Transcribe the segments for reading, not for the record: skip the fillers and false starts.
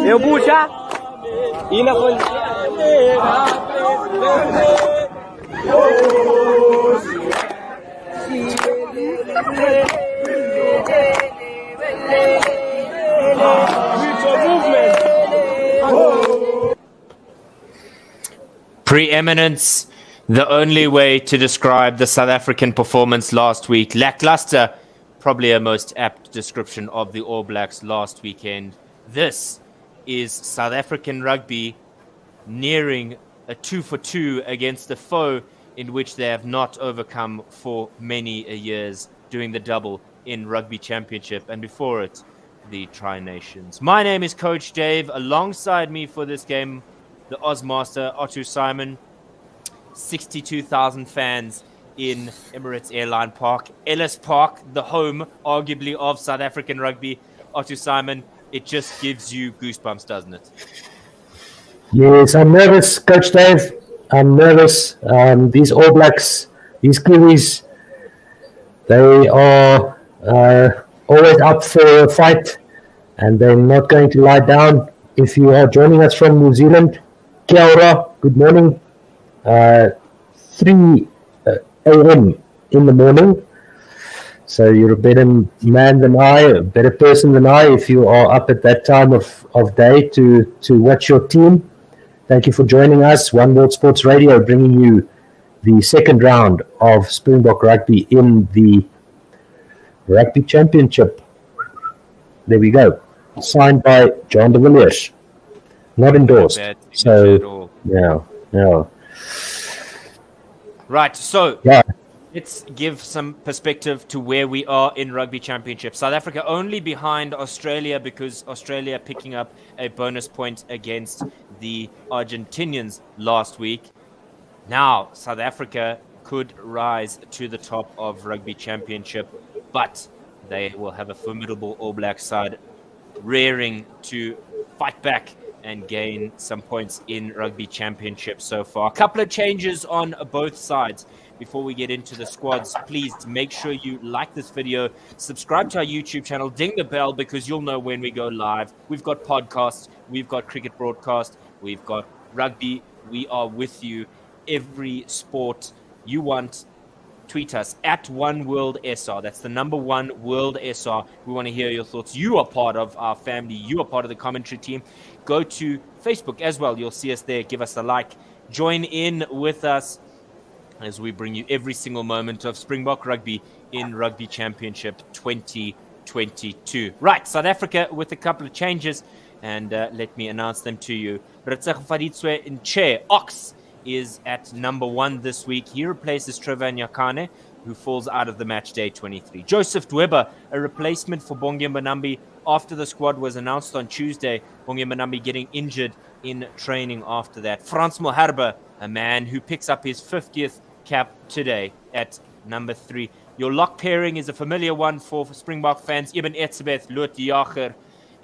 Eu puxa. E na Preeminence, the only way to describe the South African performance last week. Lackluster, probably a most apt description of the All Blacks last weekend. This is South African rugby nearing a 2-for-2 against a foe in which they have not overcome for many years, doing the double in Rugby Championship and before it, the Tri-Nations. My name is Coach Dave. Alongside me for this game, the Ozmaster, Otto Simon. 62,000 fans in Emirates Airline Park. Ellis Park, the home, arguably, of South African rugby. Otto Simon, it just gives you goosebumps, doesn't it? Yes, I'm nervous, Coach Dave. I'm nervous. These All Blacks, these Kiwis, they are always up for a fight, and they're not going to lie down. If you are joining us from New Zealand, kia ora, good morning. 3 a.m. in the morning. So you're a better man than I, a better person than I, if you are up at that time of day to watch your team. Thank you for joining us. One World Sports Radio bringing you the second round of Springbok Rugby in the Rugby Championship. There we go. Signed by John de Villiers. Not endorsed. So, yeah. Right, so yeah. Let's give some perspective to where we are in Rugby Championship. South Africa only behind Australia because Australia picking up a bonus point against the Argentinians last week. Now, South Africa could rise to the top of Rugby Championship, but they will have a formidable All Black side rearing to fight back and gain some points in Rugby Championship so far. A couple of changes on both sides. Before we get into the squads, please make sure you like this video, subscribe to our YouTube channel, ding the bell because you'll know when we go live. We've got podcasts, we've got cricket broadcast, we've got rugby. We are with you every sport you want. Tweet us at OneWorldSR. That's the number one World SR. We want to hear your thoughts. You are part of our family. You are part of the commentary team. Go to Facebook as well. You'll see us there. Give us a like. Join in with us as we bring you every single moment of Springbok Rugby in Rugby Championship 2022. Right, South Africa with a couple of changes, and let me announce them to you. Retsegfaditswe in chair. Ox is at number 1 this week. He replaces Trevor Nyakane, who falls out of the match day 23. Joseph Dweba, a replacement for Bongi Mbonambi after the squad was announced on Tuesday. Bongi Mbonambi getting injured in training after that. Frans Moharbe, a man who picks up his 50th cap today at number 3. Your lock pairing is a familiar one for Springbok fans. Ibn Etzebeth, Lut Jager.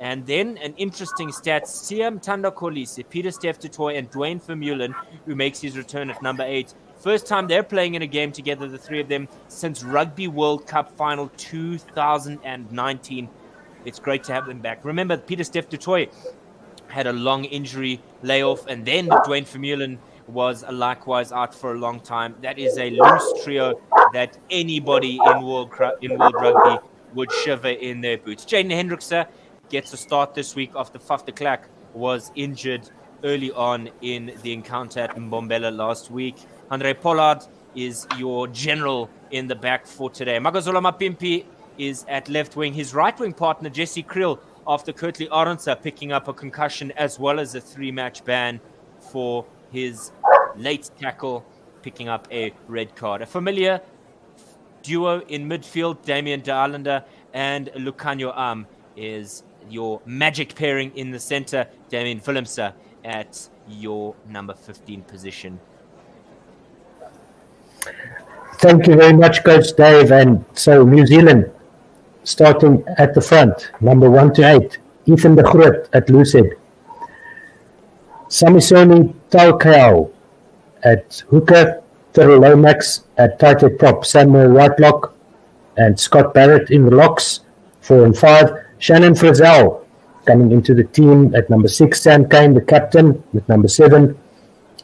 And then an interesting stat, Siam Tanda Kolisi, Peter Steph Toy, and Dwayne Vermeulen, who makes his return at number 8. First time they're playing in a game together, the three of them, since Rugby World Cup Final 2019. It's great to have them back. Remember, Peter Steph Toy had a long injury layoff, and then Dwayne Vermeulen was likewise out for a long time. That is a loose trio that anybody in World Rugby would shiver in their boots. Jaden Hendrickse gets a start this week after Faf de Klerk was injured early on in the encounter at Mbombela last week. Andre Pollard is your general in the back for today. Magazola Mapimpi is at left wing. His right wing partner, Jesse Kriel, after Kurtley Arendse picking up a concussion as well as a 3-match ban for his late tackle, picking up a red card. A familiar duo in midfield, Damien de Allender and Lucanio Am is your magic pairing in the center, Damien Willemse at your number 15 position. Thank you very much, Coach Dave. And so New Zealand starting at the front, number 1 to 8, Ethan de Groot at loosehead, Samisoni Taukau at hooker, Tyrrell Lomax at tight head prop, Samuel Whitelock and Scott Barrett in the locks, 4 and 5. Shannon Frizzell coming into the team at number 6, Sam Kane, the captain, with number 7,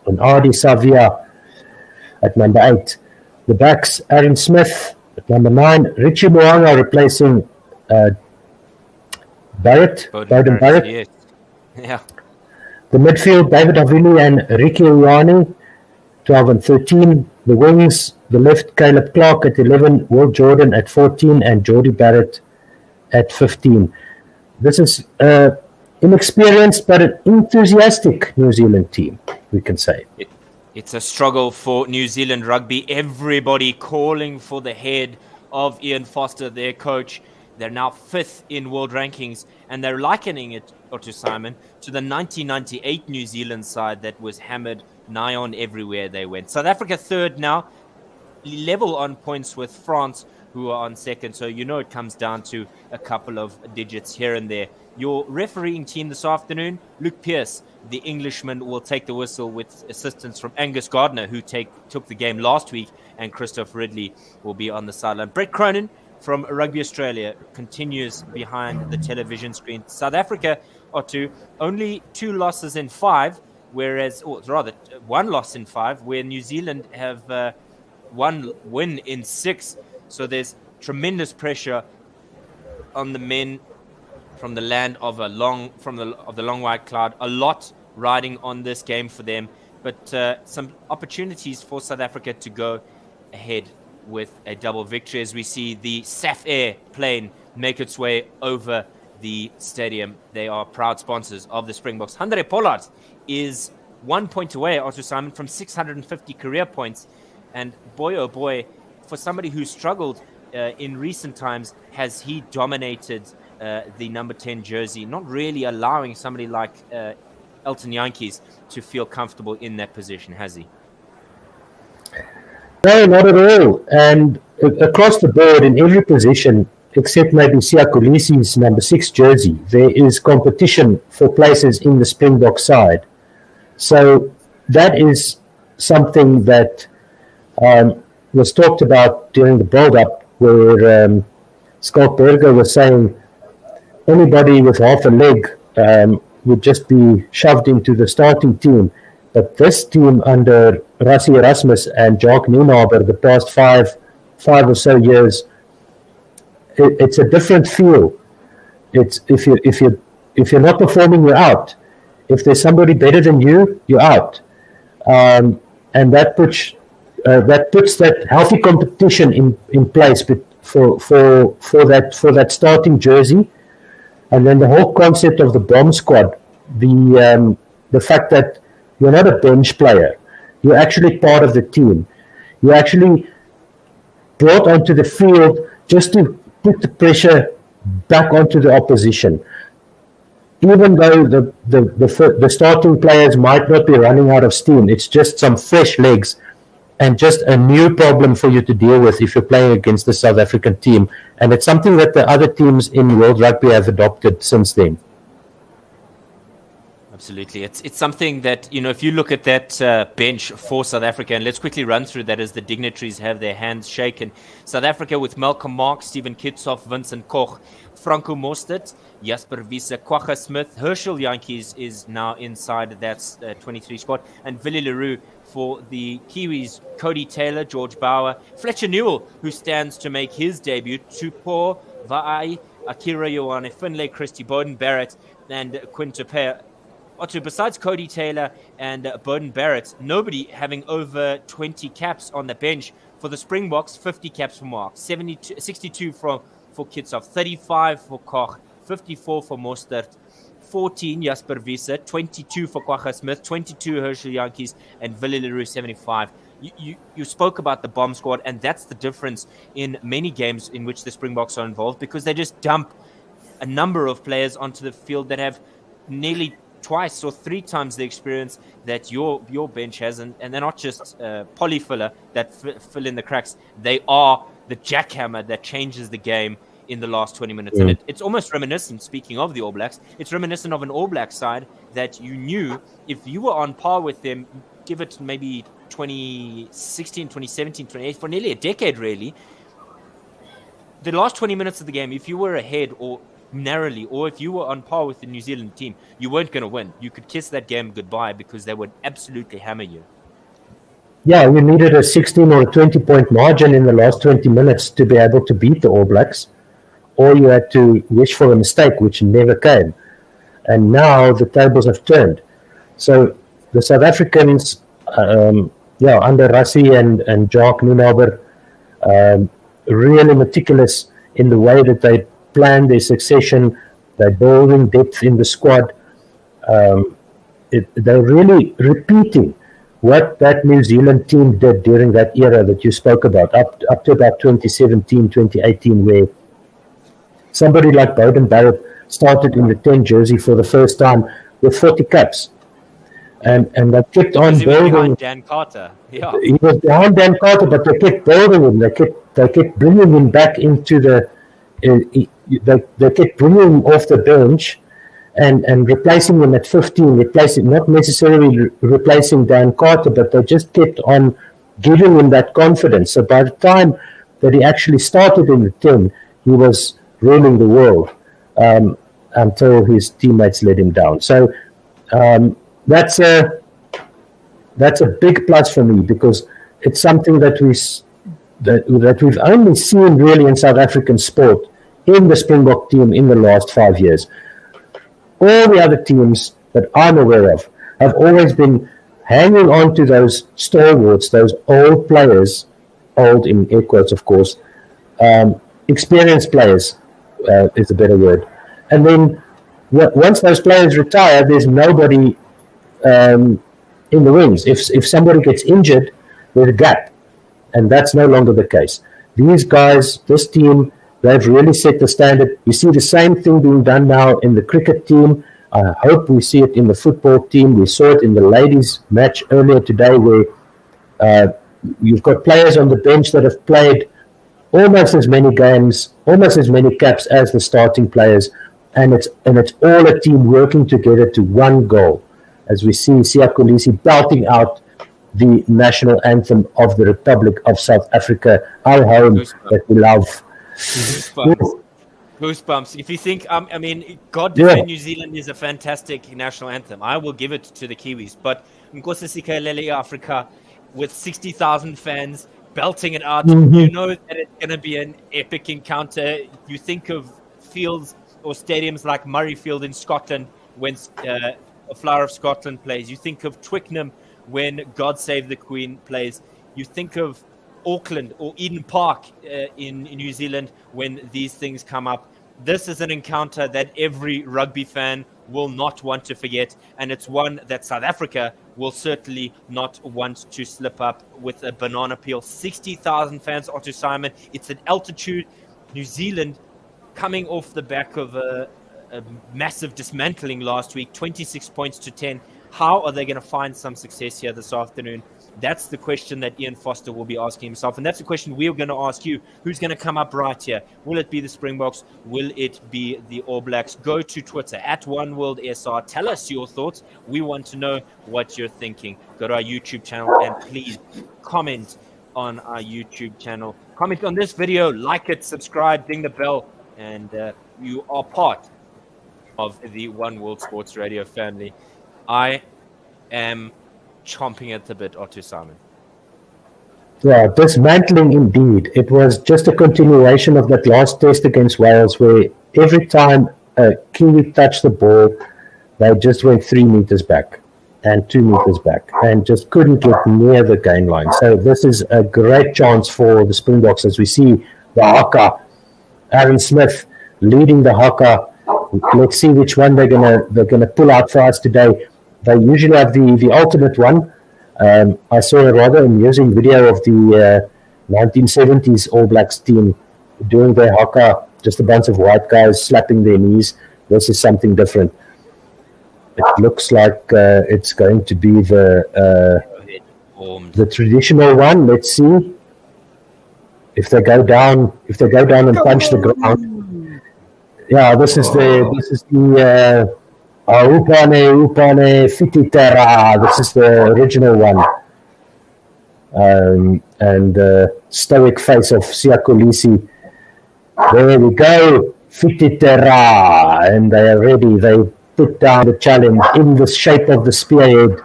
and Adi Savia at number 8. The backs, Aaron Smith at number 9, Richie Moanga replacing Bowden Barrett. Yes. Yeah. The midfield, David Avili and Ricky Ioane, 12 and 13. The wings, the left, Caleb Clark at 11, Will Jordan at 14, and Geordie Barrett at 15. This is inexperienced but an enthusiastic New Zealand team, we can say. It's a struggle for New Zealand rugby. Everybody calling for the head of Ian Foster, their coach. They're now 5th in world rankings, and they're likening it, Otto Simon, to the 1998 New Zealand side that was hammered nigh on everywhere they went. South Africa 3rd now, level on points with France, who are on 2nd. So you know it comes down to a couple of digits here and there. Your refereeing team this afternoon, Luke Pearce, the Englishman, will take the whistle with assistance from Angus Gardner, who took the game last week, and Christoph Ridley will be on the sideline. Brett Cronin from Rugby Australia continues behind the television screen. South Africa are only 2 losses in 5, whereas, or rather 1 loss in 5, where New Zealand have 1 win in 6. So there's tremendous pressure on the men from the land of the long white cloud. A lot riding on this game for them, but some opportunities for South Africa to go ahead with a double victory as we see the SAF Air plane make its way over the stadium. They are proud sponsors of the Springboks. Handré Pollard is 1 point away, Otto Simon, from 650 career points. And boy, oh boy, for somebody who struggled in recent times, has he dominated the number 10 jersey, not really allowing somebody like Elton Yankees to feel comfortable in that position, has he? No, not at all. And across the board, in every position, except maybe Siya Kolisi's number 6 jersey, there is competition for places in the Springbok side. So that is something that was talked about during the build-up, where Scott Berger was saying anybody with half a leg would just be shoved into the starting team. But this team under Rassie Erasmus and Jacques Nienaber, the past five or so years, it's a different feel. It's if you're not performing, you're out. If there's somebody better than you, you're out. And that puts that healthy competition in place for that starting jersey. And then the whole concept of the bomb squad, the fact that you're not a bench player, you're actually part of the team. You're actually brought onto the field just to put the pressure back onto the opposition. Even though the starting players might not be running out of steam, it's just some fresh legs and just a new problem for you to deal with if you're playing against the South African team. And it's something that the other teams in World Rugby have adopted since then. Absolutely. It's something that, if you look at that bench for South Africa, and let's quickly run through that as the dignitaries have their hands shaken. South Africa with Malcolm Marx, Stephen Kitsoff, Vincent Koch, Franco Mostert, Jasper Wiese, Kwagga Smith, Herschel Yankees is now inside that 23 squad, and Willie Leroux for the Kiwis, Cody Taylor, George Bauer, Fletcher Newell, who stands to make his debut, Tupou Va'ai, Akira Ioane Finlay, Christy Bowden Barrett, and Quinto Pea. Otto, besides Cody Taylor and Bowden Barrett, nobody having over 20 caps on the bench. For the Springboks, 50 caps for Mark, 62 for Kitshoff, 35 for Koch, 54 for Mostert, 14 Jasper Wiese, 22 for Kwagga Smith, 22 Herschel Yankees, and Willie Leroux 75. You spoke about the bomb squad, and that's the difference in many games in which the Springboks are involved, because they just dump a number of players onto the field that have nearly twice or three times the experience that your bench has, and they're not just polyfiller that fill in the cracks. They are the jackhammer that changes the game in the last 20 minutes. And it's almost reminiscent, speaking of the All Blacks, it's reminiscent of an All Black side that you knew if you were on par with them, give it maybe 2016, 2017, 2018, for nearly a decade really, the last 20 minutes of the game, if you were ahead or narrowly, or if you were on par with the New Zealand team, you weren't going to win. You could kiss that game goodbye because they would absolutely hammer you. Yeah, you needed a 16 or a 20-point margin in the last 20 minutes to be able to beat the All Blacks, or you had to wish for a mistake, which never came. And now the tables have turned. So the South Africans, under Rassie and Jacques Nienaber, really meticulous in the way that they plan their succession. They're building depth in the squad. They're really repeating what that New Zealand team did during that era that you spoke about, up to about 2017, 2018, where somebody like Bowden Barrett started in the 10 jersey for the first time with 40 caps. And they kept on building. Behind Dan Carter. Yeah. He was behind Dan Carter, but they kept building him. They kept bringing him back into the... They kept bringing him off the bench and replacing him at 15, not necessarily replacing Dan Carter, but they just kept on giving him that confidence. So by the time that he actually started in the 10, he was ruling the world until his teammates let him down. So that's a big plus for me, because it's something that we've only seen really in South African sport in the Springbok team in the last 5 years. All the other teams that I'm aware of have always been hanging on to those stalwarts, those old players, old in air quotes, of course, experienced players is a better word. And then once those players retire, there's nobody in the wings. If somebody gets injured, there's a gap. And that's no longer the case. These guys, this team, they've really set the standard. We see the same thing being done now in the cricket team. I hope we see it in the football team. We saw it in the ladies' match earlier today, where you've got players on the bench that have played almost as many games, almost as many caps as the starting players, and it's all a team working together to one goal. As we see Siya Kolisi belting out the national anthem of the Republic of South Africa, our home that we love. Goosebumps. If you think, God Defend New Zealand is a fantastic national anthem. I will give it to the Kiwis. But Nkosi Sikelele Africa, with 60,000 fans belting it out, you know that it's going to be an epic encounter. You think of fields or stadiums like Murrayfield in Scotland when a Flower of Scotland plays. You think of Twickenham when God Save the Queen plays. You think of Auckland or Eden Park in New Zealand when these things come up. This is an encounter that every rugby fan will not want to forget, and it's one that South Africa will certainly not want to slip up with a banana peel. 60,000 fans, Otto Simon. It's an altitude. New Zealand coming off the back of a massive dismantling last week, 26 points to 10. How are they going to find some success here this afternoon? That's the question that Ian Foster will be asking himself. And that's the question we're going to ask you. Who's going to come up right here? Will it be the Springboks? Will it be the All Blacks? Go to Twitter at OneWorldSR. Tell us your thoughts. We want to know what you're thinking. Go to our YouTube channel and please comment on our YouTube channel. Comment on this video, like it, subscribe, ding the bell, and you are part of the One World Sports Radio family. I am chomping at the bit, Otto Simon. Yeah, dismantling indeed. It was just a continuation of that last test against Wales, where every time a Kiwi touched the ball, they just went 3 meters back and 2 meters back and just couldn't get near the gain line. So this is a great chance for the Springboks as we see the Haka, Aaron Smith leading the Haka. Let's see which one they're gonna pull out for us today. They usually have the ultimate one. I saw a rather amusing video of the 1970s All Blacks team doing their Haka, just a bunch of white guys slapping their knees. This is something different. It looks like it's going to be the traditional one. Let's see if they go down. If they go down and punch the ground. Yeah, this is the Upane Fititera. This is the original one. And stoic face of Siakolisi. There we go. Fititera. And they are ready. They put down the challenge in the shape of the spearhead.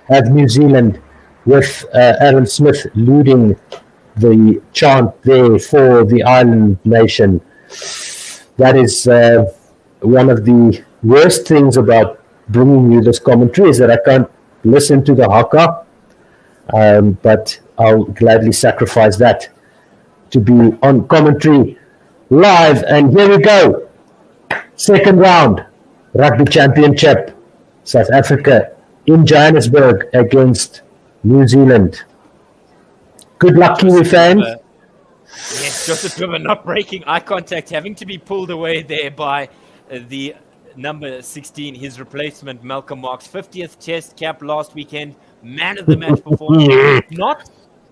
Have New Zealand with Aaron Smith leading the chant there for the island nation. That is one of the worst things about bringing you this commentary is that I can't listen to the Haka, but I'll gladly sacrifice that to be on commentary live. And here we go. Second round, Rugby Championship. South Africa in Johannesburg against New Zealand. Good luck, Kiwi fans. Yes, Joseph Dweba not breaking eye contact, having to be pulled away there by the number 16, his replacement, Malcolm Marx. 50th test cap last weekend, man of the match performance.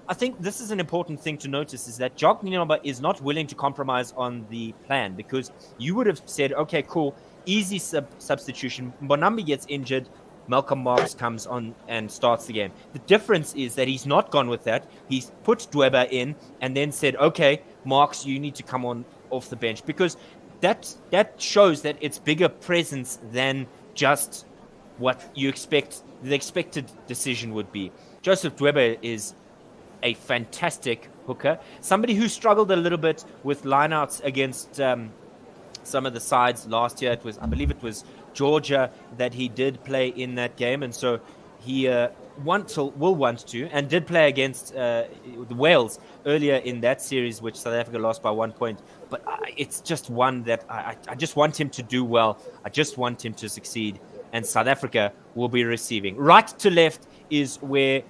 I think this is an important thing to notice, is that Jock Nienaber is not willing to compromise on the plan, because you would have said, okay, cool, easy substitution. Bonambi gets injured, Malcolm Marx comes on and starts the game. The difference is that he's not gone with that. He's put Dweba in and then said, okay, Marx, you need to come on off the bench, because that shows that it's bigger presence than just what you expect, the expected decision would be. Joseph Dweba is a fantastic hooker, somebody who struggled a little bit with lineouts against some of the sides last year. I believe it was Georgia that he did play in that game, and so he will want to, and did play against the Wales earlier in that series, which South Africa lost by 1 point. But it's just one that I just want him to do well. I just want him to succeed, and South Africa will be receiving. Right to left is where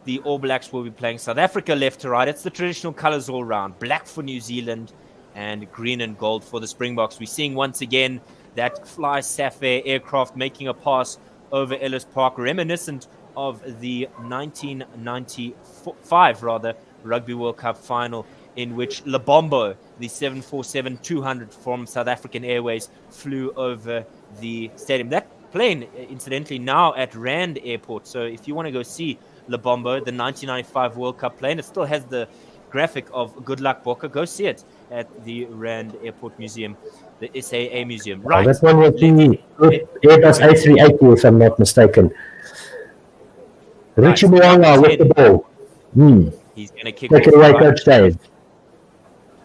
the All Blacks will be playing. South Africa left to right. It's the traditional colors all round. Black for New Zealand and green and gold for the Springboks. We're seeing once again that Fly Safair aircraft making a pass over Ellis Park, reminiscent of the 1995 Rugby World Cup final, in which Lebombo, the 747-200 from South African Airways, flew over the stadium. That plane, incidentally, now at Rand Airport. So if you want to go see Lebombo, the 1995 World Cup plane, it still has the graphic of Good Luck Bokke. Go see it at the Rand Airport Museum, the SAA Museum. Right. That one was the Airbus A380, if I'm not mistaken. Richie Moanga with the ball. He's going to take it away, Coach Dave.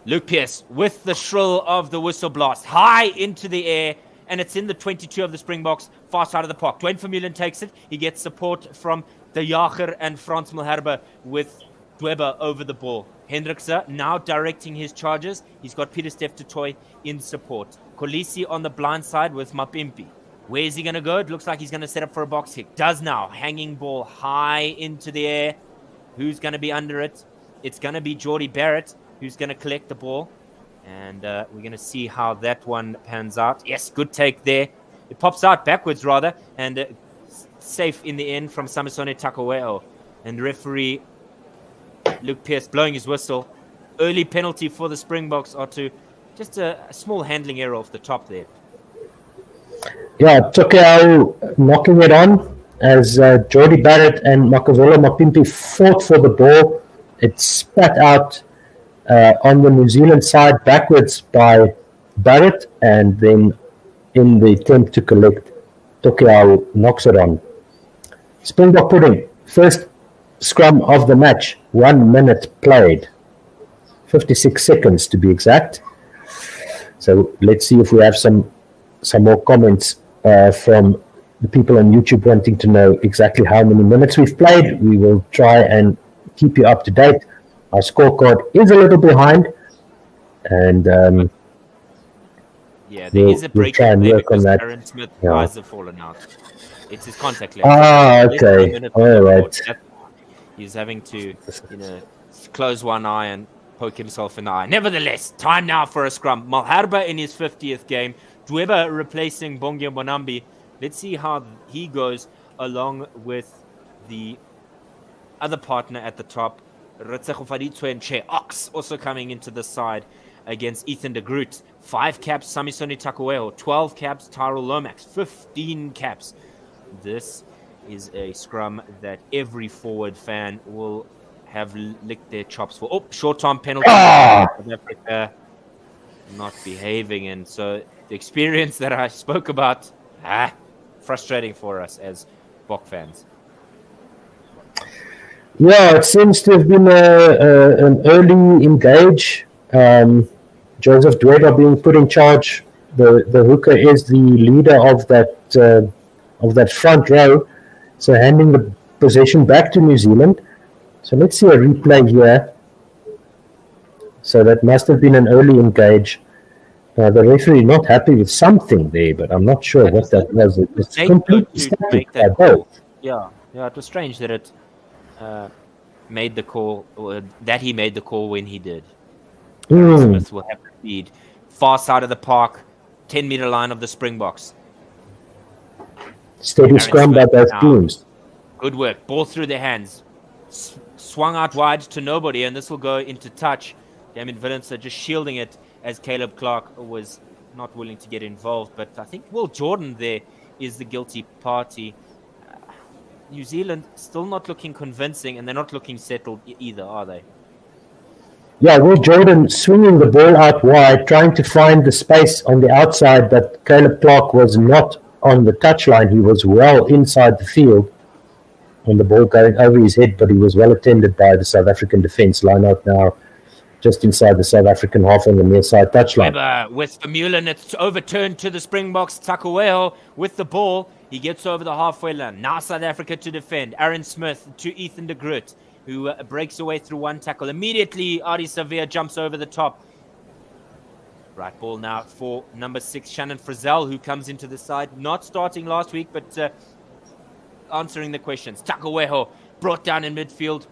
Luke Pearce with the shrill of the whistle blast, high into the air, and it's in the 22 of the Springboks, far side of the park. Dwayne Vermeulen takes it. He gets support from De Jager and Frans Malherbe with Dweba over the ball. Hendrikse now directing his charges. He's got Peter Steph Toy in support. Kolisi on the blind side with Mapimpi. Where is he going to go? It looks like he's going to set up for a box kick. Does now. Hanging ball high into the air. Who's going to be under it? It's going to be Geordie Barrett who's going to collect the ball. And we're going to see how that one pans out. Yes, good take there. It pops out backwards, rather. And safe in the end from Samisone Takaweo. And referee Luke Pearce blowing his whistle. Early penalty for the Springboks, or to just a small handling error off the top there. Yeah, Tokeau knocking it on as Geordie Barrett and Makazole Mapimpi fought for the ball. It spat out on the New Zealand side backwards by Barrett, and then in the attempt to collect, Tokeau knocks it on. Springbok pudding, First scrum of the match, 1 minute played. 56 seconds to be exact. So let's see if we have some more comments from the people on YouTube wanting to know exactly how many minutes we've played. We will try and keep you up to date. Our scorecard is a little behind, and there is a break try and work on that. Aaron Smith eyes have fallen out. It's his contact lens. Okay. All right. He's having to, close one eye and poke himself in the eye. Nevertheless, time now for a scrum. Malherbe in his 50th game. Dweba replacing Bongi Bonambi. Let's see how he goes along with the other partner at the top. Retsego Faditswe and Che Ox also coming into the side against Ethan de Groot. 5 caps, Samisoni Takueho. 12 caps, Tyrell Lomax. 15 caps. This is a scrum that every forward fan will have licked their chops for. Oh, short-term penalty. South Africa not behaving. And so the experience that I spoke about, frustrating for us as Bok fans. Yeah, it seems to have been an early engage. Joseph Dweba being put in charge. The hooker is the leader of that front row. So handing the possession back to New Zealand. So let's see a replay here. So that must have been an early engage. The referee not happy with something there, but I'm not sure what that was. It was completely static by both. Yeah, it was strange that it made the call, or that he made the call when he did. Smith will have to feed far side of the park, 10-meter line of the Springboks. Steady scrum by both teams. Good work. Ball through their hands. Swung out wide to nobody, and this will go into touch. Damien Willemse just shielding it as Caleb Clark was not willing to get involved. But I think Will Jordan there is the guilty party. New Zealand still not looking convincing, and they're not looking settled either, are they? Yeah, Will Jordan swinging the ball out wide, trying to find the space on the outside, but Caleb Clark was not on the touchline. He was well inside the field, and the ball going over his head, but he was well attended by the South African defence. Line out now just inside the South African half on the near side touchline. With Vermeulen, it's overturned to the Springboks. Takueho with the ball. He gets over the halfway line. Now South Africa to defend. Aaron Smith to Ethan de Groot, who breaks away through one tackle. Immediately, Adi Savia jumps over the top. Right ball now for number 6, Shannon Frizzell, who comes into the side. Not starting last week, but answering the questions. Takueho brought down in midfield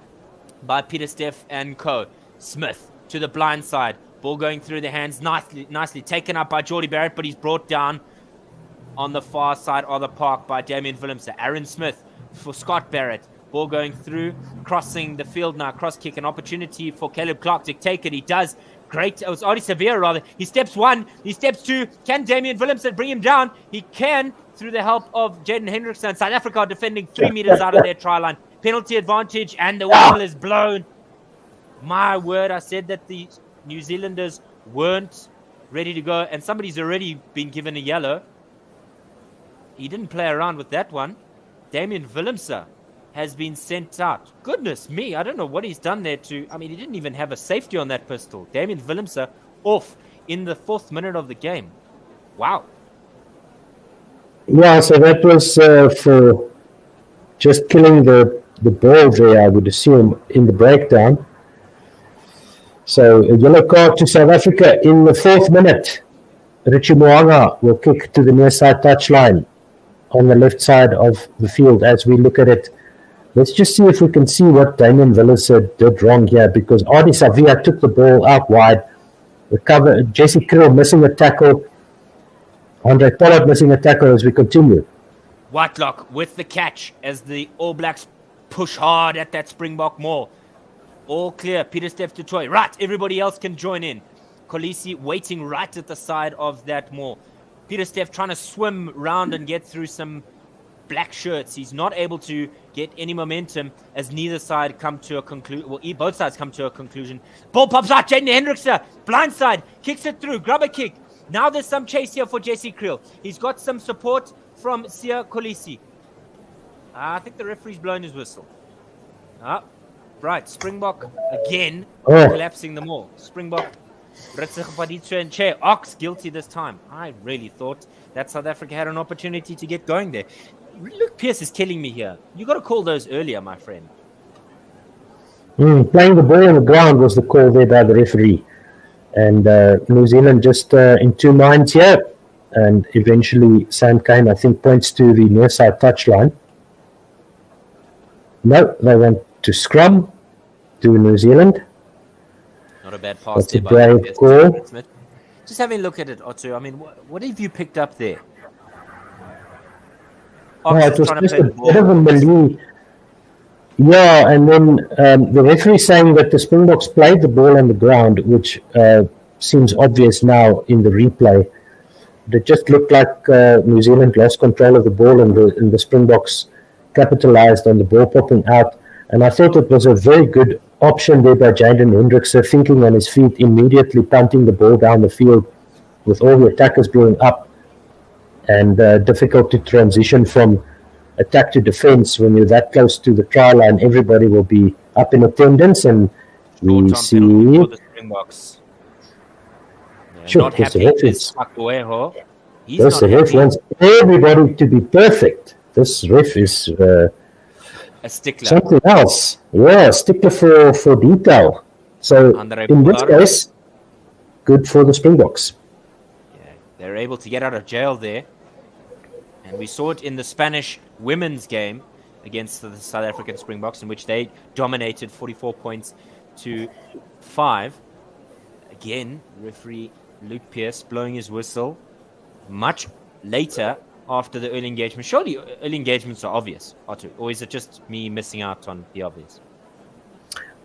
by Peter Steff and co. Smith to the blind side. Ball going through the hands. Nicely taken up by Geordie Barrett, but he's brought down on the far side of the park by Damien Willemse. Aaron Smith for Scott Barrett. Ball going through, crossing the field now. Cross kick, an opportunity for Caleb Clark to take it. He does. Great. It was Adi Savia, rather. He steps 1. He steps 2. Can Damien Willemse bring him down? He can, through the help of Jaden Hendrickson. South Africa defending 3 meters out of their try line. Penalty advantage, and the whistle is blown. My word, I said that the New Zealanders weren't ready to go, and somebody's already been given a yellow. He didn't play around with that one. Damien Willemse has been sent out. Goodness me, I don't know what he's done there he didn't even have a safety on that pistol. Damien Willemse off in the 4th minute of the game. Wow. Yeah, so that was for just killing the ball there, I would assume, in the breakdown. So a yellow card to South Africa in the 4th minute. Richie Moanga will kick to the near side touchline on the left side of the field as we look at it. Let's just see if we can see what Damien Willemse did wrong here, because Adi Savia took the ball out wide. Jesse Krill missing a tackle. Andre Pollard missing a tackle as we continue. Whitelock with the catch as the All Blacks push hard at that Springbok maul. All clear. Peter Steff to Troy. Right, everybody else can join in. Kolisi waiting right at the side of that maul. Peter Steff trying to swim round and get through some black shirts. He's not able to get any momentum as neither side come to a conclusion. Well, both sides come to a conclusion. Ball pops out. Jaden Hendrickson, blind side, kicks it through. Grab a kick. Now there's some chase here for Jesse Krill. He's got some support from Sia Kolisi. I think the referee's blown his whistle. Right, Springbok again Oh. collapsing them all. Springbok, and Che, Ox guilty this time. I really thought that South Africa had an opportunity to get going there. Luke Pierce is killing me here. You got to call those earlier, my friend. Playing the ball on the ground was the call there by the referee. And New Zealand just in two minds here. And eventually Sam Cane, I think, points to the near side touchline. No, they went to scrum to New Zealand. Not a bad pass That's a there by brave call. Smith. Just having a look at it, Otto. I mean, what have you picked up there? It was just a bit of a melee. Yeah, and then the referee saying that the Springboks played the ball on the ground, which seems obvious now in the replay. It just looked like New Zealand lost control of the ball, and the Springboks capitalized on the ball popping out. And I thought it was a very good option there by Jaden Hendrikse, thinking on his feet, immediately punting the ball down the field with all the attackers being up, and difficult to transition from attack to defense when you're that close to the try line. Everybody will be up in attendance, and we see. The Springboks. Sure, not happy is Takueho. The ref wants everybody to be perfect. This ref is a stickler. Something else. Yeah, a stickler for detail. So in this case, good for the Springboks. Yeah, they're able to get out of jail there. And we saw it in the Spanish women's game against the South African Springboks, in which they dominated 44 points to 5. Again, referee Luke Pierce blowing his whistle much later after the early engagement. Surely early engagements are obvious, Otto, or is it just me missing out on the obvious?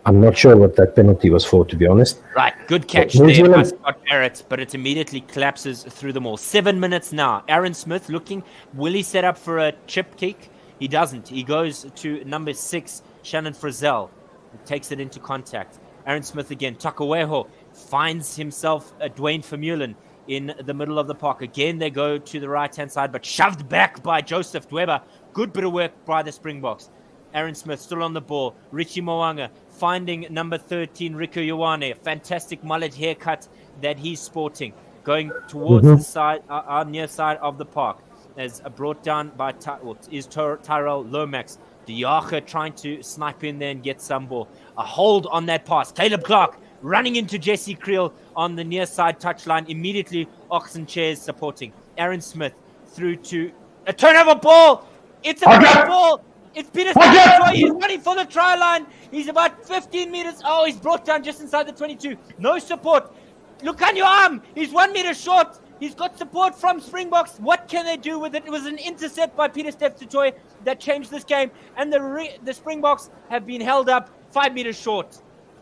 I'm not sure what that penalty was for, to be honest. Right, good catch there by Scott Barrett, but it immediately collapses through them all. 7 minutes now. Aaron Smith looking. Will he set up for a chip kick? He doesn't. He goes to number 6, Shannon Frizzell. He takes it into contact. Aaron Smith again. Takueho finds himself Dwayne Vermeulen in the middle of the park. Again, they go to the right-hand side, but shoved back by Joseph Dweba. Good bit of work by the Springboks. Aaron Smith still on the ball. Richie Moanga finding number 13, Rico Ioane. Fantastic mullet haircut that he's sporting. Going towards the side, our near side of the park. As brought down by Tyrell Lomax. Diache trying to snipe in there and get some ball. A hold on that pass. Caleb Clark running into Jesse Creel on the near side touchline. Immediately, Oxen Chairs supporting. Aaron Smith through to a turnover ball. It's a ball. It's Peter Stuyvesant. He's running for the try line. He's about 15 meters. Oh, he's brought down just inside the 22. No support. Look on your arm. He's 1 meter short. He's got support from Springboks. What can they do with it? It was an intercept by Peter Stuyvesant that changed this game. And the Springboks have been held up 5 meters short.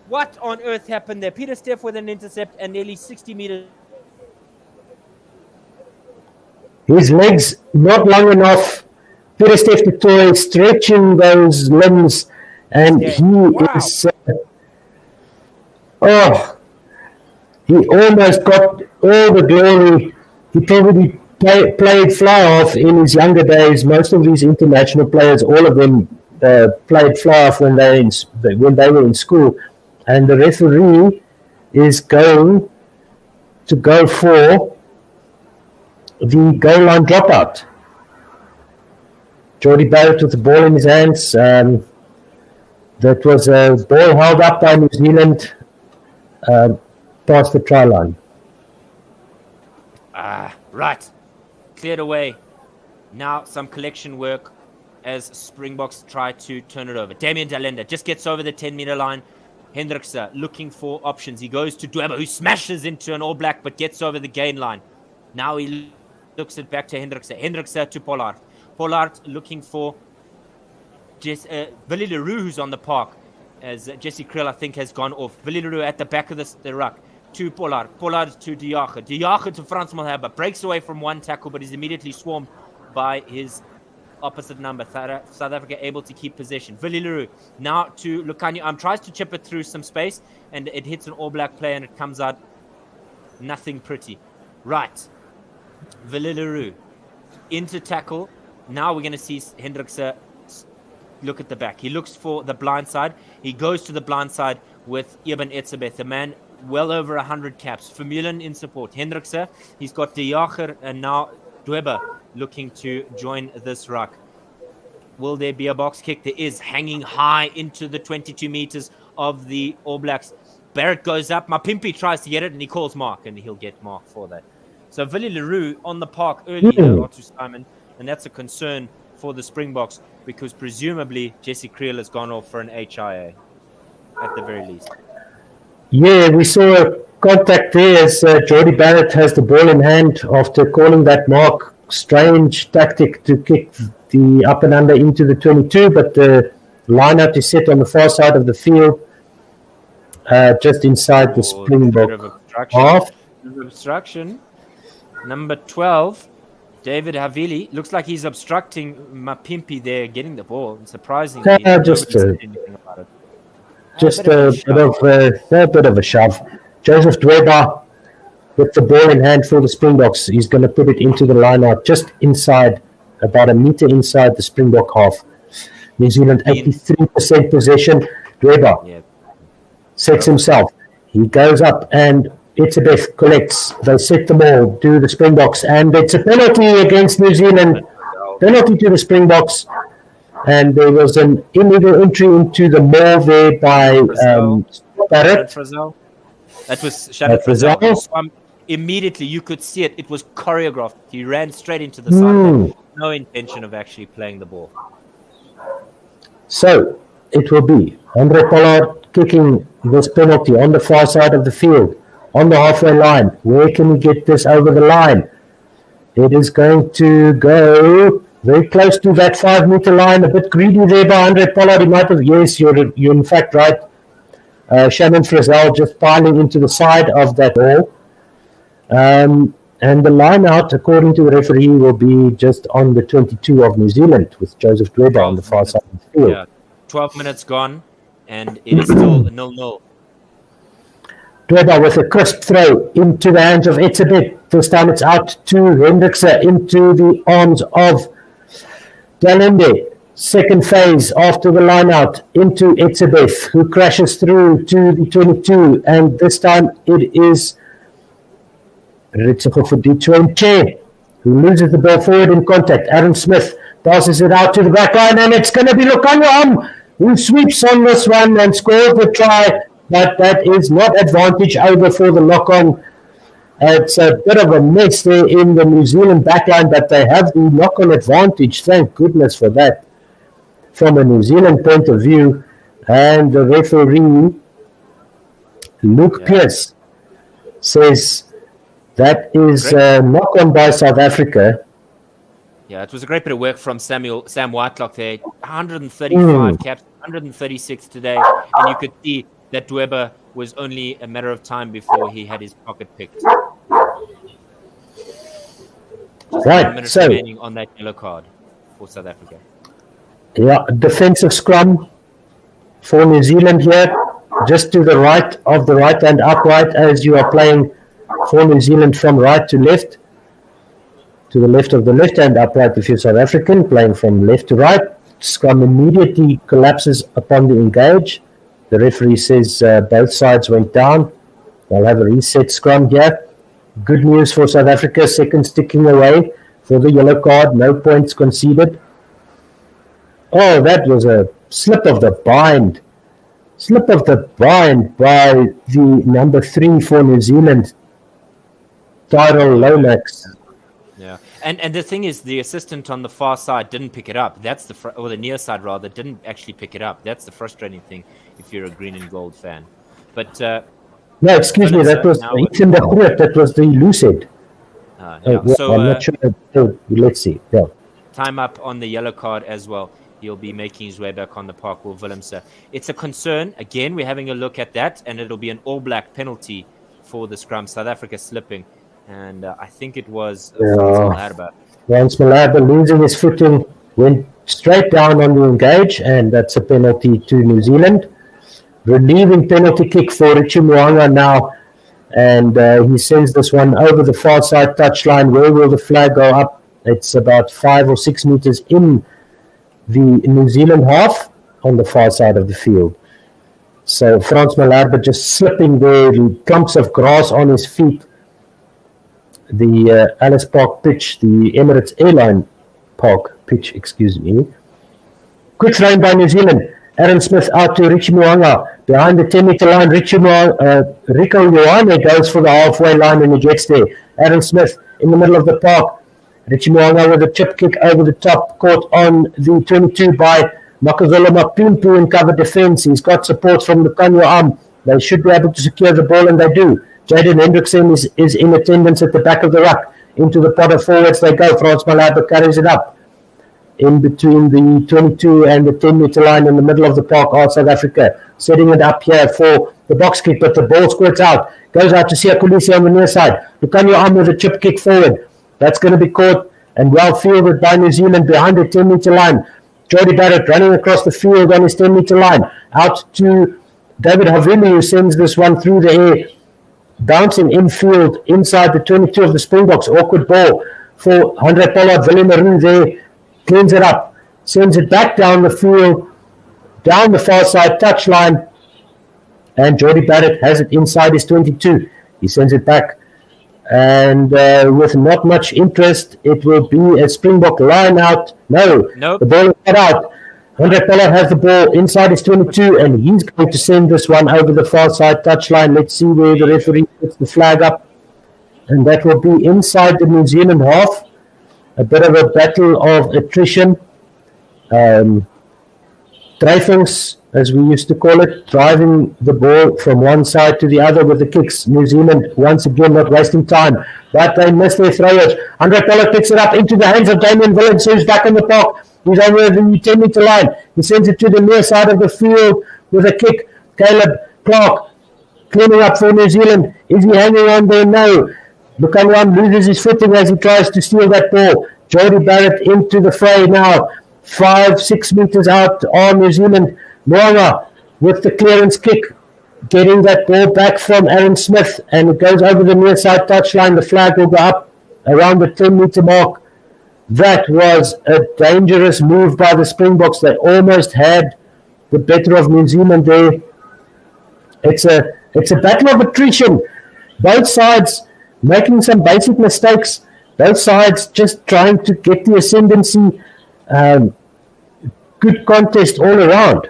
What on earth happened there? Peter Steff with an intercept and nearly 60 meters. His legs not long enough. Peter Stuyvesant stretching those limbs, and he is. He almost got all the glory. He probably played fly-off in his younger days. Most of these international players, all of them played fly-off when they were in school. And the referee is going to go for the goal line dropout. Jordy Barrett with the ball in his hands. That was a ball held up by New Zealand past the try line. Right. Cleared away. Now some collection work as Springboks try to turn it over. Damian Dalenda just gets over the 10-meter line. Hendrikse looking for options. He goes to Dweba, who smashes into an All Black but gets over the gain line. Now he looks it back to Hendrikse. Hendrikse to Pollard. Pollard looking for Willie Leroux, who's on the park, as Jesse Creel, I think, has gone off. Willie Leroux at the back of the ruck to Pollard. Pollard to Diache. Diache to Frans Malherbe. Breaks away from one tackle, but is immediately swarmed by his opposite number. South Africa able to keep possession. Willie Leroux now to Lucanio. Tries to chip it through some space, and it hits an All Black player, and it comes out nothing pretty. Right. Willie Leroux into tackle. Now we're going to see Hendrikse look at the back. He looks for the blind side. He goes to the blind side with Eben Etzebeth, the man well over 100 caps. Vermeulen in support. Hendrikse, he's got De Jager and now Dweber looking to join this ruck. Will there be a box kick? There is, hanging high into the 22 meters of the All Blacks. Barrett goes up. Mapimpi tries to get it, and he calls Mark, and he'll get Mark for that. So Willie Leroux on the park early here, Simon, and that's a concern for the Springboks because presumably Jesse Creel has gone off for an HIA at the very least. Yeah, we saw a contact there as Jody Barrett has the ball in hand after calling that Mark strange tactic to kick the up and under into the 22, but the line-out is set on the far side of the field, just inside the Springbok half. Obstruction. Number 12, David Havili, looks like he's obstructing Mapimpi there, getting the ball. Surprisingly, just a bit of a shove. Joseph Dweber with the ball in hand for the Springboks. He's going to put it into the line-out just inside, about a meter inside the Springbok half. New Zealand 83% possession. Dweber sets himself. He goes up and Etzebeth collects. They set the ball to the Springboks, and it's a penalty against New Zealand. Penalty to the Springboks, and there was an illegal entry into the maul there by Barrett. That was Shannon Frizzell. Immediately, you could see it. It was choreographed. He ran straight into the side. No intention of actually playing the ball. So it will be Andre Pollard kicking this penalty on the far side of the field, on the halfway line. Where can he get this over the line? It is going to go very close to that 5 meter line. A bit greedy there by Andre Pollard. He might have, yes, you're in fact right. Shannon Frizzell just piling into the side of that ball. And the line out, according to the referee, will be just on the 22 of New Zealand with Joseph Dweber on the far side of the field. Yeah, 12 minutes gone, and it is still 0-0. Dweber with a crisp throw into the hands of Etzebeth. This time it's out to Hendrikse into the arms of Dalende. Second phase after the line out into Etzebeth, who crashes through to the 22, and this time it is Ritsuko Fuditwenche, who loses the ball forward in contact. Aaron Smith passes it out to the back line, and it's going to be Lukanwam, who sweeps on this one and scores the try, but that is not advantage over for the lock-on. It's a bit of a mess there in the New Zealand backline, but they have the knock-on advantage. Thank goodness for that from a New Zealand point of view. And the referee, Luke Pierce, says that is knock-on by South Africa. Yeah, it was a great bit of work from Sam Whitelock there. 135 caps, 136 today. And you could see that Dweber was only a matter of time before he had his pocket picked. Right, so remaining on that yellow card for South Africa. Yeah, defensive scrum for New Zealand here, just to the right of the right hand upright as you are playing for New Zealand from right to left. To the left of the left hand upright if you're South African, playing from left to right. Scrum immediately collapses upon the engage. The referee says both sides went down. They'll have a reset scrum here. Good news for South Africa, seconds ticking away for the yellow card, no points conceded. Oh, that was a slip of the bind. Slip of the bind by the number 3 for New Zealand, Tyrell Lomax. Yeah, and the thing is, the assistant on the far side didn't pick it up. That's or the near side rather, didn't actually pick it up. That's the frustrating thing if you're a green and gold fan. But no, excuse me, that was Ethan de Groot. That was the Lucid. So I'm not sure. Let's see. Yeah. Time up on the yellow card as well. He'll be making his way back on the park with Willemse. It's a concern. Again, we're having a look at that, and it'll be an all black penalty for the scrum. South Africa slipping. And I think it was Frans Malherbe losing his footing, went straight down on the engage, and that's a penalty to New Zealand. Relieving penalty kick for Richie Moanga now, and he sends this one over the far side touchline. Where will the flag go up? It's about 5 or 6 meters in the New Zealand half on the far side of the field. So Frans Malherbe just slipping there, the clumps of grass on his feet. The Ellis Park pitch, the Emirates Airline Park pitch, excuse me. Quick throw by New Zealand. Aaron Smith out to Richie Mo'unga. Behind the 10-meter line, Rico Ioane goes for the halfway line when he gets there. Aaron Smith in the middle of the park. Richie Mo'unga with a chip kick over the top, caught on the 22 by Makazolo Mapimpu in cover defense. He's got support from Lucanio Am. They should be able to secure the ball, and they do. Jaden Hendrickson is in attendance at the back of the ruck. Into the pot of forwards they go. Frans Malherbe carries it up. In between the 22 and the 10-meter line in the middle of the park are South Africa. Setting it up here for the box kick, but the ball squirts out. Goes out to Siya Kolisi on the near side. Lucanio Am with a chip kick forward. That's going to be caught and well fielded by New Zealand behind the 10-meter line. Jody Barrett running across the field on his 10-meter line. Out to David Havili, who sends this one through the air. Bouncing infield inside the 22 of the Springboks. Awkward ball for Andre Pollard. Villeneuve there. Cleans it up. Sends it back down the field. Down the far side touchline. And Jody Barrett has it inside his 22. He sends it back. And with not much interest, it will be a Springbok line out. No, nope. The ball is cut out. Andre Pollard has the ball inside his 22, and he's going to send this one over the far side touchline. Let's see where the referee puts the flag up. And that will be inside the New Zealand half. A bit of a battle of attrition. Dreifings, as we used to call it, driving the ball from one side to the other with the kicks. New Zealand, once again, not wasting time. But they miss their throwers. Andre Pollard picks it up into the hands of Damian Williams, who's back in the park. He's over the 10-meter line. He sends it to the near side of the field with a kick. Caleb Clark cleaning up for New Zealand. Is he hanging on there? No. Lucanio loses his footing as he tries to steal that ball. Jody Barrett into the fray now. 5-6 meters out on New Zealand. Mo'unga with the clearance kick. Getting that ball back from Aaron Smith. And it goes over the near side touchline. The flag will go up around the 10-meter mark. That was a dangerous move by the Springboks. They almost had the better of New Zealand there. It's a battle of attrition. Both sides making some basic mistakes. Both sides just trying to get the ascendancy. Good contest all around.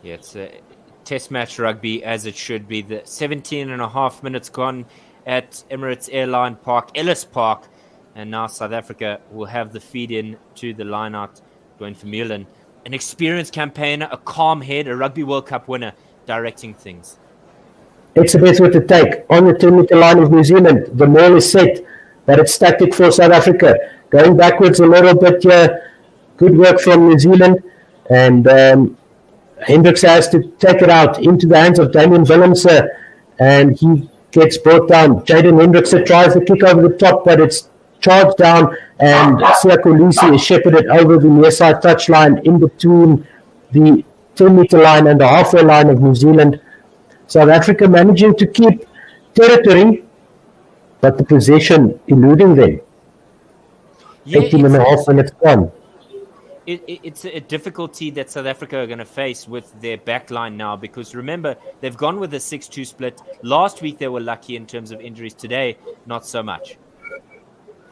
Yeah, it's a test match rugby as it should be. The 17 and a half minutes gone at Emirates Airline Park, Ellis Park. And now South Africa will have the feed in to the line-out going for Vermeulen. An experienced campaigner, a calm head, a Rugby World Cup winner, directing things. It's the best way to take. On the 10-meter line of New Zealand, the maul is set, but it's tactic for South Africa. Going backwards a little bit here. Good work from New Zealand. And Hendricks has to take it out into the hands of Damian Willems. And he gets brought down. Jaden Hendricks tries the kick over the top, but it's charged down, and Siya Kolisi is shepherded over the near side touchline in between the 10-meter line and the halfway line of New Zealand. South Africa managing to keep territory, but the possession eluding them. 18 and a half minutes gone. It's a difficulty that South Africa are going to face with their back line now, because remember, they've gone with a 6-2 split. Last week they were lucky in terms of injuries. Today, not so much.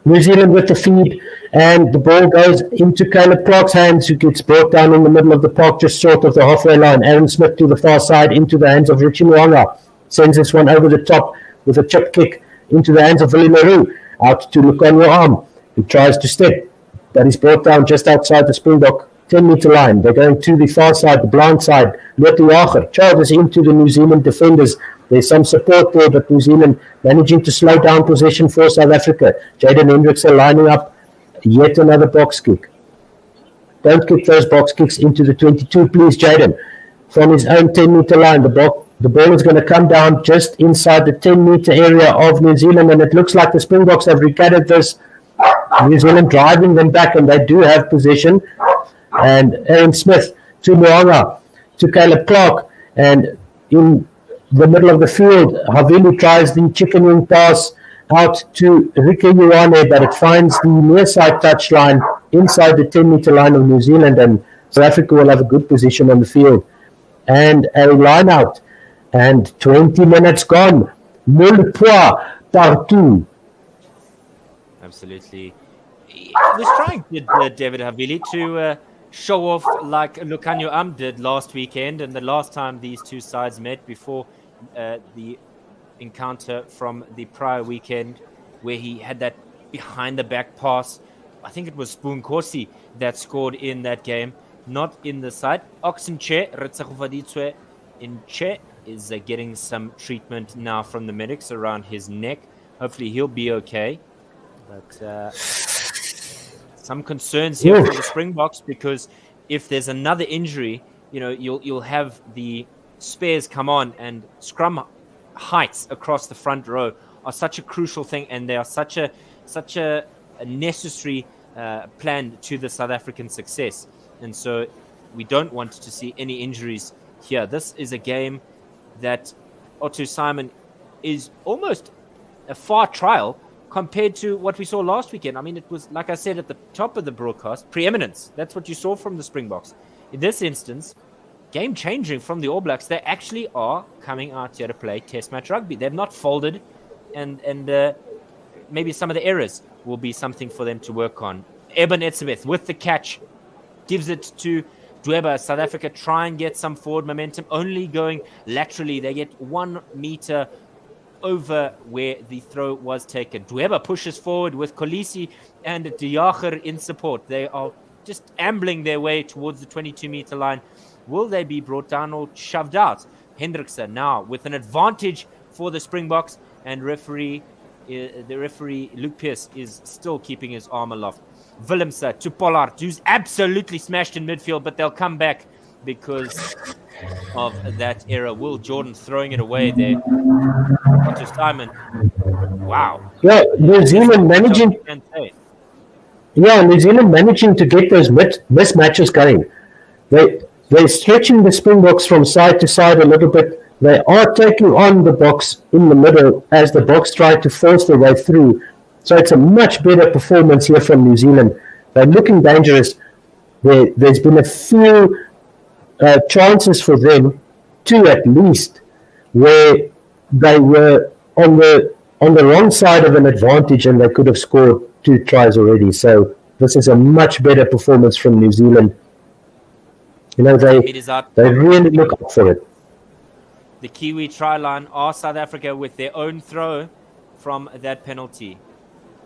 New Zealand with the feed, and the ball goes into Caleb Clark's hands, who gets brought down in the middle of the park, just short of the halfway line. Aaron Smith to the far side, into the hands of Richie Mo'unga. Sends this one over the top with a chip kick into the hands of Willie Leroux. Out to Lucanio Am, who tries to step, but he's brought down just outside the Springbok 10-meter line. They're going to the far side, the blind side. Lotte Jager charges into the New Zealand defenders. There's some support there, but New Zealand managing to slow down possession for South Africa. Jaden Hendricks lining up yet another box kick. Don't kick those box kicks into the 22, please, Jaden. From his own 10-meter line, the ball is going to come down just inside the 10-meter area of New Zealand, and it looks like the Springboks have regathered this. New Zealand driving them back, and they do have possession. And Aaron Smith to Mo'unga, to Caleb Clark, and in the middle of the field, Havili tries the chicken wing pass, out to Rike Ioane, but it finds the near side touchline inside the 10-meter line of New Zealand, and South Africa will have a good position on the field. And a line out, and 20 minutes gone. Nul points partout. Absolutely. He was trying, David Havili, to show off like Lucanio Am did last weekend, and the last time these two sides met before the encounter from the prior weekend, where he had that behind-the-back pass. I think it was Spoon Corsi that scored in that game, not in the side. Oxenche, Retsagufaditswe in Che, is getting some treatment now from the medics around his neck. Hopefully he'll be okay. But some concerns here for the Springboks, because if there's another injury, you'll have the spares come on, and scrum heights across the front row are such a crucial thing, and they are such a necessary plan to the South African success. And so we don't want to see any injuries here. This is a game that Otto Simon is almost a far trial compared to what we saw last weekend. I mean, it was, like I said at the top of the broadcast, preeminence. That's what you saw from the Springboks. In this instance, game-changing from the All Blacks. They actually are coming out here to play Test match rugby. They've not folded, and maybe some of the errors will be something for them to work on. Eben Etzebeth with the catch gives it to Dweba. South Africa try and get some forward momentum, only going laterally. They get 1 meter over where the throw was taken. Dweba pushes forward with Kolisi and De Jager in support. They are just ambling their way towards the 22-meter line. Will they be brought down or shoved out? Hendrickson now with an advantage for the Springboks, and the referee Luke Pierce is still keeping his arm aloft. Willemse to Pollard, who's absolutely smashed in midfield, but they'll come back because of that error. Will Jordan throwing it away there. To Simon. Wow. Yeah, New Zealand managing to get those mismatches going. They're stretching the Springboks from side to side a little bit. They are taking on the Boks in the middle as the Boks try to force their way through. So it's a much better performance here from New Zealand. They're looking dangerous. There's been a few chances for them, 2 at least, where they were on the wrong side of an advantage and they could have scored 2 tries already. So this is a much better performance from New Zealand. They really look up for it. The Kiwi try line are South Africa with their own throw from that penalty.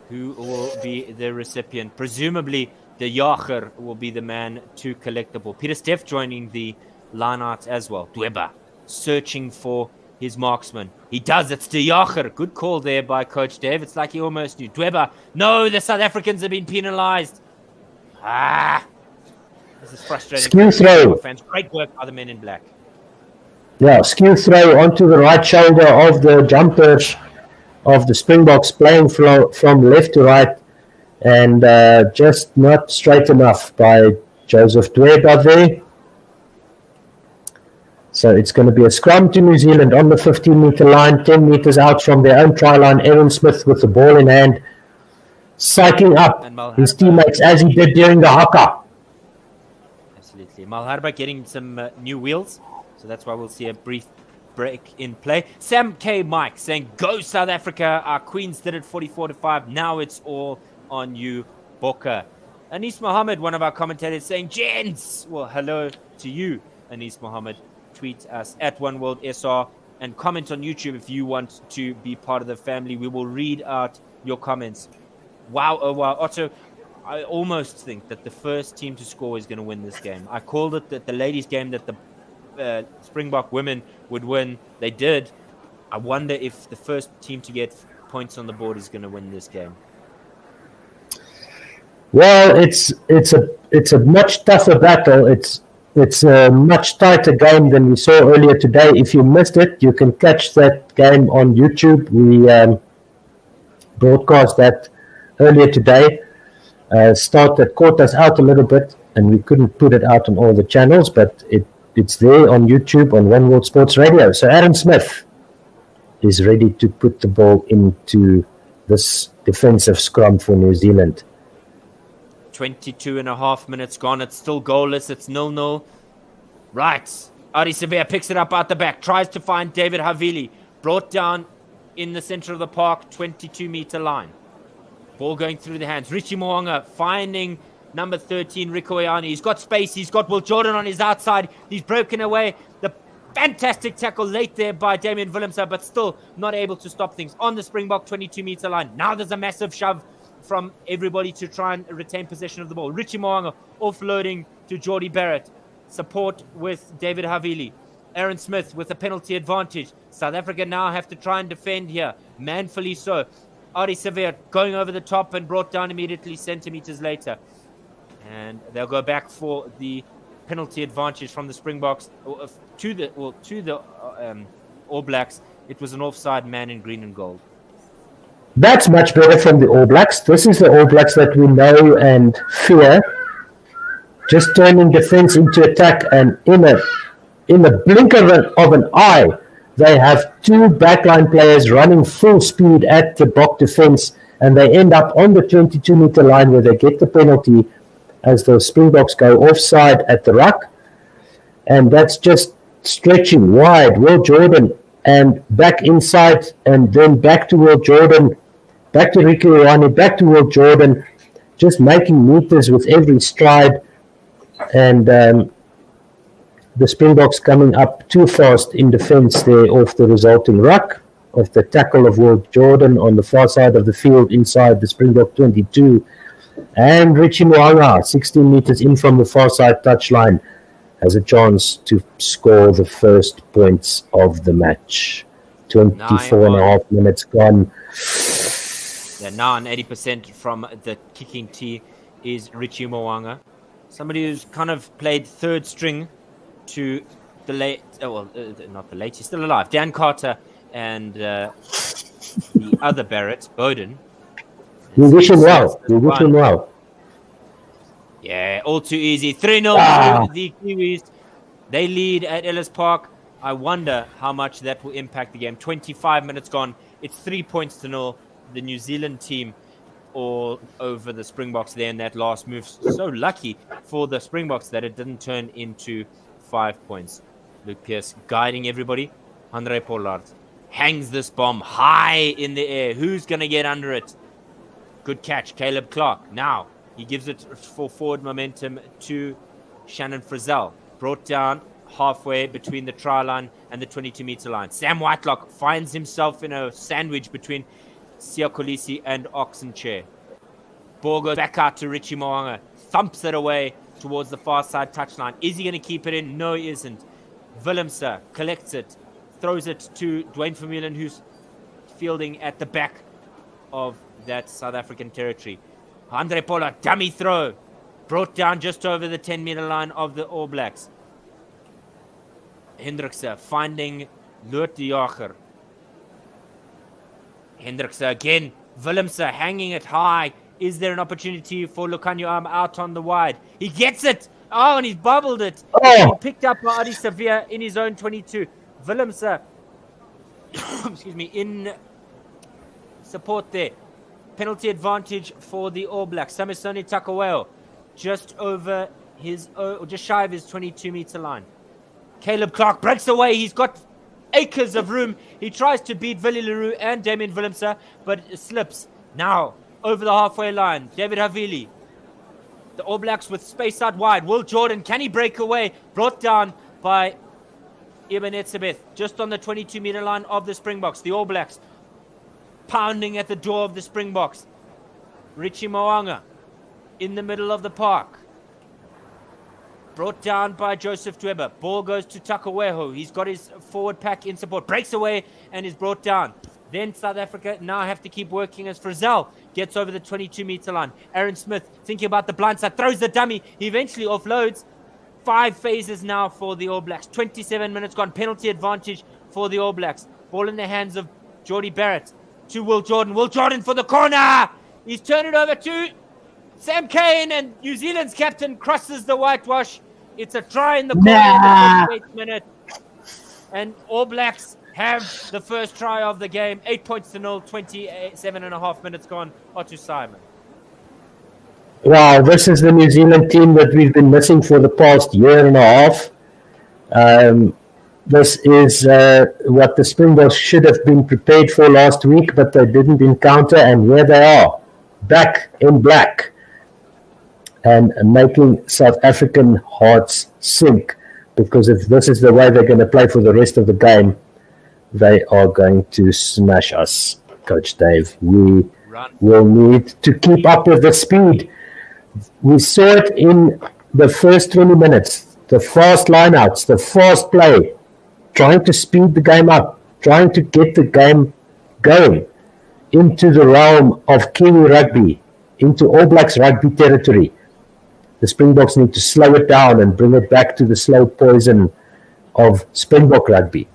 Who will be the recipient? Presumably, De Jager will be the man to collect the ball. Peter Steff joining the line-out as well. Dweba searching for his marksman. He does. It's De Jager. Good call there by Coach Dave. It's like he almost knew. Dweba. No, the South Africans have been penalized. This is frustrating. Skew throw. Fans. Great work by the men in black. Yeah, skew throw onto the right shoulder of the jumpers of the Springboks, playing from left to right, and just not straight enough by Joseph Dweba there. So it's going to be a scrum to New Zealand on the 15-meter line, 10 meters out from their own try line. Aaron Smith with the ball in hand, psyching up his teammates as he did during the Haka. Absolutely. Malharba getting some new wheels, so that's why we'll see a brief break in play. Sam K. Mike saying, "Go South Africa. Our Queens did it 44-5. Now it's all on you, Boka." Anis Mohammed, one of our commentators, saying, "Gents." Well, hello to you, Anis Mohammed. Tweet us at OneWorldSR and comment on YouTube if you want to be part of the family. We will read out your comments. Wow, oh wow. Otto, I almost think that the first team to score is going to win this game. I called it that the ladies' game that the Springbok women would win. They did. I wonder if the first team to get points on the board is going to win this game. Well, it's a much tougher battle. It's a much tighter game than we saw earlier today. If you missed it, you can catch that game on YouTube. We broadcast that earlier today. Start that caught us out a little bit, and we couldn't put it out on all the channels, but it's there on YouTube on One World Sports Radio. So Aaron Smith is ready to put the ball into this defensive scrum for New Zealand. 22 and a half minutes gone. It's still goalless. It's 0-0. Right. Ari Sevilla picks it up out the back. Tries to find David Havili. Brought down in the center of the park. 22-meter line. Ball going through the hands. Richie Mo'unga finding number 13, Rico Ioane. He's got space. He's got Will Jordan on his outside. He's broken away. The fantastic tackle late there by Damian Willemse, but still not able to stop things on the Springbok 22-meter line. Now there's a massive shove from everybody to try and retain possession of the ball. Richie Mo'unga offloading to Geordie Barrett. Support with David Havili. Aaron Smith with a penalty advantage. South Africa now have to try and defend here. Manfully so. Ari Sevilla going over the top and brought down immediately centimeters later. And they'll go back for the penalty advantage from the Springboks to the All Blacks. It was an offside man in green and gold. That's much better from the All Blacks. This is the All Blacks that we know and fear. Just turning defense into attack, and in a blink of an eye, they have two backline players running full speed at the Bok defense, and they end up on the 22-meter line where they get the penalty as the Springboks go offside at the ruck. And that's just stretching wide. Will Jordan and back inside, and then back to Will Jordan, back to Rico Ioane, back to Will Jordan, just making meters with every stride. And the Springboks coming up too fast in defense there off the resulting ruck of the tackle of Will Jordan on the far side of the field inside the Springbok 22. And Richie Mo'unga, 16 meters in from the far side touchline, has a chance to score the first points of the match. 24 and a half minutes gone. Yeah, now on 80% from the kicking tee is Richie Mo'unga. Somebody who's kind of played third string to the late, not the late, he's still alive, Dan Carter and the other Barrett, Bowden. We wish him well. We wish him well. Yeah, all too easy. 3-0 to the Kiwis. They lead at Ellis Park. I wonder how much that will impact the game. 25 minutes gone. It's 3 points to 0. The New Zealand team all over the Springboks there in that last move. So lucky for the Springboks that it didn't turn into 5 points. Luke Pearce guiding everybody. Andre Pollard hangs this bomb high in the air. Who's going to get under it? Good catch, Caleb Clark. Now he gives it for forward momentum to Shannon Frizzell. Brought down halfway between the try line and the 22-meter line. Sam Whitelock finds himself in a sandwich between Siyakolisi and Oxenchair. Ball goes back out to Richie Mo'unga. Thumps it away towards the far side touchline. Is he going to keep it in? No, he isn't. Willemse collects it. Throws it to Dwayne Vermeulen, who's fielding at the back of that South African territory. Andre Pollard, dummy throw. Brought down just over the 10-meter line of the All Blacks. Hendrikse finding Loort de Jager. Hendrikse again. Willemse hanging it high. Is there an opportunity for Lucanio Arm out on the wide? He gets it. Oh, and he's bubbled it. He picked up by Adi Sevilla in his own 22. Willemse, excuse me, in support there. Penalty advantage for the All Blacks. Samisoni Takaweo just over his, or just shy of his 22-meter line. Caleb Clark breaks away. He's got acres of room. He tries to beat Willie Leroux and Damien Willemse, but it slips. Now, over the halfway line, David Havili. The All Blacks with space out wide. Will Jordan, can he break away? Brought down by Ibn Etzebeth, just on the 22-meter line of the Springboks. The All Blacks pounding at the door of the Springboks. Richie Mo'unga in the middle of the park. Brought down by Joseph Dweba. Ball goes to Takaweho. He's got his forward pack in support. Breaks away and is brought down. Then South Africa now have to keep working as Frizzell gets over the 22-meter line. Aaron Smith thinking about the blind side. Throws the dummy. He eventually offloads. 5 phases now for the All Blacks. 27 minutes gone. Penalty advantage for the All Blacks. Ball in the hands of Geordie Barrett. To Will Jordan. Will Jordan for the corner. He's turned it over to Sam Cane, and New Zealand's captain crosses the whitewash. It's a try in the corner in the 28th minute. And All Blacks have the first try of the game. 8 points to 0, 27.5 minutes gone. Otto Simon. Wow, this is the New Zealand team that we've been missing for the past year and a half. This is what the Springboks should have been prepared for last week, but they didn't encounter, and here they are, back in black, and making South African hearts sink, because if this is the way they're going to play for the rest of the game, they are going to smash us, Coach Dave. We will need to keep up with the speed. We saw it in the first 20 minutes, the fast lineouts, the fast play, trying to speed the game up, trying to get the game going into the realm of Kiwi rugby, into All Blacks rugby territory. The Springboks need to slow it down and bring it back to the slow poison of Springbok rugby.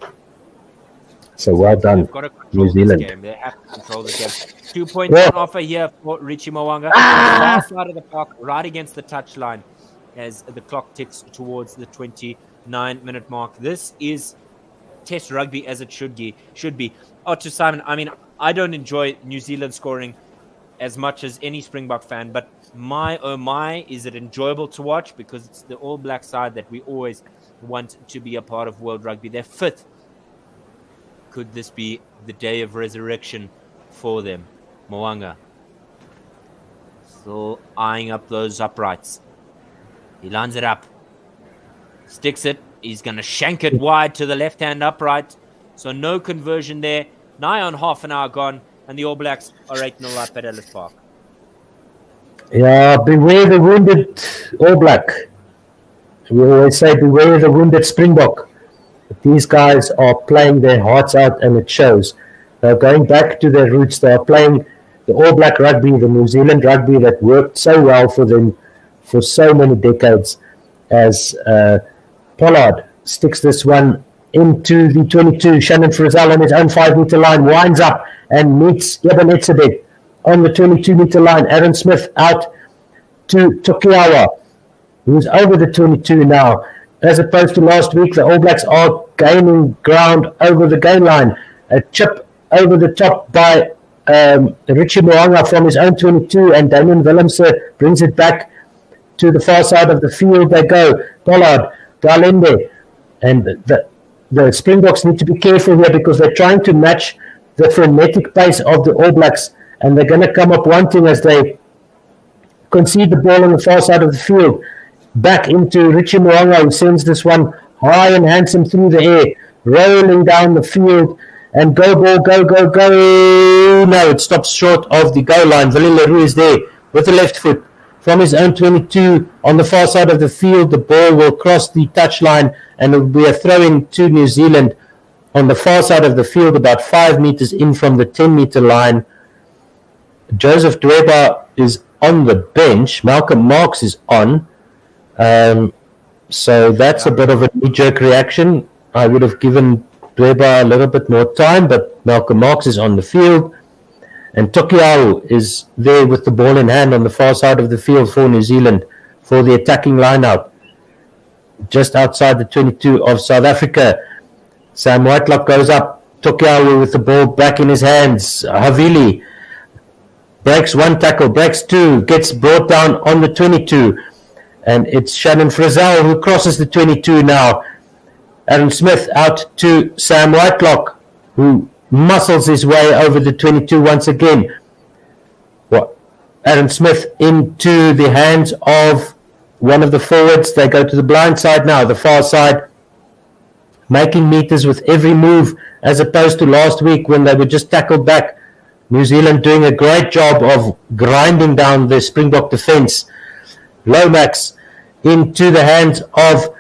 So well done, New Zealand. They have to control this game. 2 points on offer here for Richie Mo'unga. Far side of the park, right against the touchline as the clock ticks towards the 29-minute mark. This is Test rugby as it should be. To Simon, I mean, I don't enjoy New Zealand scoring as much as any Springbok fan, but my, is it enjoyable to watch, because it's the All Black side that we always want to be a part of World Rugby. They're fifth. Could this be the day of resurrection for them? Mo'unga still eyeing up those uprights. He lines it up, sticks it. He's going to shank it wide to the left-hand upright. So no conversion there. Nigh on half an hour gone, and the All Blacks are 8-0 up at Ellis Park. Yeah, beware the wounded All Black. We always say beware the wounded Springbok. But these guys are playing their hearts out, and it shows. They're going back to their roots. They are playing the All Black rugby, the New Zealand rugby that worked so well for them for so many decades, as Pollard sticks this one into the 22. Shannon Frizzell on his own 5-meter line winds up and meets Eben Etzebeth on the 22-meter line. Aaron Smith out to Tokiawa, who's over the 22 now. As opposed to last week, the All Blacks are gaining ground over the gain line. A chip over the top by Richie Mo'unga from his own 22, and Damien Willemse brings it back to the far side of the field. They go. Pollard, Dalende, and the Springboks need to be careful here, because they're trying to match the frenetic pace of the All Blacks, and they're going to come up wanting as they concede the ball on the far side of the field. Back into Richie Mo'unga, who sends this one high and handsome through the air, rolling down the field, and go ball, go, go, go. No, it stops short of the goal line. Willie Leroux is there with the left foot. From his own 22 on the far side of the field, the ball will cross the touchline, and it will be a throw-in to New Zealand on the far side of the field, about 5 meters in from the 10-meter line. Joseph Dweba is on the bench. Malcolm Marx is on. So that's a bit of a knee-jerk reaction. I would have given Dweba a little bit more time, but Malcolm Marx is on the field. And Tokiawa is there with the ball in hand on the far side of the field for New Zealand for the attacking line-out. Just outside the 22 of South Africa, Sam Whitelock goes up. Tokiawa with the ball back in his hands. Havili breaks one tackle, breaks two, gets brought down on the 22. And it's Shannon Frizzell who crosses the 22 now. Aaron Smith out to Sam Whitelock, who muscles his way over the 22 once again. Aaron Smith into the hands of one of the forwards. They go to the blind side now, the far side, making meters with every move, as opposed to last week when they were just tackled back. New Zealand doing a great job of grinding down the Springbok defense. Lomax into the hands of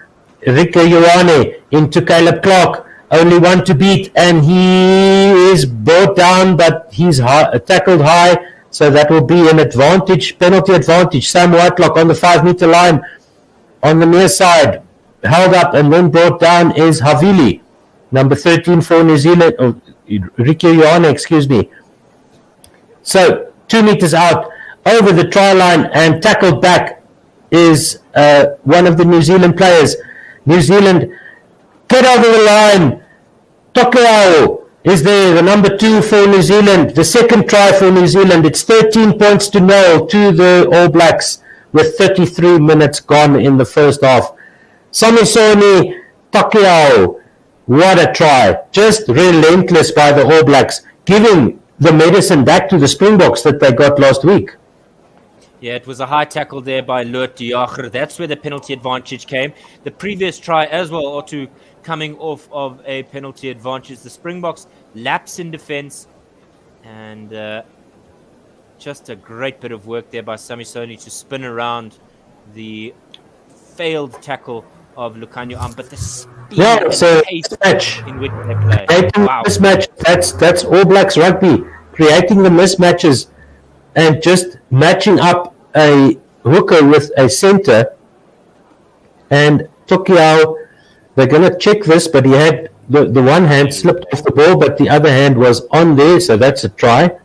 Rico Ioane, into Caleb Clark. Only one to beat, and he is brought down, but he's tackled high, so that will be an advantage, penalty advantage. Sam Whitelock on the 5-meter line on the near side, held up and then brought down is Havili, number 13 for New Zealand, Rico Ioane, excuse me. So 2 meters out over the try line and tackled back is one of the New Zealand players. New Zealand get over the line. Tokeau is there, the number 2 for New Zealand. The second try for New Zealand. It's 13 points to 0 to the All Blacks with 33 minutes gone in the first half. Samisoni Tokeau, what a try. Just relentless by the All Blacks, giving the medicine back to the Springboks that they got last week. Yeah, it was a high tackle there by Loot de Jager. That's where the penalty advantage came. The previous try as well, or two, coming off of a penalty advantage. The Springboks lapse in defense, and just a great bit of work there by Samisoni to spin around the failed tackle of Lucanio but the speed and pace in which they play. Wow. Mismatch. That's All Blacks rugby, creating the mismatches and just matching up a hooker with a center. And Tokeau, they're going to check this, but he had the one hand slipped off the ball, but the other hand was on there, so that's a try.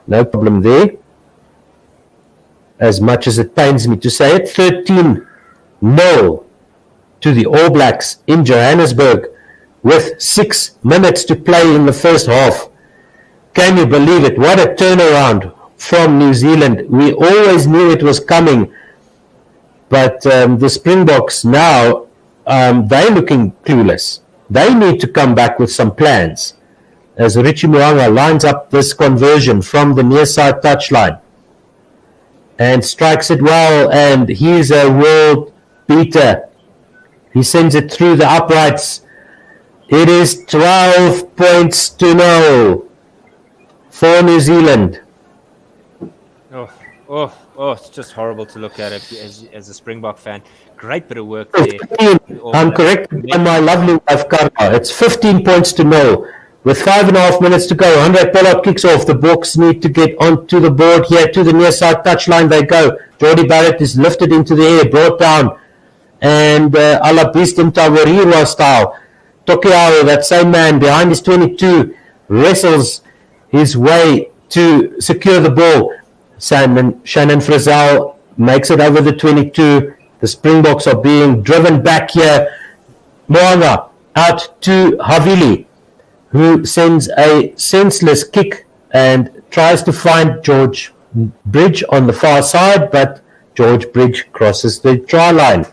No problem there. As much as it pains me to say it, 13-0 to the All Blacks in Johannesburg with 6 minutes to play in the first half. Can you believe it? What a turnaround from New Zealand. We always knew it was coming, but the Springboks now, they're looking clueless. They need to come back with some plans. As Richie Mo'unga lines up this conversion from the near side touchline and strikes it well, and he's a world beater. He sends it through the uprights. It is 12 points to 0 for New Zealand. It's just horrible to look at it as a Springbok fan. Great bit of work there. I'm corrected by my lovely wife, Karma. It's 15 points to 0. With 5.5 minutes to go, Andre Pollard kicks off. The Boks need to get onto the board here. To the near side touchline they go. Jordy Barrett is lifted into the air, brought down. And a la Bistem Tawarira style. Tokeau, that same man behind his 22, wrestles his way to secure the ball. Shannon Frizzell makes it over the 22. The Springboks are being driven back here. Mo'unga out to Havili, who sends a senseless kick and tries to find George Bridge on the far side, but George Bridge crosses the try line.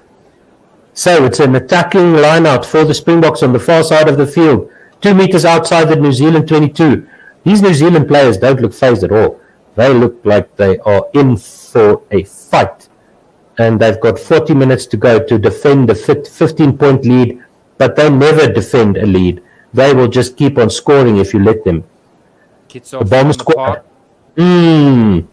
So it's an attacking line-out for the Springboks on the far side of the field, 2 meters outside the New Zealand 22. These New Zealand players don't look phased at all. They look like they are in for a fight. And they've got 40 minutes to go to defend a 15-point lead, but they never defend a lead. They will just keep on scoring if you let them. The bomb squad. Ooh.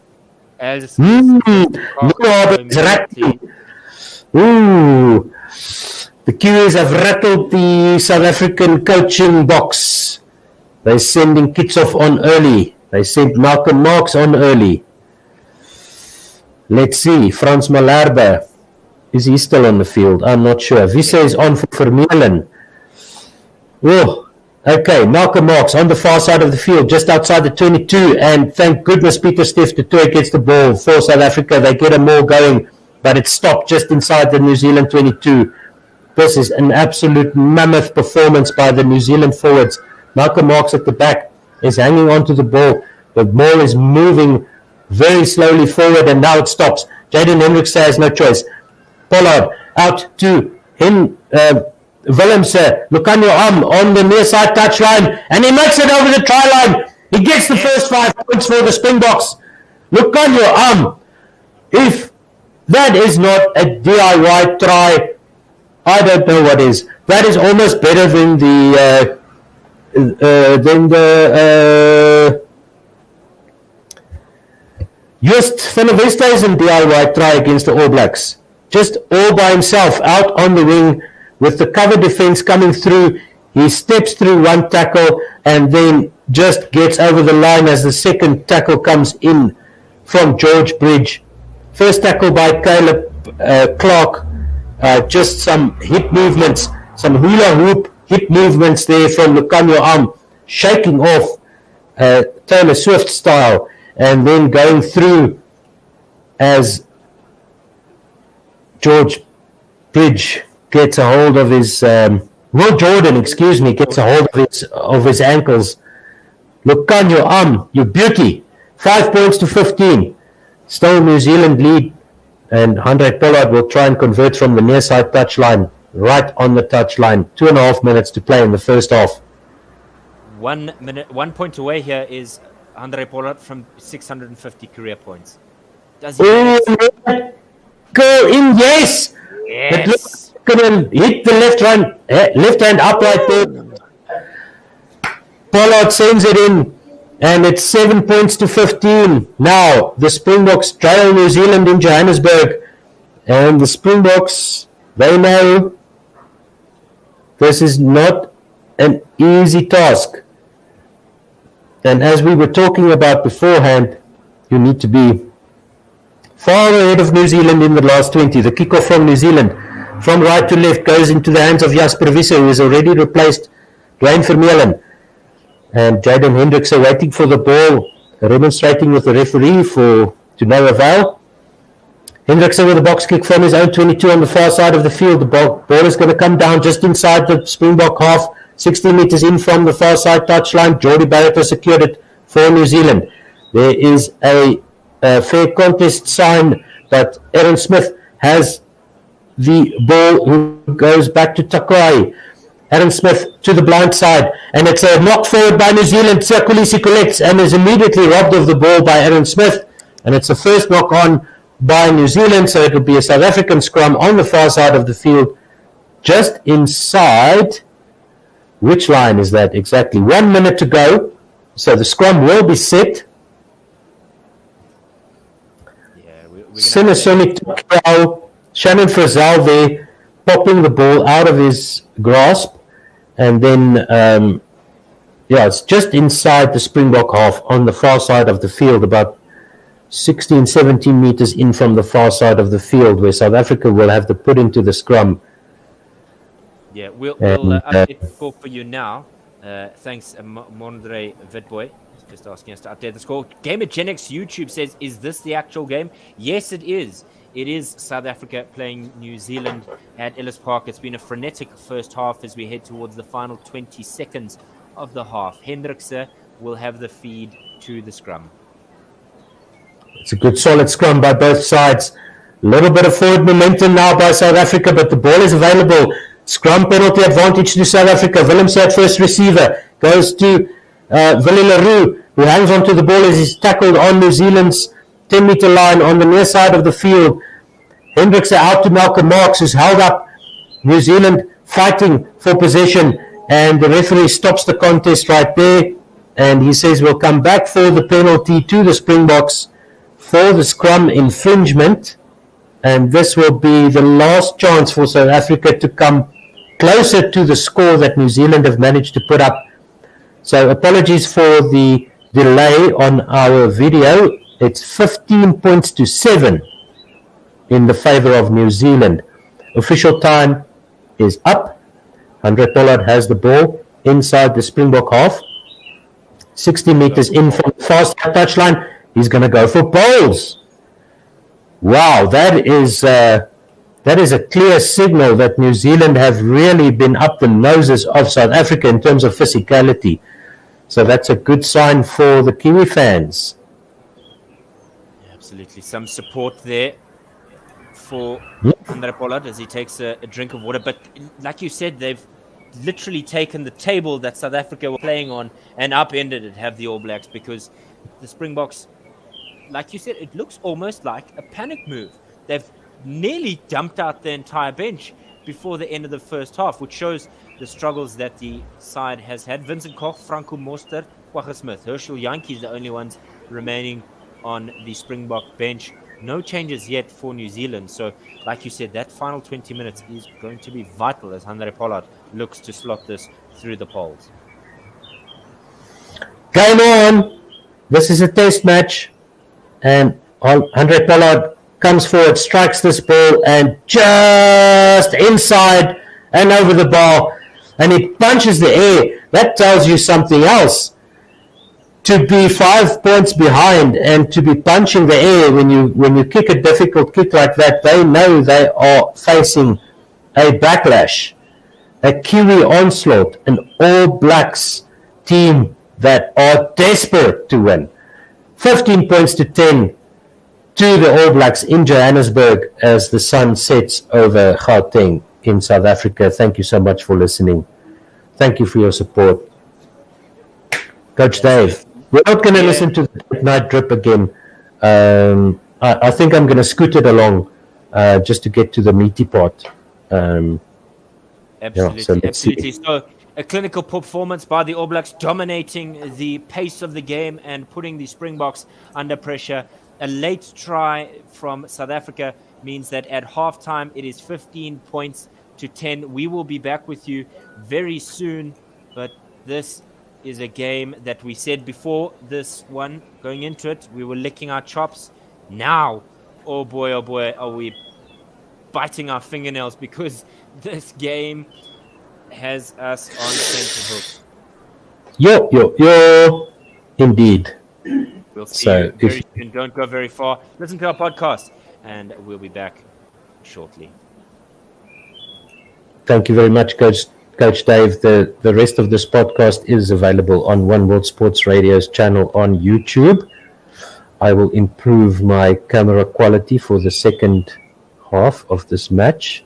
The Kiwis have rattled the South African coaching box. They're sending Kitsoff on early. They sent Malcolm Marx on early. Let's see. Frans Malherbe. Is he still on the field? I'm not sure. Visse is on for Vermeulen. Oh, okay. Malcolm Marx on the far side of the field, just outside the 22. And thank goodness Peter Steph du Toit gets the ball for South Africa. They get a more going, but it stopped just inside the New Zealand 22. This is an absolute mammoth performance by the New Zealand forwards. Malcolm Marx at the back is hanging on to the ball. The ball is moving very slowly forward, and now it stops. Jaden Hendricks has no choice. Pollard out to him. Willemse, Lucanio on the near side touchline, and he makes it over the try line. He gets the first 5 points for the Springboks. Lucanio if that is not a DIY try, I don't know what is. That is almost better than the Just Van der Westhuizen DIY try against the All Blacks. Just all by himself, out on the wing with the cover defense coming through. He steps through one tackle and then just gets over the line as the second tackle comes in from George Bridge. First tackle by Caleb Clark. Just some hip movements, some hula hoop hip movements there from Lucanio shaking off Taylor Swift style, and then going through as George Bridge gets a hold of his Will Jordan, excuse me, gets a hold of his ankles. Look on your arm, you beauty. 5 points to 15. Still New Zealand lead, and Handré Pollard will try and convert from the near side touchline, right on the touchline. 2.5 minutes to play in the first half. 1 minute, 1 point away here is Handré Pollard from 650 career points. Does he? Go in, yes. Yes. Hit the left hand upright there. Pollard sends it in, and it's 7 points to 15. Now the Springboks trail New Zealand in Johannesburg, and the Springboks, they know this is not an easy task. And as we were talking about beforehand, you need to be far ahead of New Zealand in the last 20. The kickoff from New Zealand, from right to left, goes into the hands of Jasper Visser, who has already replaced Dwayne Vermeulen. And Jaden Hendricks are waiting for the ball, remonstrating with the referee to no avail. Hendricks with a box kick from his own 22 on the far side of the field. The ball is going to come down just inside the Springbok half, 60 meters in from the far side touchline. Jordy Barrett has secured it for New Zealand. There is a fair contest sign, but Aaron Smith has the ball, who goes back to Takai. Aaron Smith to the blind side, and it's a knock forward by New Zealand. Tsiakulisi collects and is immediately robbed of the ball by Aaron Smith, and it's the first knock on by New Zealand, so it will be a South African scrum on the far side of the field, just inside. Which line is that exactly? 1 minute to go, so the scrum will be set. Sinisoni Takiao, Shannon Frizzell there, popping the ball out of his grasp, and then it's just inside the Springbok half on the far side of the field, about 16, 17 meters in from the far side of the field, where South Africa will have to put into the scrum. Yeah, we'll update the score for you now. Thanks, Mondre Vitboy. Just asking us to update the score. Gamergenics YouTube says, is this the actual game? Yes, it is. It is South Africa playing New Zealand at Ellis Park. It's been a frenetic first half as we head towards the final 20 seconds of the half. Hendrikse will have the feed to the scrum. It's a good solid scrum by both sides. A little bit of forward momentum now by South Africa, but the ball is available. Scrum penalty advantage to South Africa. Willemse at first receiver. Goes to Willie Leroux, who hangs onto the ball as he's tackled on New Zealand's 10-meter line on the near side of the field. Hendrikse out to Malcolm Marx, who's held up. New Zealand fighting for possession, and the referee stops the contest right there, and he says we'll come back for the penalty to the Springboks for the scrum infringement, and this will be the last chance for South Africa to come closer to the score that New Zealand have managed to put up. So apologies for the delay on our video. It's 15 points to 7 in the favor of New Zealand. Official time is up. Handré Pollard has the ball inside the Springbok half. 60 meters in from the fast touchline. He's going to go for bowls. Wow, that is a clear signal that New Zealand have really been up the noses of South Africa in terms of physicality. So that's a good sign for the Kiwi fans. Absolutely. Some support there for Handré Pollard as he takes a drink of water. But like you said, they've literally taken the table that South Africa were playing on and upended it, have the All Blacks, because the Springboks, like you said, it looks almost like a panic move. They've nearly dumped out the entire bench before the end of the first half, which shows the struggles that the side has had. Vincent Koch, Franco Mostert, Kwagga Smith, Herschel Jantjies, the only ones remaining on the Springbok bench. No changes yet for New Zealand. So, like you said, that final 20 minutes is going to be vital as Handré Pollard looks to slot this through the poles. Game on! This is a test match. And Handré Pollard comes forward, strikes this ball, and just inside and over the bar. And it punches the air. That tells you something else. To be 5 points behind and to be punching the air when you kick a difficult kick like that, they know they are facing a backlash. a Kiwi onslaught, an All Blacks team that are desperate to win. 15 points to 10 to the All Blacks in Johannesburg as the sun sets over Gauteng in South Africa. Thank you so much for listening. Thank you for your support. Coach Dave, we're not going to listen to the night drip again. I think I'm going to scoot it along just to get to the meaty part. Absolutely. So a clinical performance by the All Blacks, dominating the pace of the game and putting the Springboks under pressure. A late try from South Africa means that at halftime it is 15 points to 10. We will be back with you very soon, but this is a game that we said before this one, going into it, we were licking our chops. Now, oh boy, are we biting our fingernails, because this game has us on tenterhooks. Yo. Indeed. We'll see you very soon. Don't go very far. Listen to our podcast, and we'll be back shortly. Thank you very much, Coach Dave. The rest of this podcast is available on One World Sports Radio's channel on YouTube. I will improve my camera quality for the second half of this match.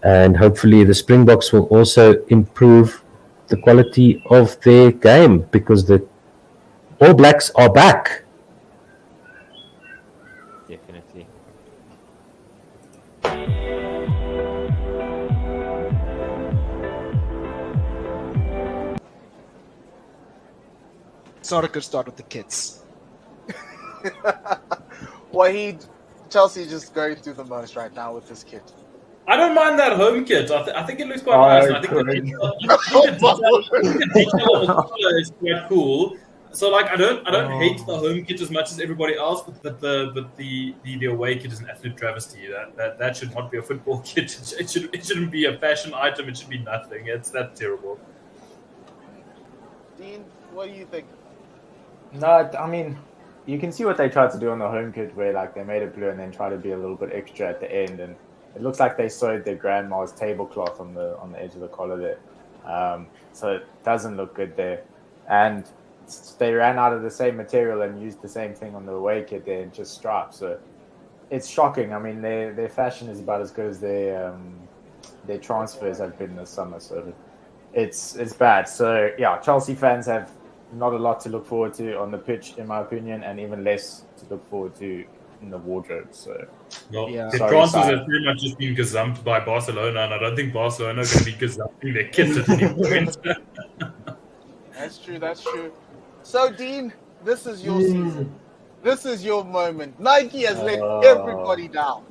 And hopefully the Springboks will also improve the quality of their game, because the All Blacks are back. Definitely. It's not a good start with the kids. Wahid, Chelsea just going through the most right now with this kit. I don't mind that home kit. I think it looks quite nice. I think the detail of the color is quite cool. So like I don't hate the home kit as much as everybody else, but the away kit is an absolute travesty. That should not be a football kit. It shouldn't be a fashion item. It should be nothing. It's that terrible. Dean, what do you think? No, I mean, you can see what they tried to do on the home kit, where like they made it blue and then tried to be a little bit extra at the end, and it looks like they sewed their grandma's tablecloth on the edge of the collar there. So it doesn't look good there. And they ran out of the same material and used the same thing on the away kit there, and just stripes. So it's shocking. I mean, their fashion is about as good as their transfers have been this summer. So it's bad. So yeah, Chelsea fans have not a lot to look forward to on the pitch, in my opinion, and even less to look forward to in the wardrobe. So well, yeah, the transfers have pretty much just been gazumped by Barcelona, and I don't think Barcelona are going to be gazumping their kit at any point. That's true. So, Dean, this is your season. This is your moment. Nike has let everybody down.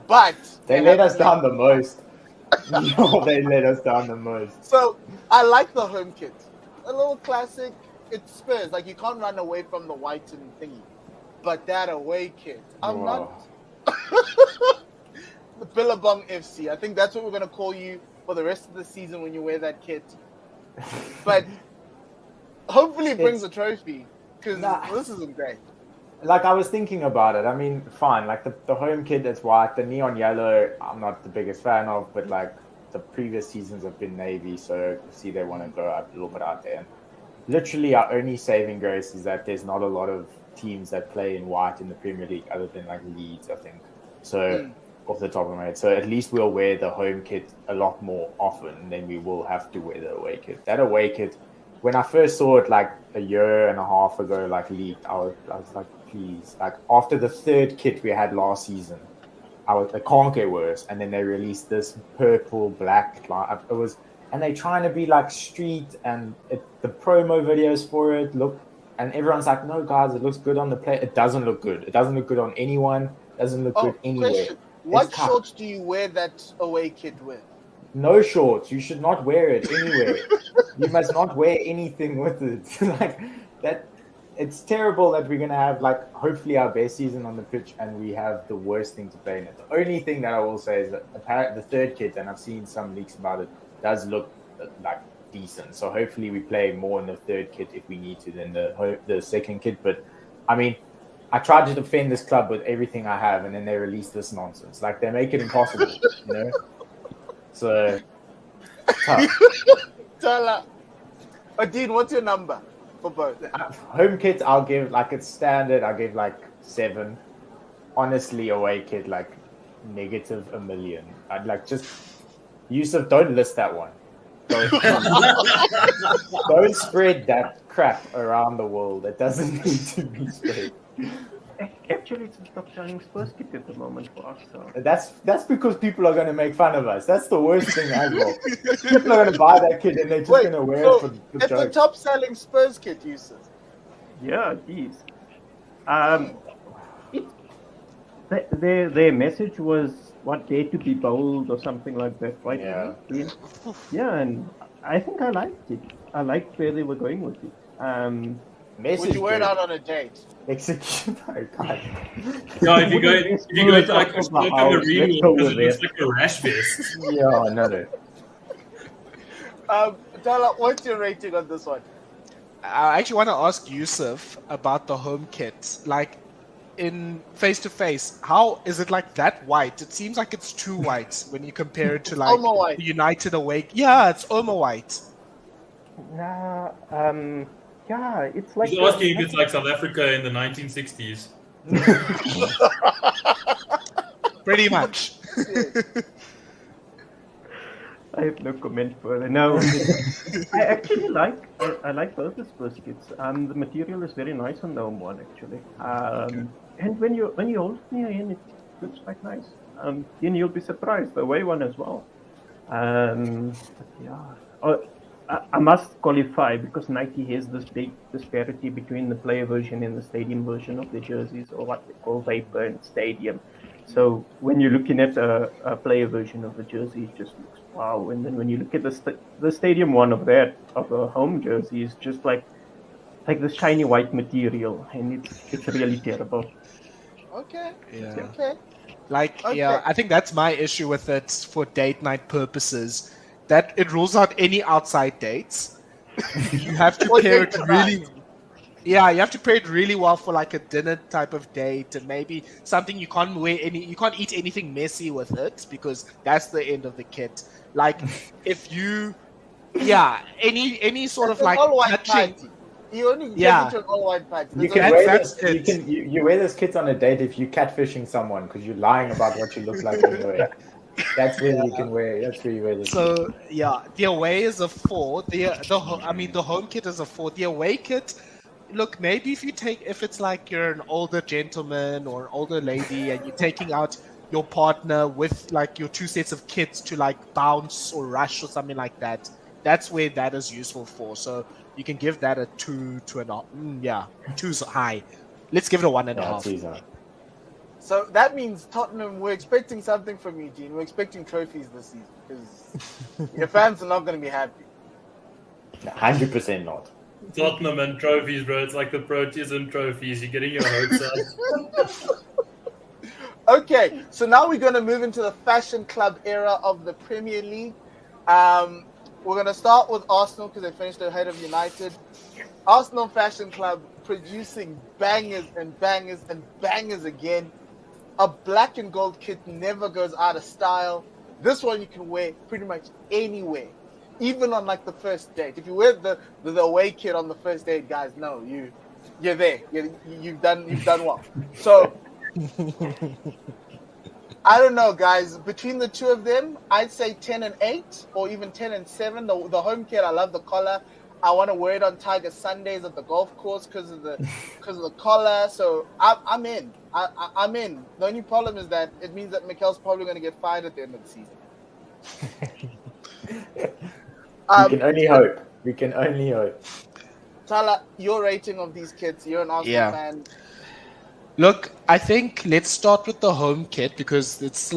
But they let us down the most. They let us down the most. So, I like the home kit. A little classic. It's Spurs. Like, you can't run away from the white and thingy. But that away kit, I'm not. The Billabong FC. I think that's what we're going to call you for the rest of the season when you wear that kit. But hopefully it brings a trophy, because this isn't great. Like, I was thinking about it. I mean, fine. Like, the home kit that's white, the neon yellow, I'm not the biggest fan of, but like the previous seasons have been navy, so see they want to go a little bit out there. And literally, our only saving grace is that there's not a lot of teams that play in white in the Premier League, other than like Leeds, I think. So off the top of my head, so at least we'll wear the home kit a lot more often than we will have to wear the away kit. That away kit, when I first saw it like a year and a half ago, like leaked, I was like, please. Like after the third kit we had last season, it can't get worse. And then they released this purple black. It was, and they're trying to be like street, and the promo videos for it look. And everyone's like, no, guys, it looks good on the play. It doesn't look good. It doesn't look good on anyone. It doesn't look good anywhere. Question. What shorts do you wear that away kit with? No shorts. You should not wear it anywhere. You must not wear anything with it. Like that. It's terrible that we're going to have, like, hopefully our best season on the pitch, and we have the worst thing to play in it. The only thing that I will say is that the third kit, and I've seen some leaks about it, does look like decent. So hopefully we play more in the third kit if we need to than the second kit. But I mean, I tried to defend this club with everything I have, and then they release this nonsense. Like, they make it impossible, you know. So Tough. Tala. Dean, what's your number for both? Home kits, I'll give like it's standard. I'll give like 7. Honestly, away kit like negative a million. I'd like just Yusuf, don't list that one. Don't spread that crap around the world. It doesn't need to be spread. Actually, it's a top selling Spurs kit at the moment for us. So. That's because people are going to make fun of us. That's the worst thing as well. People are going to buy that kit and they're just going to wear it for it's jokes. the top selling Spurs kit, Yusuf. Yeah, geez. Their message was what, dare to be bold or something like that, right? Yeah, and I think I liked it. I liked where they were going with it. Would you wear it out on a date? Execute. Oh, God. No, if you go to like a smoke on the real, because it looks like a rash vest. Yeah, I know that. Tala, what's your rating on this one? I actually want to ask Yusuf about the home kit. Like, in face-to-face, how is it like that white? It seems like it's too white when you compare it to like white. the United away. Yeah, it's Oma white. Nah, yeah, it's like... He's asking if it's like South Africa in the 1960s. Pretty much. I have no comment further. No, I actually like both the Spurs kits. The material is very nice on the home one actually. And when you hold it near in, it looks quite nice. Then you'll be surprised the away one as well. I must qualify because Nike has this big disparity between the player version and the stadium version of the jerseys, or what they call vapor and stadium. So when you're looking at a player version of the jersey, it just looks wow. And then when you look at the stadium one of a home jersey, is just like the shiny white material, and it's really terrible. Okay. Yeah. Okay. Yeah, I think that's my issue with it for date night purposes. That it rules out any outside dates. You have to pair it really. Yeah, you have to pair it really well for like a dinner type of date, and maybe something you can't eat anything messy with it because that's the end of the kit. Like if you, any sort of like all-white touching. party. You only get into an all-white party. You can wear this. You wear this kit on a date if you're catfishing someone because you're lying about what you look like anyway. That's where you can wear. That's where you wear this. So the away is a 4. The home kit is a 4. The away kit, look, maybe if it's like you're an older gentleman or an older lady and you're taking out your partner with like your 2 sets of kits to like bounce or rush or something like that, that's where that is useful for. So you can give that a 2.5. 2's high. Let's give it a 1.5. So that means Tottenham, we're expecting something from you, Dean. We're expecting trophies this season because your fans are not going to be happy. 100% not. Tottenham and trophies, bro. It's like the Proteas and trophies. You're getting your hopes up. Okay, so now we're going to move into the Fashion Club era of the Premier League. We're going to start with Arsenal because they finished ahead of United. Arsenal Fashion Club producing bangers and bangers and bangers again. A black and gold kit never goes out of style. This one you can wear pretty much anywhere, even on like the first date. If you wear the away kit on the first date, guys, no, you're there. You've done well. So I don't know, guys. Between the two of them, I'd say 10 and 8 or even 10 and 7. The home kit, I love the collar. I want to wear it on Tiger Sundays at the golf course because of the collar. So I'm in. I'm in. The only problem is that it means that Mikel's probably going to get fired at the end of the season. We can only hope. We can only hope. Tala, your rating of these kits. You're an Arsenal fan. Look, I think let's start with the home kit because it's a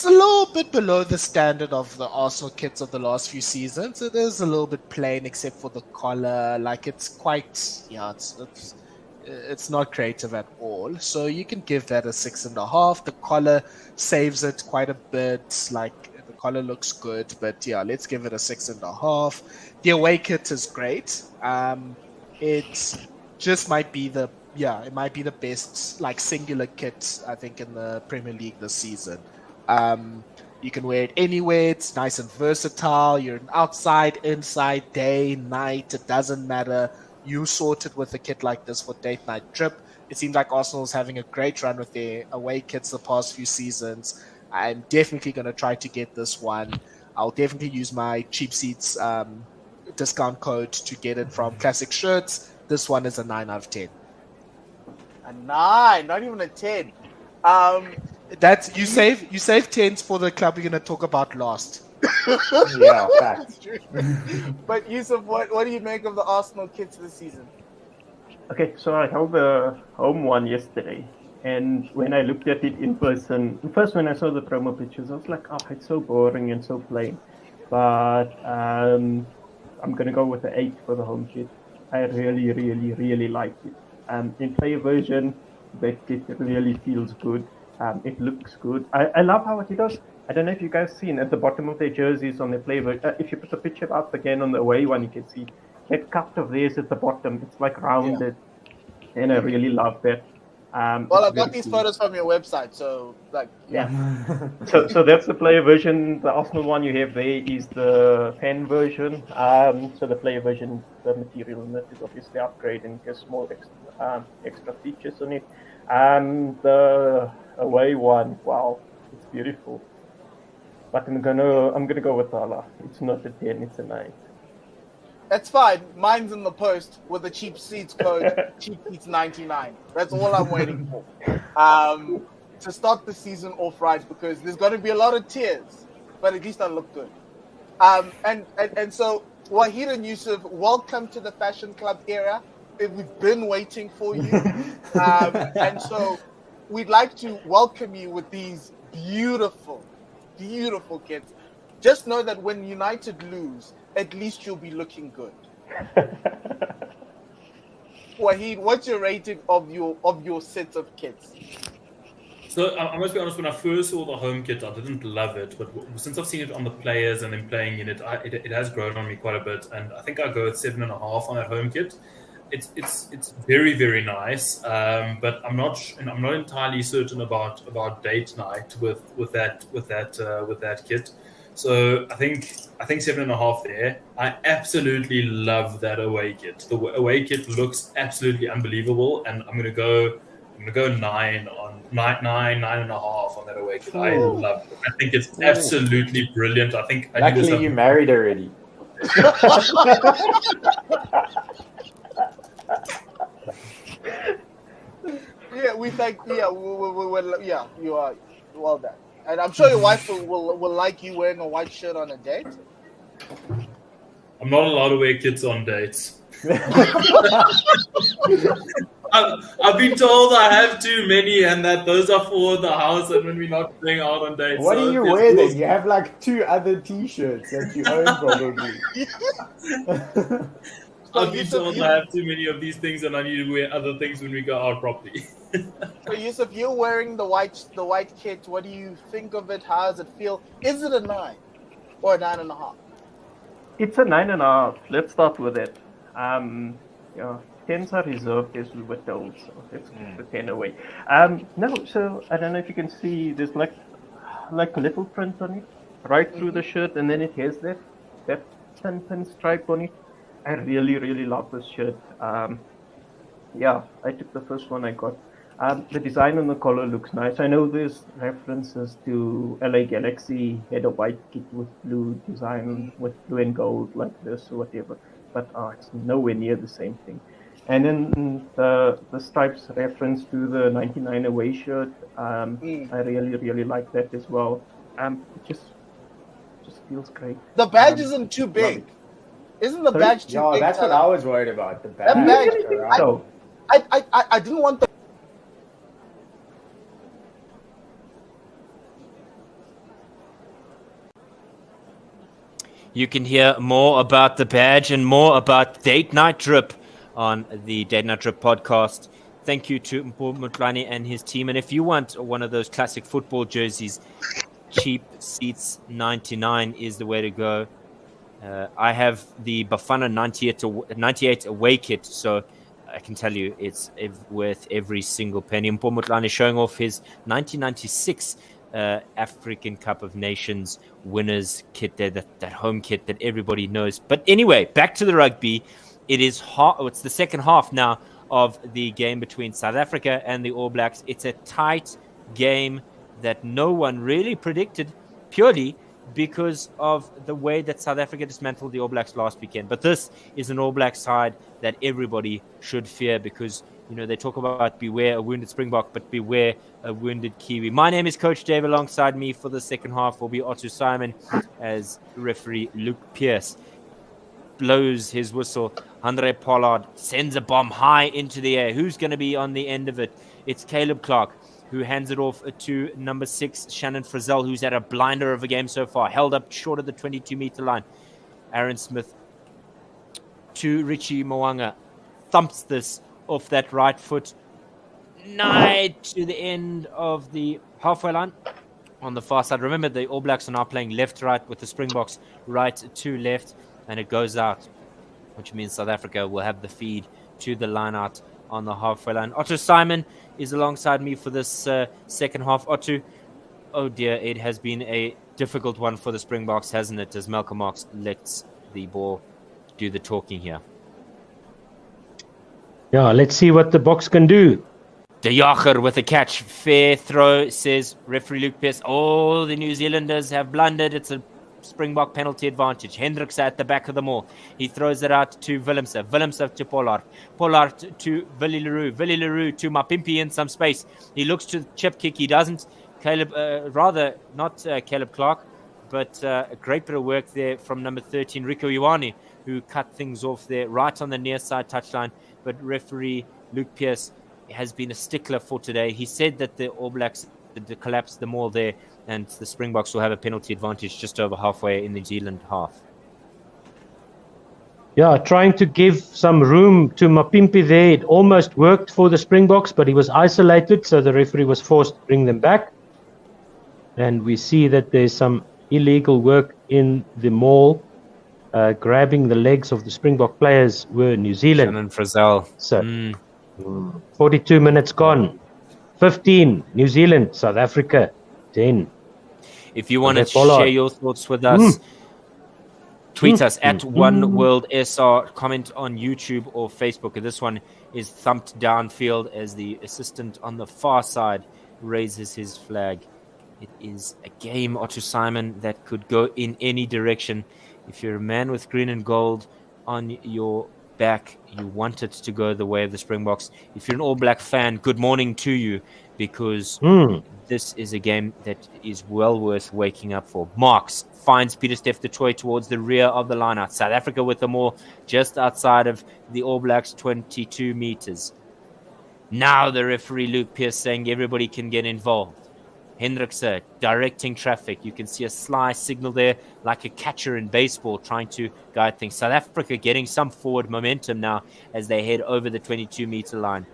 little bit below the standard of the Arsenal kits of the last few seasons. It is a little bit plain except for the collar. Like it's quite, it's not creative at all. So you can give that a 6.5. The collar saves it quite a bit. Like the collar looks good, but let's give it a 6.5. The away kit is great. It just might be the best like singular kit I think in the Premier League this season. You can wear it anywhere. It's nice and versatile. You're outside, inside, day, night. It doesn't matter. You sorted with a kit like this for date night trip. It seems like Arsenal is having a great run with their away kits the past few seasons. I'm definitely going to try to get this one. I'll definitely use my cheap seats discount code to get it from Classic Shirts. This one is a 9 out of 10. A 9, not even a 10. That's you save 10s for the club we're going to talk about last. Yeah, facts. But Yusuf, what do you make of the Arsenal kits this season? Okay, so I held the home one yesterday, and when I looked at it in person, first when I saw the promo pictures, I was like, oh, it's so boring and so plain. But I'm going to go with the 8 for the home kit. I really, really, really like it. In player version, that kit really feels good. It looks good. I love how it does. I don't know if you guys seen at the bottom of their jerseys on their player. If you put the picture up again on the away one, you can see that cup of theirs at the bottom. It's like rounded, and I really love that. Well, I got these photos from your website, so like so that's the player version. The Arsenal one you have there is the fan version. So the player version, the material in it is obviously upgraded and gets more extra features on it. The away one, wow, it's beautiful. But I'm gonna go with Hala. It's not a 10, it's a 9. That's fine. Mine's in the post with the cheap seats code, cheap seats 99. That's all I'm waiting for. To start the season off right, because there's going to be a lot of tears, but at least I look good. And so Wahid and Yusuf, welcome to the Fashion Club era. We've been waiting for you, and so we'd like to welcome you with these beautiful, beautiful kits. Just know that when United lose, at least you'll be looking good. Wahid, what's your rating of your set of kits? So I must be honest, when I first saw the home kit, I didn't love it, but since I've seen it on the players and then playing in it, it has grown on me quite a bit, and I think I go at 7.5 on that home kit. It's very, very nice, but I'm not entirely certain about date night with that kit. So I think 7.5 there. I absolutely love that away kit. The away kit looks absolutely unbelievable, and I'm gonna go 9 on 9.5 on that away kit. I love it. I think it's absolutely brilliant. I think Luckily you married already. We thank. You are well done. And I'm sure your wife will like you wearing a white shirt on a date. I'm not allowed to wear kits on dates. I've been told I have too many, and that those are for the house and when we're not going out on dates. What do you wear then? You have like 2 other T-shirts that you own probably. I've been told I have too many of these things, and I need to wear other things when we go out properly. So Yusuf, you're wearing the white kit. What do you think of it? How does it feel? Is it a 9 or a 9.5? It's a 9.5. Let's start with it. 10s are reserved, as we were told, so let's keep the 10 away. No, so I don't know if you can see, there's like a little print on it, right through the shirt, and then it has that thin stripe on it. I really, really love this shirt. I took the first one I got. The design on the collar looks nice. I know there's references to LA Galaxy had a white kit with blue design, with blue and gold like this or whatever, but it's nowhere near the same thing. And then the stripes reference to the 99 away shirt. I really, really like that as well. It just feels great. The badge isn't too big. Isn't the badge too big? That's what I was worried about. The badge. That badge. I didn't want the. You can hear more about the badge and more about Date Night Drip on the Date Night Drip podcast. Thank you to Mpo Mutlani and his team. And if you want one of those classic football jerseys, cheap seats 99 is the way to go. I have the Bafana 98 away kit, so I can tell you it's worth every single penny. Mpo Mutlani is showing off his 1996 African Cup of Nations winners kit there, that home kit that everybody knows. But anyway, back to the rugby. It's the second half now of the game between South Africa and the All Blacks. It's a tight game that no one really predicted, purely because of the way that South Africa dismantled the All Blacks last weekend. But this is an All Black side that everybody should fear, because they talk about beware a wounded Springbok, but beware a wounded Kiwi. My name is Coach Dave. Alongside me for the second half will be Otto Simon, as referee Luke Pierce blows his whistle. Andre Pollard sends a bomb high into the air. Who's going to be on the end of it? It's Caleb Clark, who hands it off to number 6, Shannon Frizzell, who's had a blinder of a game so far, held up short of the 22-meter line. Aaron Smith to Richie Mwanga, thumps this off that right foot, nigh to the end of the halfway line on the far side. Remember, the All Blacks are now playing left to right with the Springboks right to left, and it goes out, which means South Africa will have the feed to the line out on the halfway line. Otto Simon is alongside me for this second half. Otto, oh dear, it has been a difficult one for the Springboks, hasn't it, as Malcolm Marx lets the ball do the talking here. Yeah, let's see what the Boks can do. De Jager with a catch. Fair throw, says referee Luke Pierce. Oh, the New Zealanders have blundered. It's a Springbok penalty advantage. Hendricks at the back of them all. He throws it out to Willemse. Willemse to Pollard. Pollard to Willie Leroux. Willie Leroux to Mapimpi in some space. He looks to chip kick. He doesn't. Caleb Clark, but a great bit of work there from number 13, Rico Ioane, who cut things off there right on the near side touchline. But referee Luke Pierce has been a stickler for today. He said that the All Blacks collapsed them all there, and the Springboks will have a penalty advantage just over halfway in the New Zealand half. Yeah, trying to give some room to Mapimpi there. It almost worked for the Springboks, but he was isolated, so the referee was forced to bring them back. And we see that there's some illegal work in the mall. Grabbing the legs of the Springbok players were New Zealand. Shannon Frizzell. So, 42 minutes gone. 15, New Zealand, South Africa, 10. If you want to share your thoughts with us, tweet us at OneWorldSR, comment on YouTube or Facebook. This one is thumped downfield as the assistant on the far side raises his flag. It is a game, Otto Simon, that could go in any direction. If you're a man with green and gold on your back, you want it to go the way of the Springboks. If you're an All Black fan, good morning to you, because this is a game that is well worth waking up for. Marx finds Pieter-Steph du Toit towards the rear of the line-out. South Africa with them all just outside of the All Blacks 22 meters. Now the referee Luke Pierce saying everybody can get involved. Hendricks directing traffic. You can see a sly signal there, like a catcher in baseball trying to guide things. South Africa getting some forward momentum now as they head over the 22-meter line.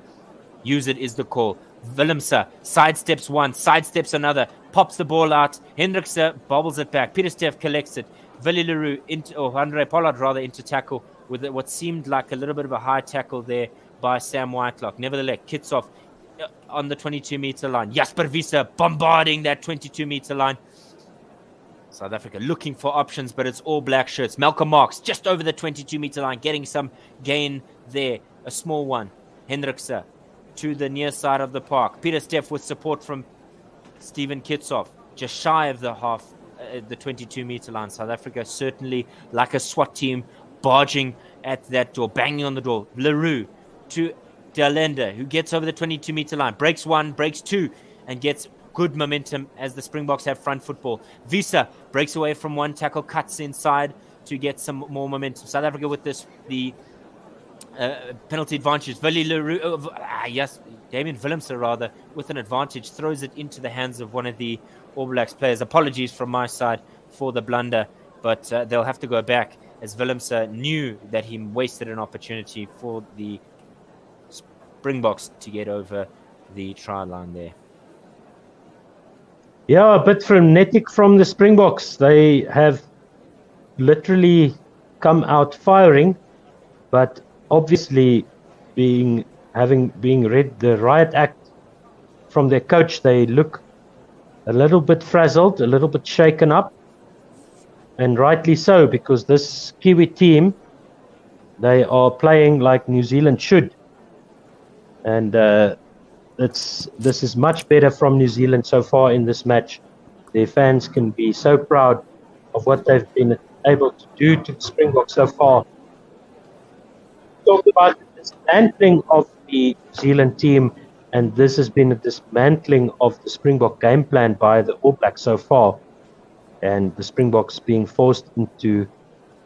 Use it is the call. Willemse sidesteps one, sidesteps another, pops the ball out. Hendricks bobbles it back. Pieter-Steph collects it. Willie Leroux, Andre Pollard into tackle with what seemed like a little bit of a high tackle there by Sam Whitelock. Nevertheless, kits off on the 22-meter line. Jasper Wiese bombarding that 22-meter line. South Africa looking for options, but it's all black shirts. Malcolm Marx just over the 22-meter line, getting some gain there. A small one. Hendricks to the near side of the park. Pieter-Steph with support from Stephen Kitsoff, just shy of the half, the 22-meter line. South Africa certainly like a SWAT team barging at that door, banging on the door. Leroux to Dalenda, who gets over the 22-meter line, breaks one, breaks two, and gets good momentum as the Springboks have front football. Wiese breaks away from one tackle, cuts inside to get some more momentum. South Africa with the penalty advantage. Damien Willemse rather, with an advantage, throws it into the hands of one of the All Blacks players. Apologies from my side for the blunder, but they'll have to go back as Willemse knew that he wasted an opportunity for the Springboks to get over the try line there. Yeah, a bit frenetic from the Springboks. They have literally come out firing, but obviously being read the riot act from their coach, they look a little bit frazzled, a little bit shaken up, and rightly so, because this Kiwi team, they are playing like New Zealand should, and this is much better from New Zealand so far in this match. Their fans can be so proud of what they've been able to do to the Springboks so far. Talk about the dismantling of the New Zealand team, and this has been a dismantling of the Springbok game plan by the All Blacks so far, and the Springboks being forced into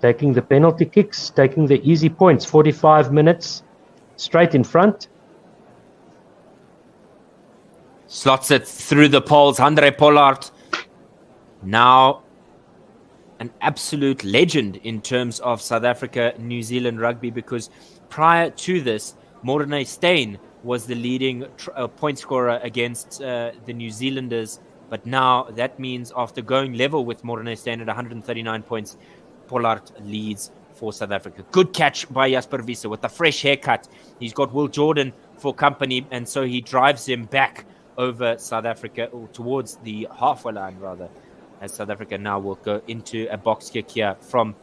taking the penalty kicks, taking the easy points, 45 minutes straight in front. Slots it through the poles. Andre Pollard, now an absolute legend in terms of South Africa, New Zealand rugby, because prior to this, Morne Steyn was the leading point scorer against the New Zealanders. But now that means after going level with Morne Steyn at 139 points, Pollard leads for South Africa. Good catch by Jasper Wiese with a fresh haircut. He's got Will Jordan for company, and so he drives him back over South Africa, or towards the halfway line rather, as South Africa now will go into a box kick here from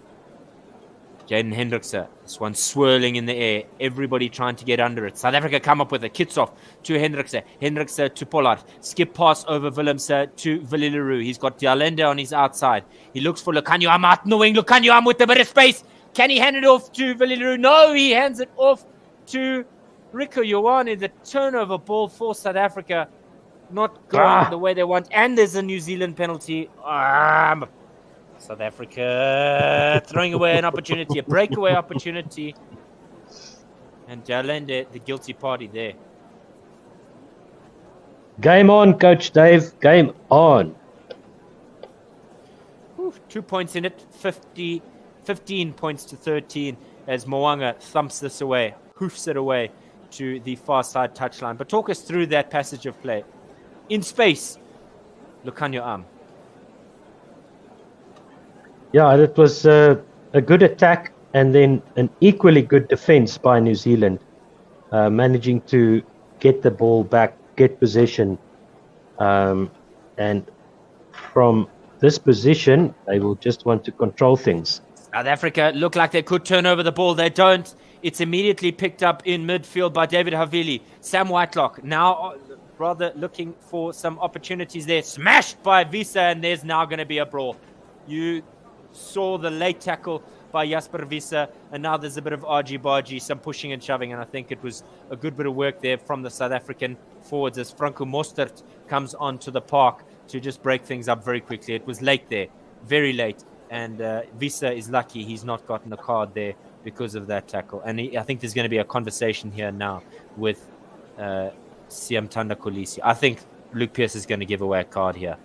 Jaden Hendrikse. This one swirling in the air. Everybody trying to get under it. South Africa come up with a kits off to Hendrikse. Hendrikse to Pollard. Skip pass over Willemse to Vilileroux. He's got Dialende on his outside. He looks for Lukhanyo Am out knowing Lukhanyo Am with a bit of space. Can he hand it off to Vilileroux? No, he hands it off to Rico Ioane. The turnover ball for South Africa not going the way they want. And there's a New Zealand penalty. South Africa throwing away an opportunity, a breakaway opportunity. And Dialende, the guilty party there. Game on, Coach Dave. Game on. 2 points in it. 15 points to 13 as Mo'unga thumps this away, hoofs it away to the far side touchline. But talk us through that passage of play. In space, Lukhanyo Am. Yeah, that was a good attack and then an equally good defense by New Zealand, managing to get the ball back, get possession. And from this position, they will just want to control things. South Africa look like they could turn over the ball. They don't. It's immediately picked up in midfield by David Havili. Sam Whitelock now rather looking for some opportunities there. Smashed by Wiese, and there's now going to be a brawl. You saw the late tackle by Jasper Wiese, and now there's a bit of argy-bargy, some pushing and shoving, and I think it was a good bit of work there from the South African forwards as Franco Mostert comes onto the park to just break things up very quickly. It was late there, very late, and Wiese is lucky he's not gotten a card there because of that tackle. And I think there's going to be a conversation here now with Siamtanda Kolisi. I think Luke Pearce is going to give away a card here.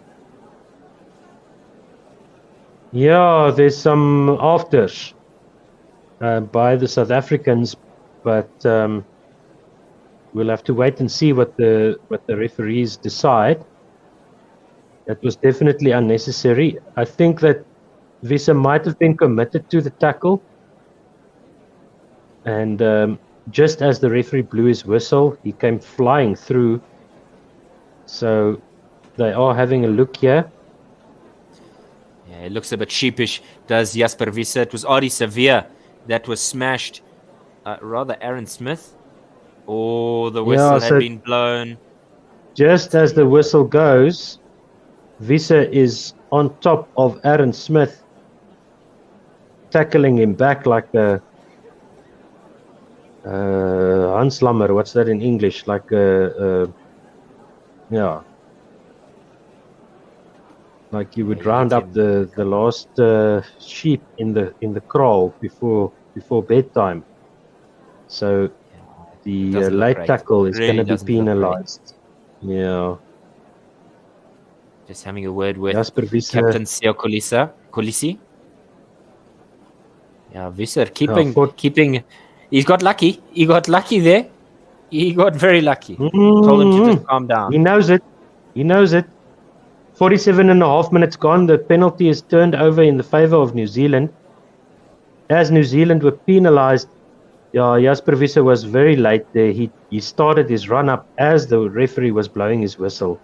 Yeah, there's some afters by the South Africans, but we'll have to wait and see what the referees decide. That was definitely unnecessary. I think that Wiese might have been committed to the tackle, and just as the referee blew his whistle, he came flying through. So they are having a look here. Yeah, it looks a bit sheepish, does Jasper Wiese. It was Adi Severe that was smashed. Rather Aaron Smith. Oh, the whistle had been blown. Just as the whistle goes, Wiese is on top of Aaron Smith, tackling him back like a Hanslammer. What's that in English? Like yeah. Like you would round up the last sheep in the kraal before bedtime. So the late tackle is going to be penalized. Yeah. Just having a word with Jasper Wiese. Captain Siya Kolisi. Yeah, Wiese keeping. He's got lucky. He got lucky there. He got very lucky. Told him to just calm down. He knows it. 47 and a half minutes gone. The penalty is turned over in the favor of New Zealand. As New Zealand were penalized, Jasper Wiese was very late there. He started his run up as the referee was blowing his whistle.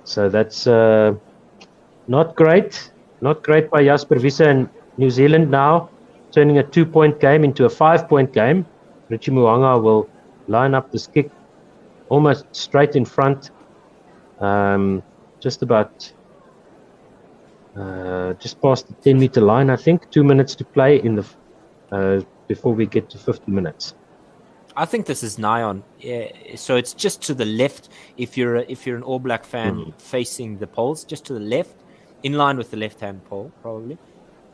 So that's not great. Not great by Jasper Wiese and New Zealand now, turning a 2-point game into a 5-point game. Richie Mo'unga will line up this kick almost straight in front, just about just past the 10-meter line, I think. 2 minutes to play in the before we get to 50 minutes. I think this is nigh on. Yeah, so it's just to the left. If you're an All Black fan facing the poles, just to the left, in line with the left-hand pole, probably.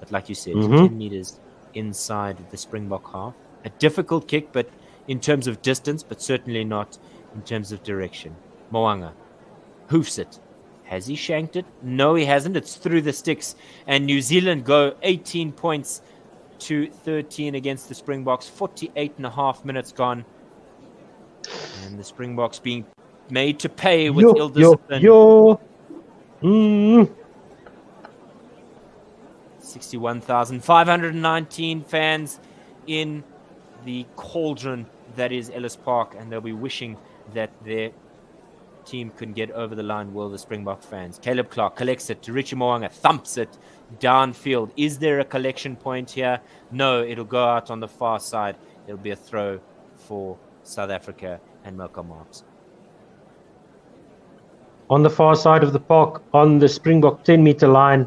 But like you said, 10 meters inside the Springbok half. A difficult kick, but in terms of distance, but certainly not in terms of direction. Mo'unga hoofs it. Has he shanked it? No, he hasn't. It's through the sticks. And New Zealand go 18 points to 13 against the Springboks. 48.5 minutes gone. And the Springboks being made to pay with ill discipline. 61,519 fans in the cauldron that is Ellis Park, and they'll be wishing that their team can get over the line. Will the Springbok fans? Caleb Clark collects it to Richie Mo'unga, thumps it downfield. Is there a collection point here? No, it'll go out on the far side. It'll be a throw for South Africa and Malcolm Marks. On the far side of the park, on the Springbok 10-meter line,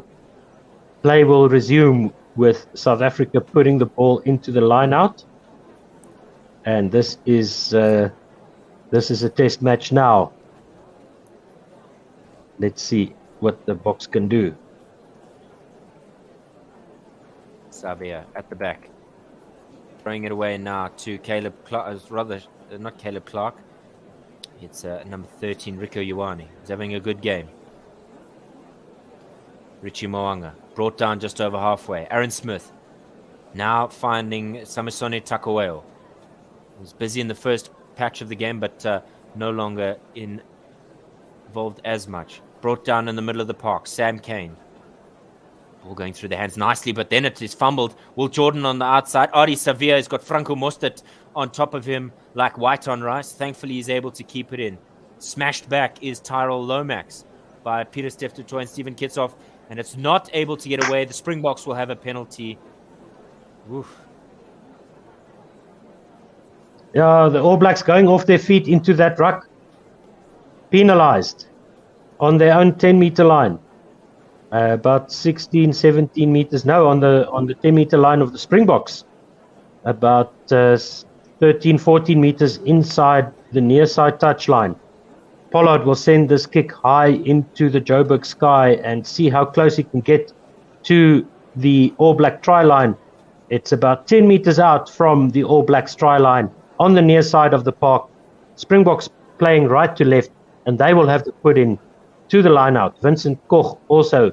play will resume with South Africa putting the ball into the line out. And this is a test match now. Let's see what the Boks can do. Xavier at the back. Throwing it away now to Caleb Clark. Not Caleb Clark. It's number 13, Rico Ioane. He's having a good game. Richie Mo'unga brought down just over halfway. Aaron Smith now finding Samisone Takaweo. He was busy in the first patch of the game, but no longer involved as much. Brought down in the middle of the park. Sam Kane. Ball going through the hands nicely, but then it is fumbled. Will Jordan on the outside. Ari Xavier has got Franco Mostert on top of him like white on rice. Thankfully, he's able to keep it in. Smashed back is Tyrell Lomax by Peter Steph du Toit and Stephen Kitsoff, and it's not able to get away. The Springboks will have a penalty. Oof. Yeah, the All Blacks going off their feet into that ruck. Penalized on their own 10-meter line. About 16, 17 meters. No, on the 10-meter line of the Springboks. About 13, 14 meters inside the near side touch line. Pollard will send this kick high into the Joburg sky and see how close he can get to the All Black try line. It's about 10 meters out from the All Blacks try line on the near side of the park. Springboks playing right to left, and they will have to put in to the line out. Vincent Koch also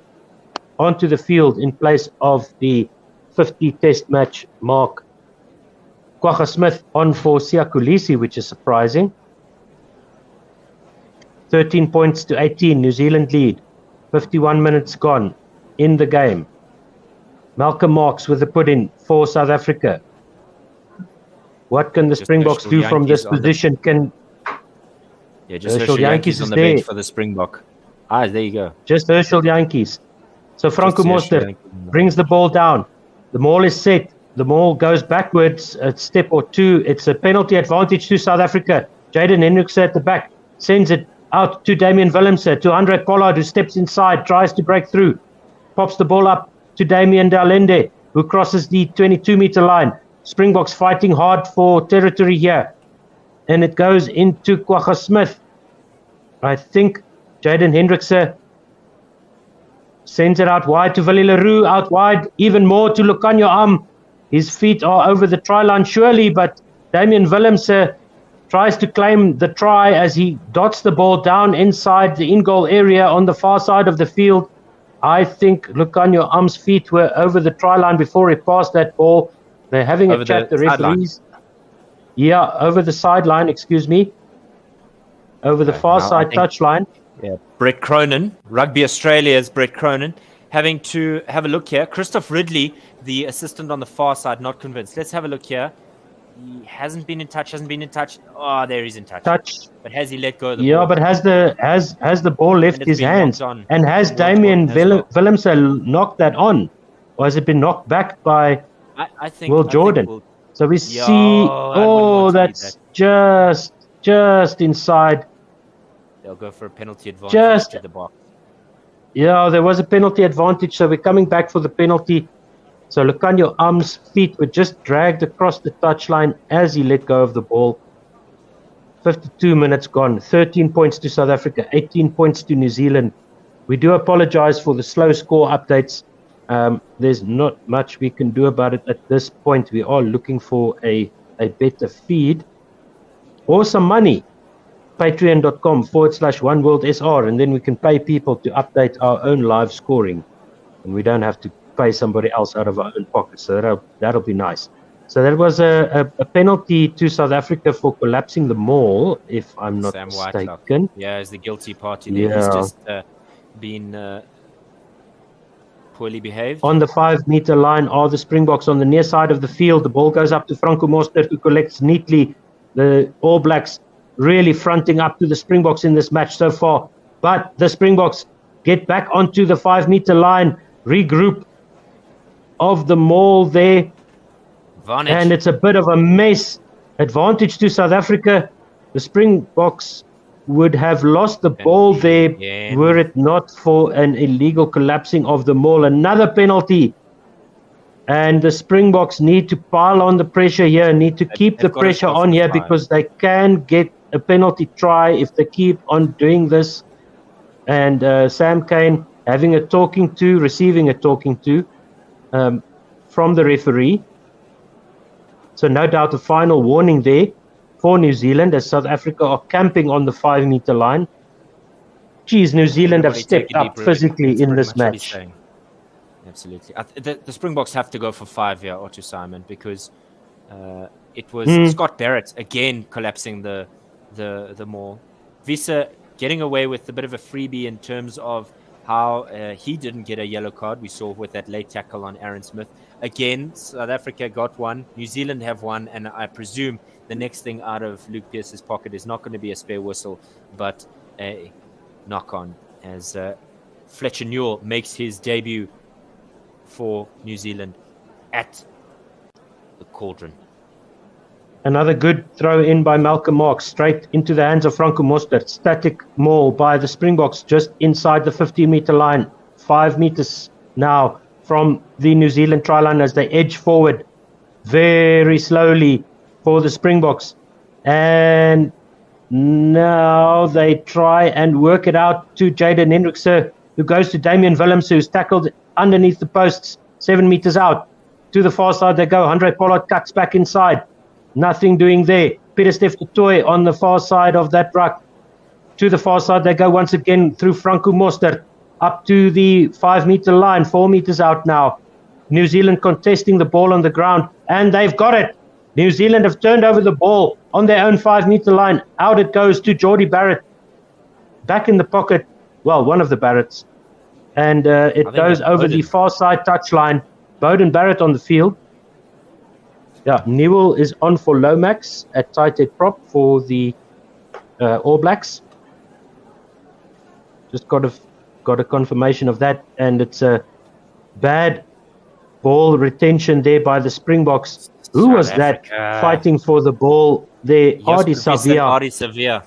onto the field in place of the 50 test match mark. Kwagga Smith on for Siakulisi, which is surprising. 13 points to 18, New Zealand lead. 51 minutes gone in the game. Malcolm Marks with the put-in for South Africa. What can the Springboks do from this position? Just Herschel Yankees on the bench for the Springbok. There you go. Just Herschel Yankees. So Franco Mostert brings the ball down. The maul is set. The maul goes backwards a step or two. It's a penalty advantage to South Africa. Jaden Hendrikse at the back sends it out to Damian Willemse, to Andre Pollard, who steps inside, tries to break through. Pops the ball up to Damian Dalende, who crosses the 22-meter line. Springboks fighting hard for territory here. And it goes into Kwagga Smith. I think Jaden Hendrikse sends it out wide to Willie Leroux, out wide, even more to Lucanio. His feet are over the try line surely, but Damian Willemse tries to claim the try as he dots the ball down inside the in-goal area on the far side of the field. I think Lucanio's feet were over the try line before he passed that ball. They're having a chat, the referees. Yeah, over the sideline, excuse me. Over the far side touchline. Yeah, Brett Cronin, Rugby Australia's Brett Cronin, having to have a look here. Christoph Ridley, the assistant on the far side, not convinced. Let's have a look here. He hasn't been in touch. Oh, there he's in touch. But has he let go of the Yeah, ball? but has the ball left And it's his been hands? knocked on. And has Towards Damien Jordan as well. Willemse knocked that on? Or has it been knocked back by I think Will Jordan? Will, So we Yo, see, I wouldn't want to see that's just inside. they'll go for a penalty advantage Just- to the box. Yeah, there was a penalty advantage, so we're coming back for the penalty. So Lucanio Arm's feet were just dragged across the touchline as he let go of the ball. 52 minutes gone, 13 points to South Africa, 18 points to New Zealand. We do apologize for the slow score updates. There's not much we can do about it at this point. We are looking for a better feed or some money. Patreon.com/OneWorldSR, and then we can pay people to update our own live scoring, and we don't have to pay somebody else out of our own pocket. So that'll be nice. So that was a penalty to South Africa for collapsing the maul, if I'm not Sam mistaken. Whitelock. Yeah, is the guilty party there. Yeah. He's just been poorly behaved. On the 5-meter line are the Springboks on the near side of the field. The ball goes up to Franco Mostert, who collects neatly. The All Blacks really fronting up to the Springboks in this match so far. But the Springboks get back onto the 5-meter line, regroup of the maul there. Advantage. And it's a bit of a mess. Advantage to South Africa. The Springboks would have lost the ball there were it not for an illegal collapsing of the maul. Another penalty. And the Springboks need to pile on the pressure here, need to keep the pressure on here because they can get a penalty try if they keep on doing this. And Sam Cane receiving a talking to from the referee. So no doubt a final warning there for New Zealand as South Africa are camping on the 5-meter line. Geez, New Zealand have stepped up physically in this match. Absolutely. The Springboks have to go for 5 here, Otto Simon, because it was Scott Barrett again collapsing the maul. Visa getting away with a bit of a freebie in terms of how he didn't get a yellow card. We saw with that late tackle on Aaron Smith. Again, South Africa got one, New Zealand have one, and I presume the next thing out of Luke Pearce's pocket is not going to be a spare whistle, but a knock-on as Fletcher Newell makes his debut for New Zealand at the Cauldron. Another good throw in by Malcolm Marx, straight into the hands of Franco Mostert. Static maul by the Springboks just inside the 15-meter line. 5 meters now from the New Zealand try line as they edge forward very slowly for the Springboks. And now they try and work it out to Jaden Hendrickse, who goes to Damien Willemse, who's tackled underneath the posts, 7 meters out. To the far side they go. Andre Pollard cuts back inside. Nothing doing there. Peter Steph du Toit on the far side of that ruck. To the far side they go once again through Franco Mostert up to the 5-meter line, 4 meters out now. New Zealand contesting the ball on the ground, and they've got it. New Zealand have turned over the ball on their own 5-meter line. Out it goes to Geordie Barrett. Back in the pocket, well, one of the Barretts. And it goes over the far side touchline. Bowden Barrett on the field. Yeah, Newell is on for Lomax at tight head prop for the All Blacks. Just got a confirmation of that, and it's a bad ball retention there by the Springboks. Who was that fighting for the ball there? Adi Savia.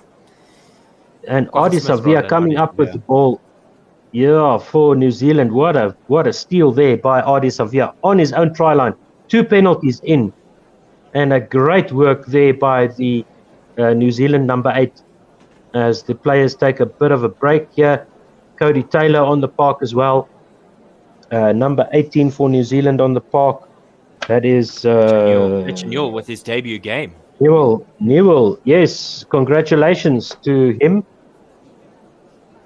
And Adi Savia coming up with the ball. Yeah, for New Zealand. What a steal there by Adi Savia on his own try line. 2 penalties in. And a great work there by the New Zealand number 8 as the players take a bit of a break here. Cody Taylor on the park as well. Number 18 for New Zealand on the park. That is Fletcher Newell with his debut game. Newell, yes. Congratulations to him.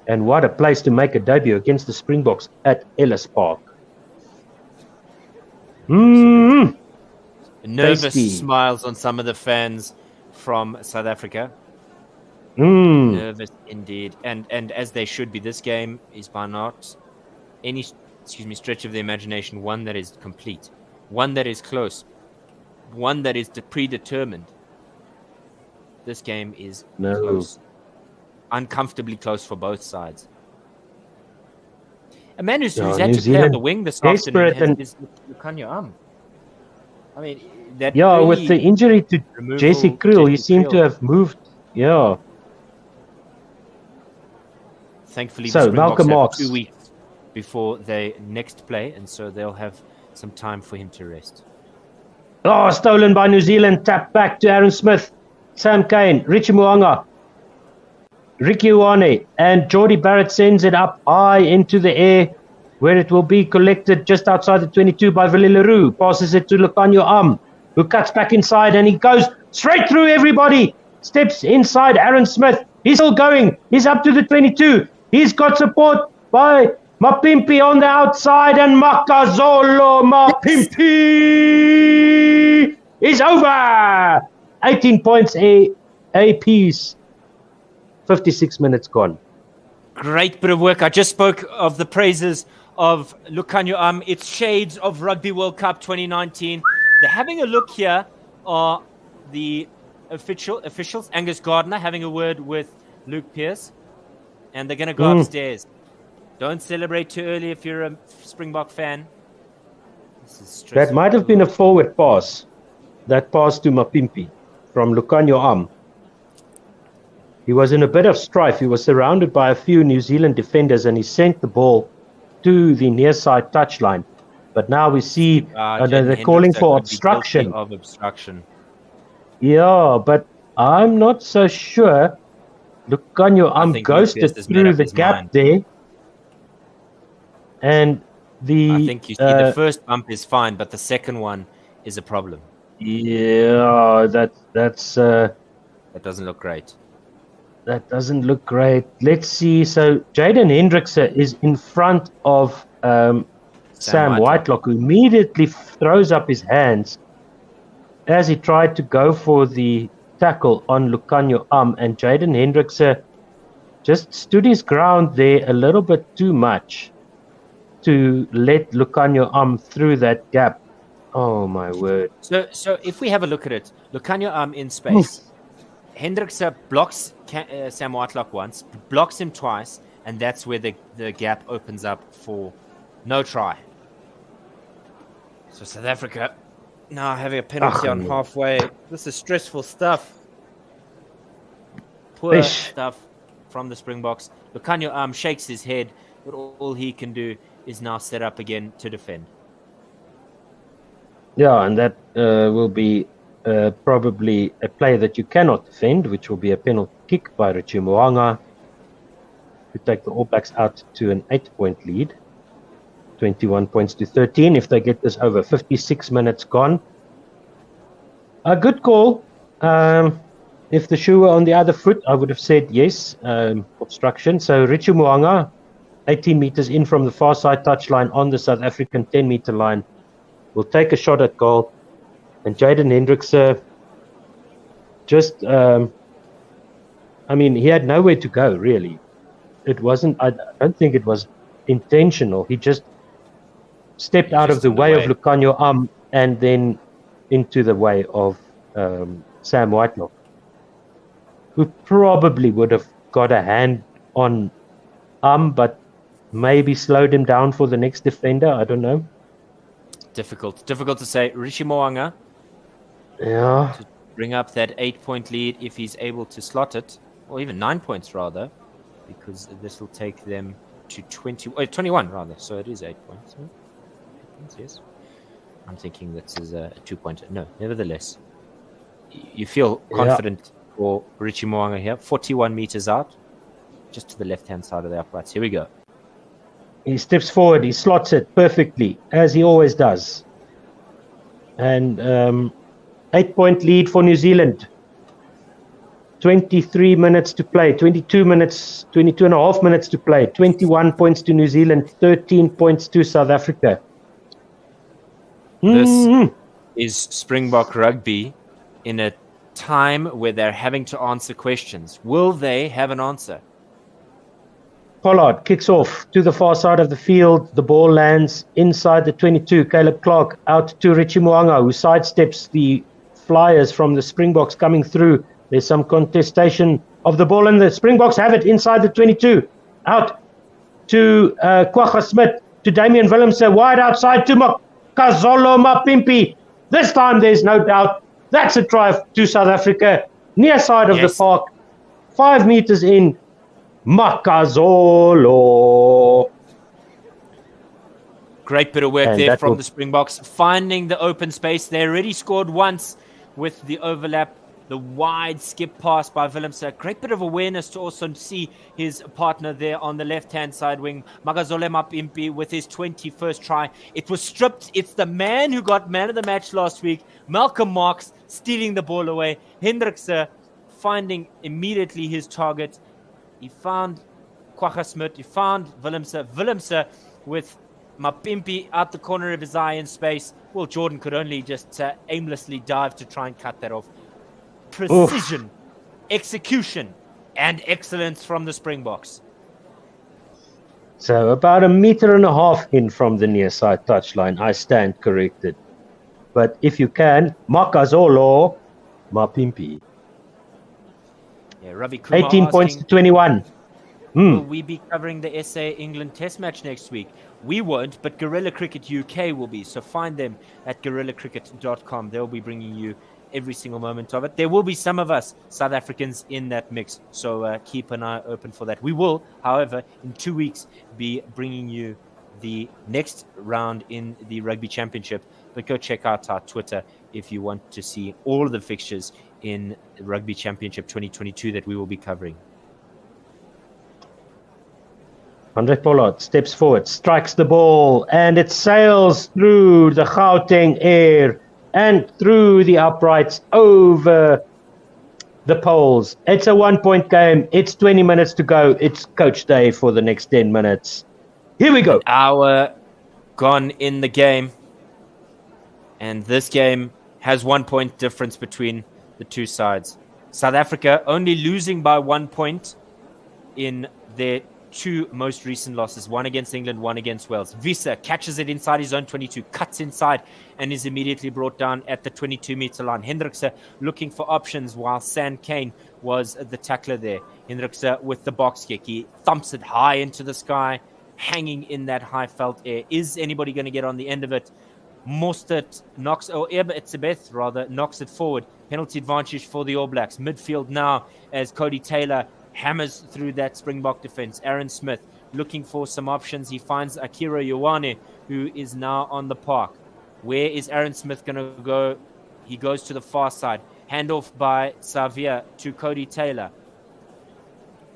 And what a place to make a debut against the Springboks at Ellis Park. Nervous Tasty. smiles on some of the fans from South Africa. Nervous indeed, and as they should be. This game is by not any stretch of the imagination one that is complete, one that is close. one that is predetermined. This game is No. close, uncomfortably close for both sides. A man who's Yeah, had New to play on Zealand the wing this desperate afternoon and- is Lukhanyo. I mean, that Yeah, early with the injury to removal, Jesse Kriel, he seemed to Kriel. have moved. Yeah. Thankfully, So, the Springboks Malcolm have Marx. 2 weeks before they next play, and so they'll have some time for him to rest. Oh, stolen by New Zealand. Tap back to Aaron Smith, Sam Kane, Richie Moanga, Ricky Uwane, and Geordie Barrett sends it up high into the air, where it will be collected just outside the 22 by Willie Leroux. Passes it to Lukhanyo, who cuts back inside, and he goes straight through everybody. Steps inside Aaron Smith. He's still going. He's up to the 22. He's got support by Mapimpi on the outside, and Makazolo Mapimpi is over. 18 points a piece. 56 minutes gone. Great bit of work. I just spoke of the praises of Lukhanyo. It's shades of Rugby World Cup 2019. They're having a look here. Are the officials, Angus Gardner, having a word with Luke Pearce, and they're going to go upstairs. Don't celebrate too early if you're a Springbok fan. This is stressful. That might have been a forward pass. That pass to Mapimpi from Lukhanyo. He was in a bit of strife. He was surrounded by a few New Zealand defenders, and he sent the ball to the near side touchline. But now we see they're calling for obstruction. Of obstruction. Yeah, but I'm not so sure. Lukhanyo ghosted through the gap there. And I think you see the first bump is fine, but the second one is a problem. Yeah, that doesn't look great. That doesn't look great. Let's see. So Jaden Hendrickse is in front of Sam Whitelock, who immediately throws up his hands as he tried to go for the tackle on Lukhanyo, and Jaden Hendrickse just stood his ground there a little bit too much to let Lukhanyo through that gap. Oh my word. So if we have a look at it, Lukhanyo in space. Hendrickse blocks Sam Whitelock once, blocks him twice, and that's where the gap opens up for no try. So South Africa now having a penalty on halfway. This is stressful stuff. Poor stuff from the Springboks. Lukhanyo shakes his head, but all he can do is now set up again to defend. Yeah, and that will be probably a play that you cannot defend, which will be a penalty kick by Richie Moanga to take the All Blacks out to an 8-point lead. 21 points to 13 if they get this over. 56 minutes gone. A good call. If the shoe were on the other foot, I would have said yes, obstruction. So Richie Moanga, 18 meters in from the far side touchline on the South African 10-meter line, will take a shot at goal. And Jaden Hendrickse just, he had nowhere to go, really. It wasn't, I don't think it was intentional. He just stepped out of the way of Lukhanyo and then into the way of Sam Whitelock, who probably would have got a hand on but maybe slowed him down for the next defender. I don't know. Difficult to say. Richie Moanga. Yeah. To bring up that 8-point lead if he's able to slot it, or even 9 points rather, because this will take them to 21 rather. So it is 8 points. 8 points, yes. I'm thinking this is a 2-pointer. No, nevertheless, you feel confident for Richie Moanga here. 41 meters out, just to the left-hand side of the uprights. Here we go. He steps forward. He slots it perfectly, as he always does. And 8-point lead for New Zealand. 23 minutes to play. 22 and a half minutes to play. 21 points to New Zealand. 13 points to South Africa. This is Springbok rugby in a time where they're having to answer questions. Will they have an answer? Pollard kicks off to the far side of the field. The ball lands inside the 22. Caleb Clark out to Richie Moanga, who sidesteps the flyers from the Springboks coming through. There's some contestation of the ball, and the Springboks have it inside the 22. Out to Kwagga Smith, to Damian Willemse, wide outside to Makazolo Mapimpi. This time there's no doubt. That's a try to South Africa. Near side of the park, 5 meters in. Makazolo. Great bit of work there from the Springboks, finding the open space. They already scored once with the overlap, the wide skip pass by Willemse. Great bit of awareness to also see his partner there on the left-hand side wing, Makazole Mapimpi, with his 21st try. It was stripped. It's the man who got man of the match last week, Malcolm Marx, stealing the ball away. Hendrikse finding immediately his target. He found Kwagga Smith. He found Willemse. Willemse with Mapimpi out the corner of his eye in space. Well, Jordan could only just aimlessly dive to try and cut that off. Precision, execution, and excellence from the Springboks. So about 1.5 meters in from the near side touchline. I stand corrected. But if you can, Makazolo Mapimpi. Yeah, Ravi Kumar 18 points to 21. Will we be covering the SA England Test match next week? We won't, but Guerrilla Cricket UK will be. So find them at guerrillacricket.com. They'll be bringing you every single moment of it. There will be some of us South Africans in that mix. So keep an eye open for that. We will, however, in 2 weeks be bringing you the next round in the Rugby Championship. But go check out our Twitter if you want to see all of the fixtures in the Rugby Championship 2022 that we will be covering. Andre Pollard steps forward, strikes the ball, and it sails through the Gauteng air and through the uprights over the poles. It's a 1-point game. It's 20 minutes to go. It's coach day for the next 10 minutes. Here we go. An hour gone in the game. And this game has 1 point difference between the two sides. South Africa only losing by 1 point in their two most recent losses, one against England, one against Wales. Visa catches it inside his own 22, cuts inside, and is immediately brought down at the 22-meter line. Hendrikse looking for options while San Kane was the tackler there. Hendrikse with the box kick. He thumps it high into the sky, hanging in that high felt air. Is anybody going to get on the end of it? Mostert knocks, or Etzebeth rather, knocks it forward. Penalty advantage for the All Blacks. Midfield now as Cody Taylor hammers through that Springbok defense. Aaron Smith looking for some options. He finds Akira Ioane, who is now on the park. Where is Aaron Smith going to go? He goes to the far side. Handoff by Xavier to Cody Taylor.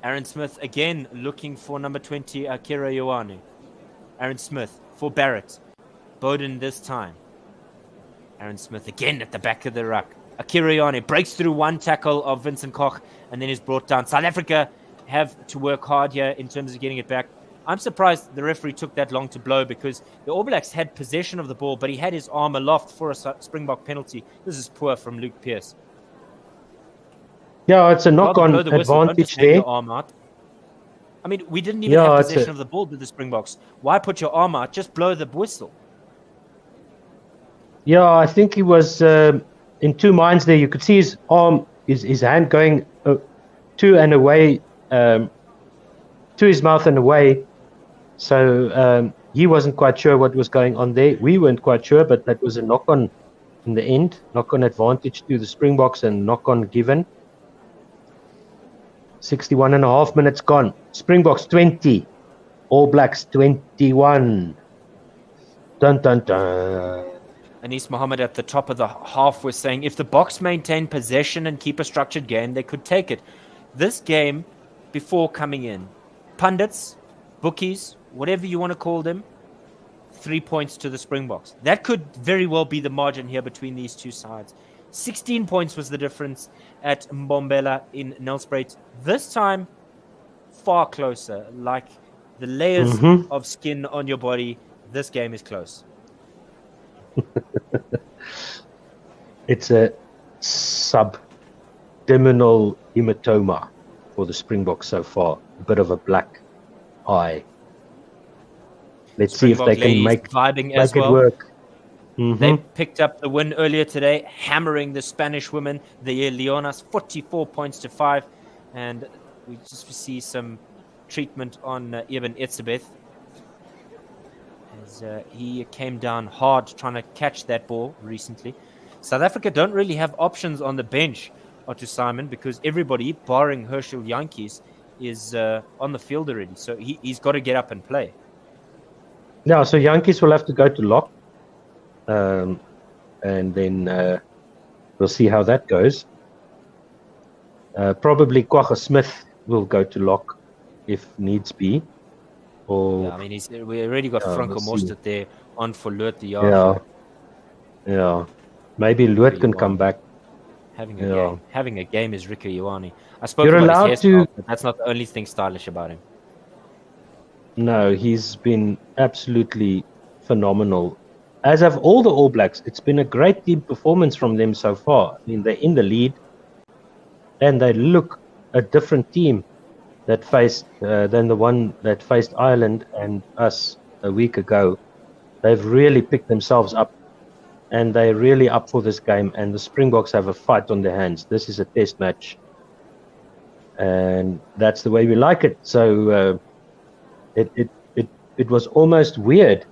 Aaron Smith again looking for number 20, Akira Ioane. Aaron Smith for Barrett. Bowden this time. Aaron Smith again at the back of the ruck. Akira Ioane breaks through one tackle of Vincent Koch and then is brought down. South Africa have to work hard here in terms of getting it back. I'm surprised the referee took that long to blow because the All Blacks had possession of the ball, but he had his arm aloft for a Springbok penalty. This is poor from Luke Pearce. Yeah, it's a knock-on advantage there. Arm out. I mean, we didn't even have possession of the ball with the Springboks. Why put your arm out? Just blow the whistle. Yeah, I think he was in two minds there. You could see his arm, his hand going to and away, to his mouth and away. So he wasn't quite sure what was going on there. We weren't quite sure, but that was a knock-on in the end. Knock-on advantage to the Springboks and knock-on given. 61.5 minutes gone. Springboks 20. All Blacks 21. Dun, dun, dun. Anis Mohammed at the top of the half was saying if the Boks maintain possession and keep a structured game, they could take it. This game, before coming in, pundits, bookies, whatever you want to call them, 3 points to the Springboks. That could very well be the margin here between these two sides. 16 points was the difference at Mbombela in Nelspruit. This time, far closer. Like the layers of skin on your body, this game is close. It's a subdermal hematoma for the Springboks so far. A bit of a black high. Let's see if they can make it work. They picked up the win earlier today, hammering the Spanish women, the Leonas, 44 points to 5. And we just see some treatment on Ibn Etzebeth. As he came down hard trying to catch that ball recently. South Africa don't really have options on the bench, Otto Simon, because everybody, barring Herschel Yankees, is on the field already. So he's got to get up and play. Yeah, so Yankees will have to go to lock. And then we'll see how that goes. Probably Kwagga Smith will go to lock if needs be. Or yeah, I mean, we already got Franco Mostert there on for Loot the Yeah. Maybe Loot can come back. Having a game is Rico Ioane. I spoke You're about allowed his hairstyle, but that's not the only thing stylish about him. No, he's been absolutely phenomenal. As have all the All Blacks. It's been a great team performance from them so far. I mean, they're in the lead, and they look a different team that faced than the one that faced Ireland and us a week ago. They've really picked themselves up, and they're really up for this game. And the Springboks have a fight on their hands. This is a test match, and that's the way we like it. So it was almost weird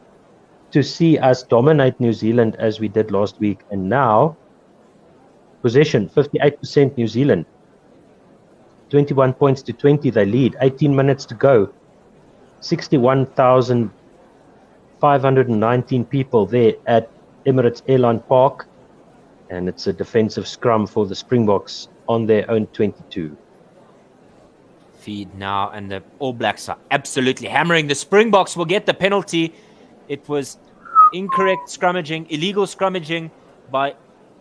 to see us dominate New Zealand as we did last week, and now possession 58% New Zealand. 21 points to 20, they lead. 18 minutes to go. 61,519 people there at Emirates Airline Park. And it's a defensive scrum for the Springboks on their own 22. Feed now, and the All Blacks are absolutely hammering. The Springboks will get the penalty. It was incorrect scrummaging, illegal scrummaging by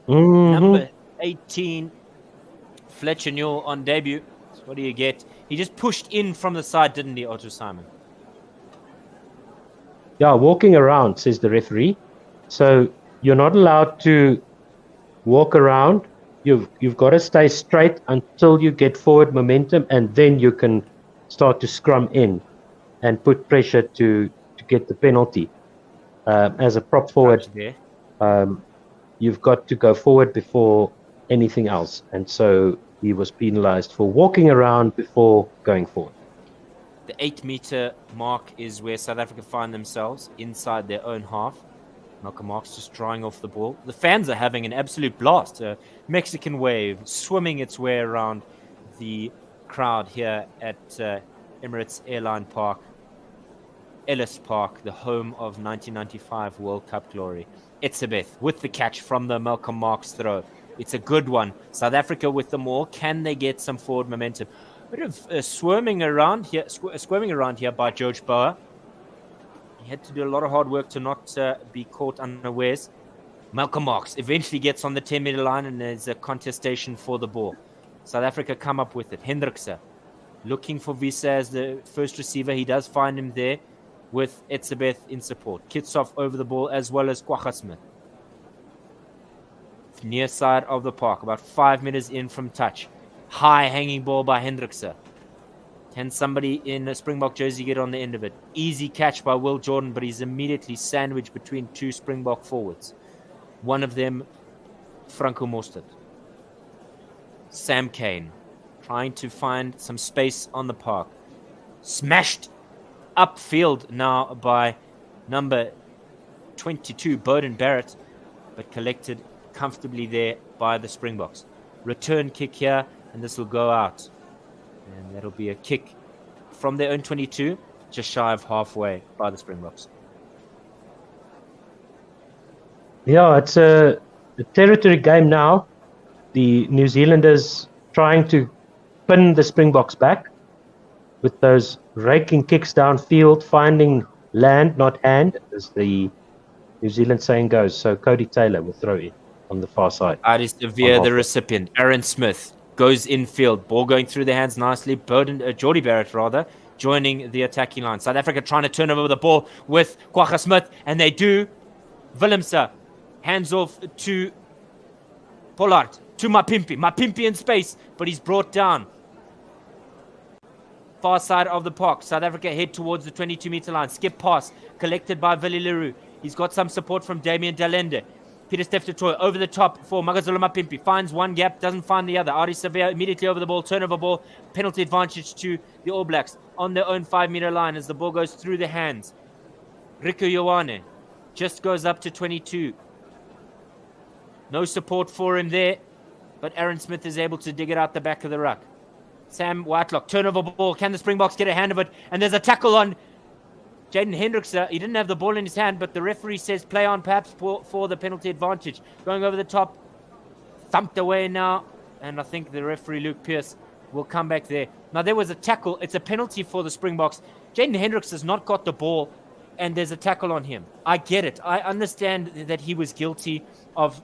number 18, Fletcher Newell on debut. So what do you get? He just pushed in from the side, didn't he, Otto Simon? Yeah, walking around, says the referee. So you're not allowed to walk around. You've got to stay straight until you get forward momentum, and then you can start to scrum in and put pressure to get the penalty. As a prop forward, you've got to go forward before anything else. And so he was penalized for walking around before going forward. The 8-meter mark is where South Africa find themselves inside their own half. Malcolm Marx just drying off the ball. The fans are having an absolute blast. A Mexican wave swimming its way around the crowd here at Emirates Airline Park, Ellis Park, the home of 1995 World Cup glory. Etzebeth with the catch from the Malcolm Marx throw. It's a good one. South Africa with the more. Can they get some forward momentum? A bit of squirming around here by George Boer. He had to do a lot of hard work to not be caught unawares. Malcolm Marx eventually gets on the 10-meter line, and there's a contestation for the ball. South Africa come up with it. Hendrikse looking for Visa as the first receiver. He does find him there with Etzebeth in support. Kitshoff over the ball as well as Kwagga Smith. Near side of the park, about 5 meters in from touch. High hanging ball by Hendrikse. Can somebody in a Springbok jersey get on the end of it? Easy catch by Will Jordan, but he's immediately sandwiched between two Springbok forwards. One of them, Franco Mostert. Sam Cane trying to find some space on the park. Smashed upfield now by number 22, Bowden Barrett, but collected comfortably there by the Springboks. Return kick here, and this will go out. And that'll be a kick from their own 22, just shy of halfway by the Springboks. Yeah, it's a territory game now. The New Zealanders trying to pin the Springboks back with those raking kicks downfield, finding land, not hand, as the New Zealand saying goes. So Cody Taylor will throw in on the far side. Adi Severe, the recipient. Aaron Smith goes infield. Ball going through their hands nicely. Geordie Barrett, rather, joining the attacking line. South Africa trying to turn over the ball with Kwagga Smith, and they do. Willemse hands off to Pollard, to Mapimpi. Mapimpi in space, but he's brought down. far side of the park. South Africa head towards the 22-meter line. Skip pass collected by Willie Leroux. He's got some support from Damien Dalende. Peter Steph-Toy over the top for Magazolo Mapimpi. Finds one gap, doesn't find the other. Ari Sevilla immediately over the ball. Turnover ball. Penalty advantage to the All Blacks on their own 5-meter line as the ball goes through the hands. Riku Ioane just goes up to 22. No support for him there, but Aaron Smith is able to dig it out the back of the ruck. Sam Whitelock, turnover ball. Can the Springboks get a hand of it? And there's a tackle on Jaden Hendrickse. He didn't have the ball in his hand, but the referee says play on perhaps for the penalty advantage. Going over the top, thumped away now, and I think the referee, Luke Pearce, will come back there. Now, there was a tackle. It's a penalty for the Springboks. Jaden Hendricks has not got the ball, and there's a tackle on him. I get it. I understand that he was guilty of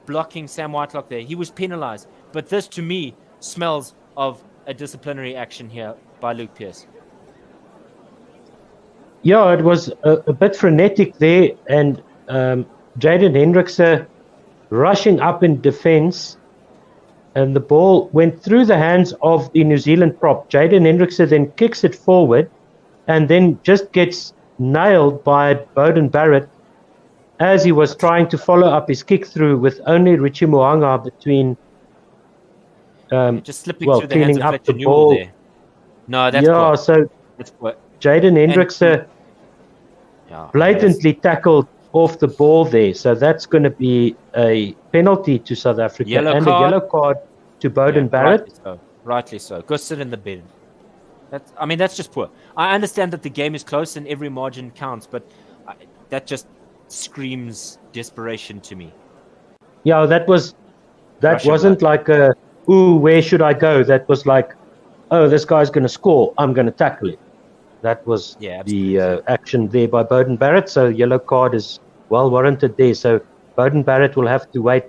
blocking Sam Whitelock there. He was penalized. But this, to me, smells of a disciplinary action here by Luke Pearce. Yeah, it was a bit frenetic there, and Jaden Hendrickse rushing up in defense, and the ball went through the hands of the New Zealand prop. Jaden Hendrickse then kicks it forward and then just gets nailed by Bowden Barrett as he was trying to follow up his kick through with only Richie Moanga between just slipping through the hands of Fletcher Newell there. No, that's yeah, so that's what Jaden Hendrickse blatantly tackled off the ball there. So that's going to be a penalty to South Africa and a yellow card to Bowden Barrett. Rightly so. Go sit in the bin. That's just poor. I understand that the game is close and every margin counts, but that just screams desperation to me. Yeah, that wasn't like a, ooh, where should I go? That was like, oh, this guy's going to score. I'm going to tackle it. That was the action there by Bowden Barrett. So yellow card is well warranted there. So Bowden Barrett will have to wait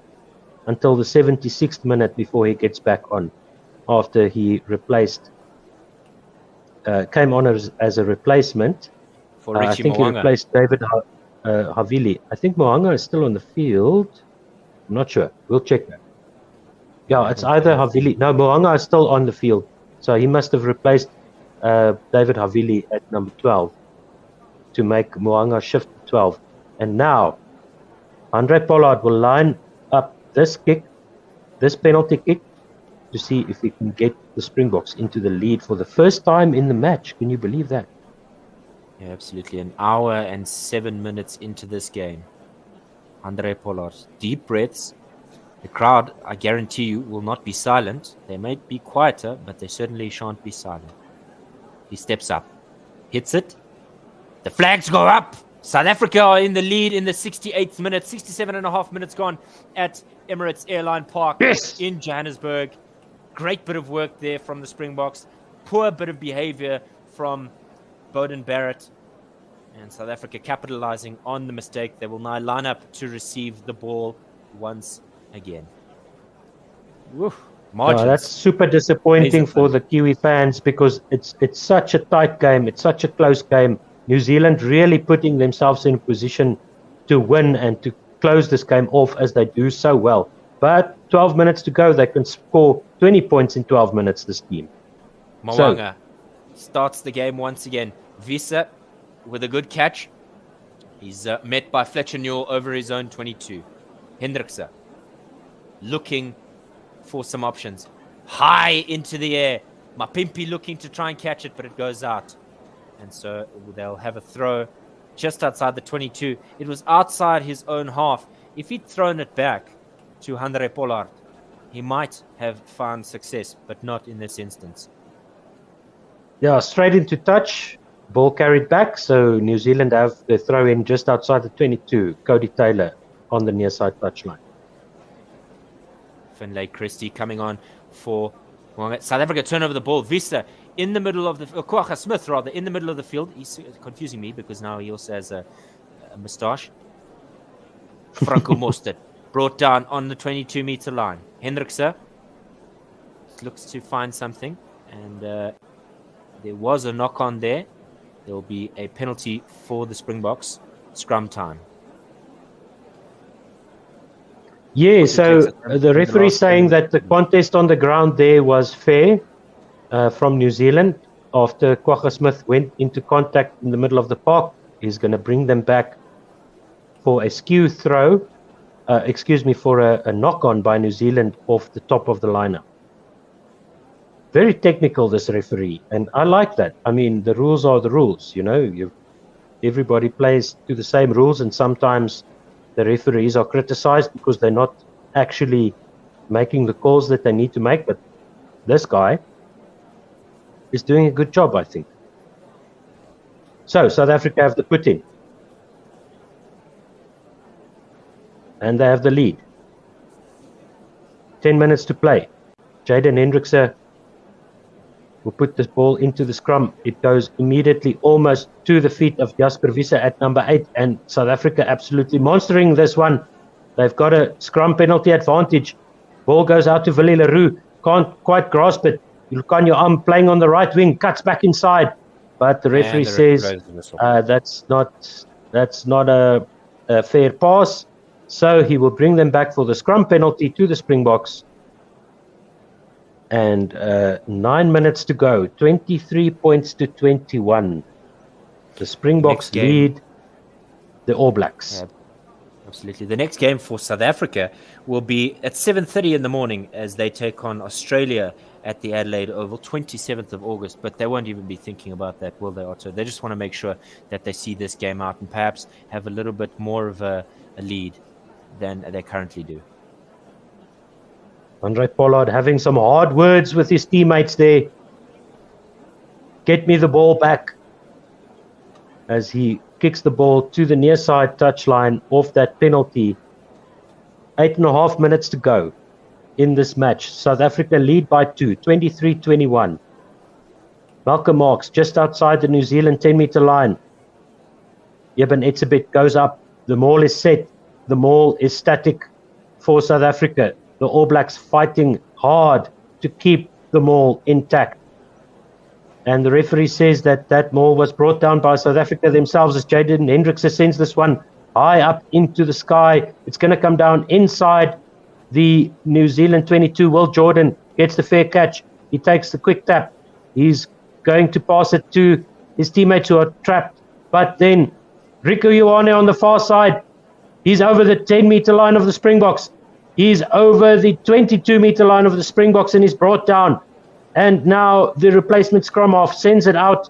until the 76th minute before he gets back on, after he came on as a replacement. For Richie I think Moanga. he replaced David Havili. I think Moanga is still on the field. I'm not sure. We'll check that. Yeah, it's either Havili. No, Moanga is still on the field. So he must have replaced David Havili at number 12 to make Moanga shift to 12. And now, Andre Pollard will line up this penalty kick, to see if we can get the Springboks into the lead for the first time in the match. Can you believe that? Yeah, absolutely. An hour and 7 minutes into this game. Andre Pollard. Deep breaths. The crowd, I guarantee you, will not be silent. They may be quieter, but they certainly shan't be silent. He steps up. Hits it. The flags go up. South Africa are in the lead in the 68th minute. 67.5 minutes gone at Emirates Airline Park in Johannesburg. Great bit of work there from the Springboks. Poor bit of behavior from Bowden Barrett. And South Africa capitalizing on the mistake. They will now line up to receive the ball once again. That's super disappointing for the Kiwi fans, because it's such a tight game. It's such a close game. New Zealand really putting themselves in a position to win and to close this game off, as they do so well. But 12 minutes to go, they can score 20 points in 12 minutes, this team. Moanga starts the game once again. Visa with a good catch. He's met by Fletcher Newell over his own 22. Hendrickse looking for some options. High into the air. Mapimpi looking to try and catch it, but it goes out. And so they'll have a throw just outside the 22. It was outside his own half. If he'd thrown it back to Andre Pollard, he might have found success, but not in this instance. Yeah, straight into touch. Ball carried back. So New Zealand have the throw in just outside the 22. Cody Taylor on the near side touchline. Finlay Christie coming on for South Africa. Turn over the ball. Vista in the middle of the Kwagga Smith rather in the middle of the field. He's confusing me because now he also has a moustache. Franco Mostert brought down on the 22-meter line. Hendrickse looks to find something, and there was a knock on there. There will be a penalty for the Springboks. Scrum time. Yeah, so the referee saying that the contest on the ground there was fair from New Zealand. after Kwagga Smith went into contact in the middle of the park. He's going to bring them back for a skew throw, for a knock-on by New Zealand off the top of the lineup. Very technical, this referee, and I like that. I mean, the rules are the rules, everybody plays to the same rules, and sometimes the referees are criticized because they're not actually making the calls that they need to make, but this guy is doing a good job, I think. So, South Africa have the put-in. And they have the lead. 10 minutes to play. Jaden Hendrikse will put this ball into the scrum. It goes immediately almost to the feet of Jasper Wiese at number 8. And South Africa absolutely monstering this one. They've got a scrum penalty advantage. Ball goes out to Willie Leroux. Can't quite grasp it. Lucanio Am playing on the right wing. Cuts back inside. But the referee says that's not a fair pass. So he will bring them back for the scrum penalty to the Springboks. And 9 minutes to go. 23 points to 21. The Springboks lead the All Blacks. Yeah, absolutely. The next game for South Africa will be at 7:30 in the morning as they take on Australia at the Adelaide Oval, 27th of August. But they won't even be thinking about that, will they, Otto? They just want to make sure that they see this game out and perhaps have a little bit more of a lead than they currently do. Andre Pollard having some hard words with his teammates there. Get me the ball back. As he kicks the ball to the near side touchline off that penalty. 8.5 minutes to go in this match. South Africa lead by 2, 23-21. Malcolm Marx just outside the New Zealand 10-meter line. Eben Etzebeth goes up. The maul is set. The maul is static for South Africa. The All Blacks fighting hard to keep the maul intact. And the referee says that maul was brought down by South Africa themselves as Jaden Hendrikse sends this one high up into the sky. It's going to come down inside the New Zealand 22. Will Jordan gets the fair catch. He takes the quick tap. He's going to pass it to his teammates who are trapped. But then Rico Ioane on the far side. He's over the 10-meter line of the Springboks. He's over the 22-meter line of the Springboks and he's brought down. And now the replacement scrum half sends it out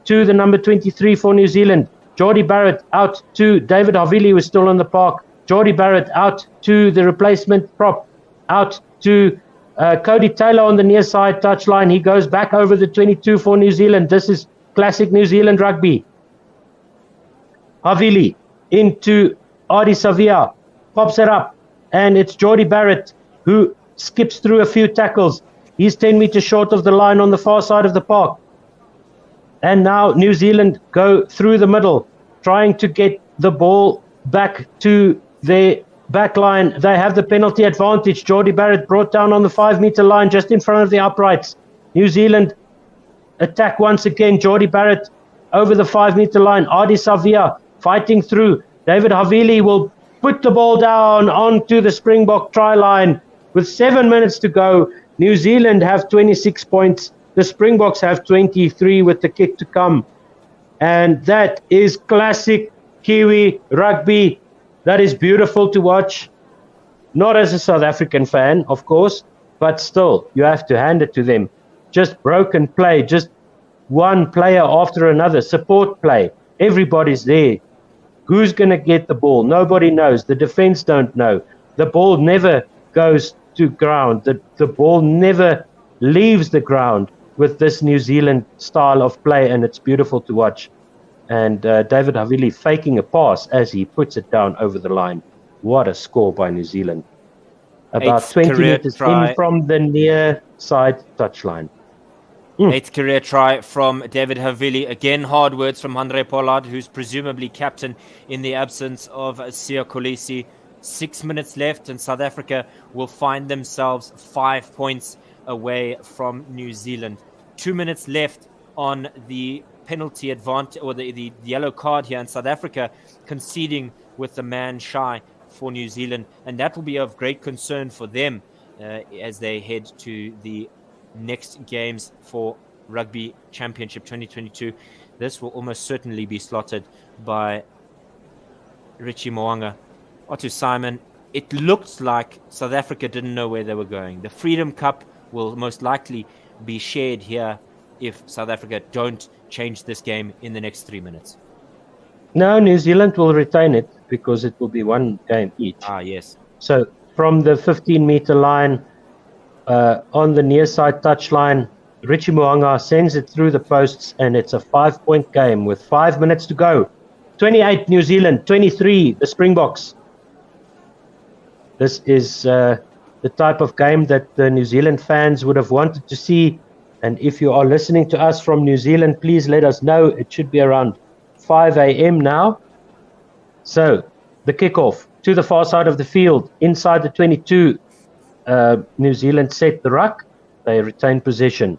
to the number 23 for New Zealand. Jordy Barrett out to David Havili, who is still on the park. Jordy Barrett out to the replacement prop. Out to Cody Taylor on the near side touchline. He goes back over the 22 for New Zealand. This is classic New Zealand rugby. Havili into Adi Savia. Pops it up. And it's Jordy Barrett who skips through a few tackles. He's 10 meters short of the line on the far side of the park. And now New Zealand go through the middle, trying to get the ball back to their back line. They have the penalty advantage. Jordy Barrett brought down on the 5-meter line just in front of the uprights. New Zealand attack once again. Jordy Barrett over the 5-meter line. Adi Savia fighting through. David Havili will put the ball down onto the Springbok try line with 7 minutes to go. New Zealand have 26 points. The Springboks have 23 with the kick to come. And that is classic Kiwi rugby. That is beautiful to watch. Not as a South African fan, of course, but still, you have to hand it to them. Just broken play, just one player after another, support play. Everybody's there. Who's going to get the ball? Nobody knows. The defense don't know. The ball never goes to ground. The ball never leaves the ground with this New Zealand style of play, and it's beautiful to watch. And David Havili faking a pass as he puts it down over the line. What a score by New Zealand. About 20 meters in from the near side touchline. 8th career try from David Havili. Again, hard words from Andre Pollard, who's presumably captain in the absence of Siya Kolisi. 6 minutes left, and South Africa will find themselves 5 points away from New Zealand. 2 minutes left on the penalty advantage, or the yellow card here, and South Africa conceding with the man shy for New Zealand, and that will be of great concern for them as they head to the next games for Rugby Championship 2022. This will almost certainly be slotted by Richie Mo'unga. Otu Simon, it looked like South Africa didn't know where they were going. The Freedom Cup will most likely be shared here if South Africa don't change this game in the next 3 minutes. No, New Zealand will retain it because it will be one game each. Ah, yes. So from the 15-meter line, on the near side touchline, Richie Mo'unga sends it through the posts, and it's a 5-point game with 5 minutes to go. 28 New Zealand, 23 the Springboks. This is the type of game that the New Zealand fans would have wanted to see. And if you are listening to us from New Zealand, please let us know. It should be around 5 a.m. now. So the kickoff to the far side of the field, inside the 22, New Zealand set the ruck. They retain possession.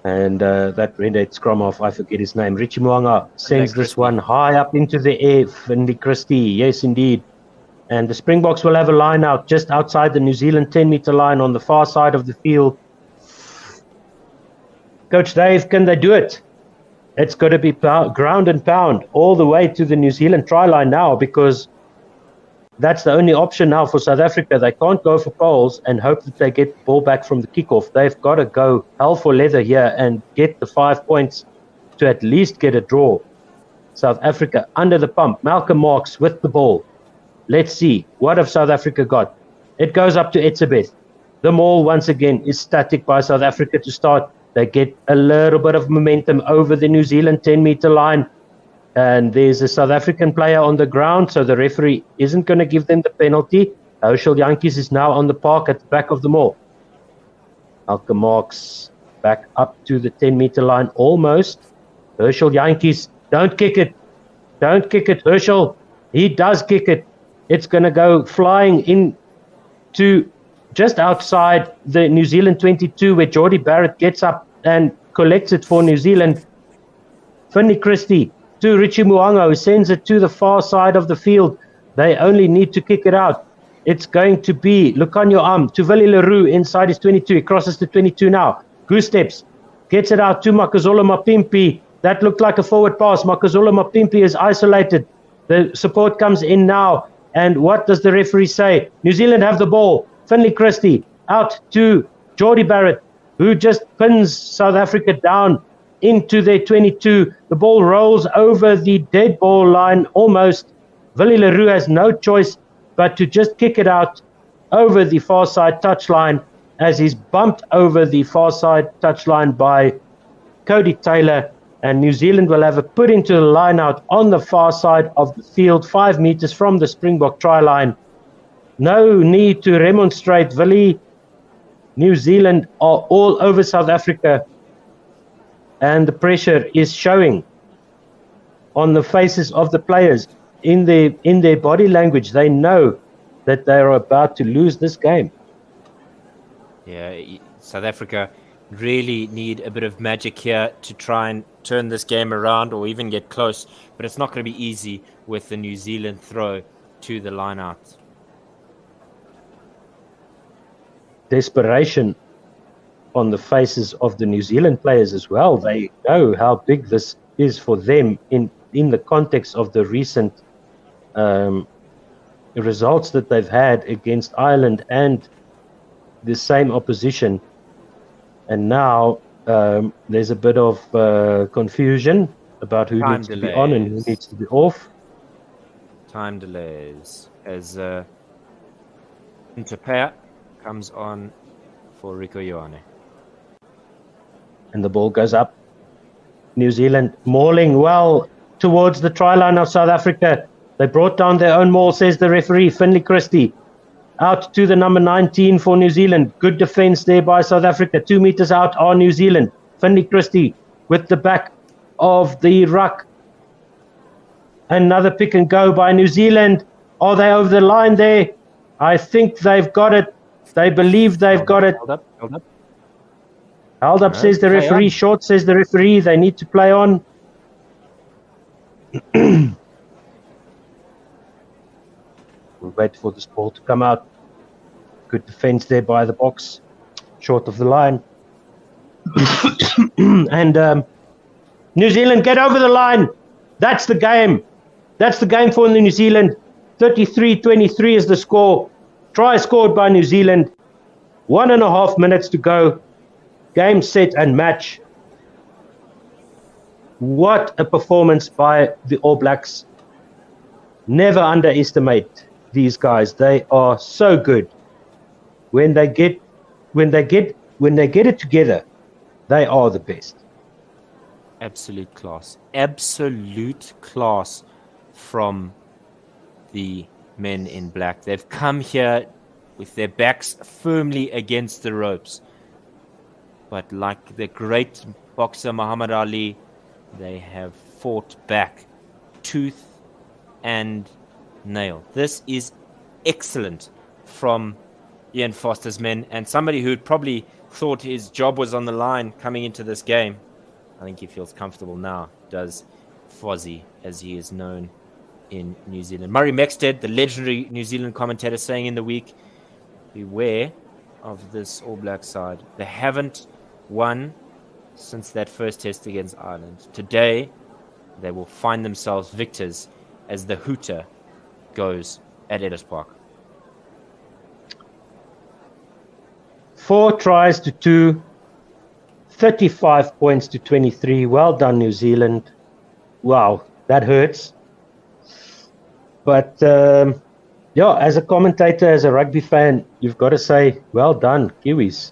And that red-head scrum half, I forget his name, Richie Mo'unga sends this one high up into the air. Finley Christie, yes, indeed. And the Springboks will have a line out just outside the New Zealand 10-meter line on the far side of the field. Coach Dave, can they do it? It's got to be ground and pound all the way to the New Zealand try line now, because that's the only option now for South Africa. They can't go for poles and hope that they get the ball back from the kickoff. They've got to go hell for leather here and get the 5 points to at least get a draw. South Africa under the pump. Malcolm Marx with the ball. Let's see. What have South Africa got? It goes up to Etzebeth. The maul once again is static by South Africa to start. They get a little bit of momentum over the New Zealand 10-meter line. And there's a South African player on the ground, so the referee isn't going to give them the penalty. Herschel Jantjies is now on the park at the back of the maul. Malcolm Marx back up to the 10-meter line almost. Herschel Jantjies, don't kick it. Don't kick it, Herschel. He does kick it. It's going to go flying in to just outside the New Zealand 22, where Geordie Barrett gets up and collects it for New Zealand. Finley Christie to Richie Mo'unga, who sends it to the far side of the field. They only need to kick it out. It's going to be Lucanio Am to Willie Leroux inside his 22. He crosses the 22 now. Goose steps, gets it out to Makazole Mapimpi. That looked like a forward pass. Makazole Mapimpi is isolated. The support comes in now. And what does the referee say? New Zealand have the ball. Finley Christie out to Geordie Barrett, who just pins South Africa down into their 22. The ball rolls over the dead ball line almost. Willie Leroux has no choice but to just kick it out over the far side touchline, as he's bumped over the far side touchline by Cody Taylor. And New Zealand will have it put into the line out on the far side of the field, 5 meters from the Springbok try line. No need to remonstrate, Willie. New Zealand are all over South Africa, and the pressure is showing on the faces of the players. In their body language, they know that they are about to lose this game. Yeah, South Africa really need a bit of magic here to try and turn this game around or even get close, but it's not going to be easy with the New Zealand throw to the line out. Desperation on the faces of the New Zealand players as well. They know how big this is for them in the context of the recent results that they've had against Ireland and the same opposition. And now there's a bit of confusion about who needs to be on and who needs to be off. Time delays as Interpair comes on for Rico Ioane. And the ball goes up. New Zealand mauling well towards the try line of South Africa. They brought down their own maul, says the referee, Finley Christie. Out to the number 19 for New Zealand. Good defense there by South Africa. 2 meters out are New Zealand. Finley Christie with the back of the ruck. Another pick and go by New Zealand. Are they over the line there? I think they've got it. They believe they've got it. Hold up. Held up, says the referee. Short, says the referee. They need to play on. We'll wait for this ball to come out. Good defense there by the Boks. Short of the line. And New Zealand, get over the line. That's the game. That's the game for New Zealand. 33-23 is the score. Try scored by New Zealand. 1.5 minutes to go. Game, set, and match. What a performance by the All Blacks. Never underestimate these guys. They are so good. When they get it together, they are the best. Absolute class. Absolute class from the men in black. They've come here with their backs firmly against the ropes. But like the great boxer Muhammad Ali, they have fought back tooth and nail. This is excellent from Ian Foster's men, and somebody who probably thought his job was on the line coming into this game. I think he feels comfortable now, does Fozzie, as he is known in New Zealand. Murray Mexted, the legendary New Zealand commentator, saying in the week, beware of this All Black side. They haven't won since that first test against Ireland. Today, they will find themselves victors as the hooter goes at Ellis Park. 4 tries to 2, 35 points to 23. Well done, New Zealand. Wow, that hurts. But yeah, as a commentator, as a rugby fan, you've got to say, well done, Kiwis.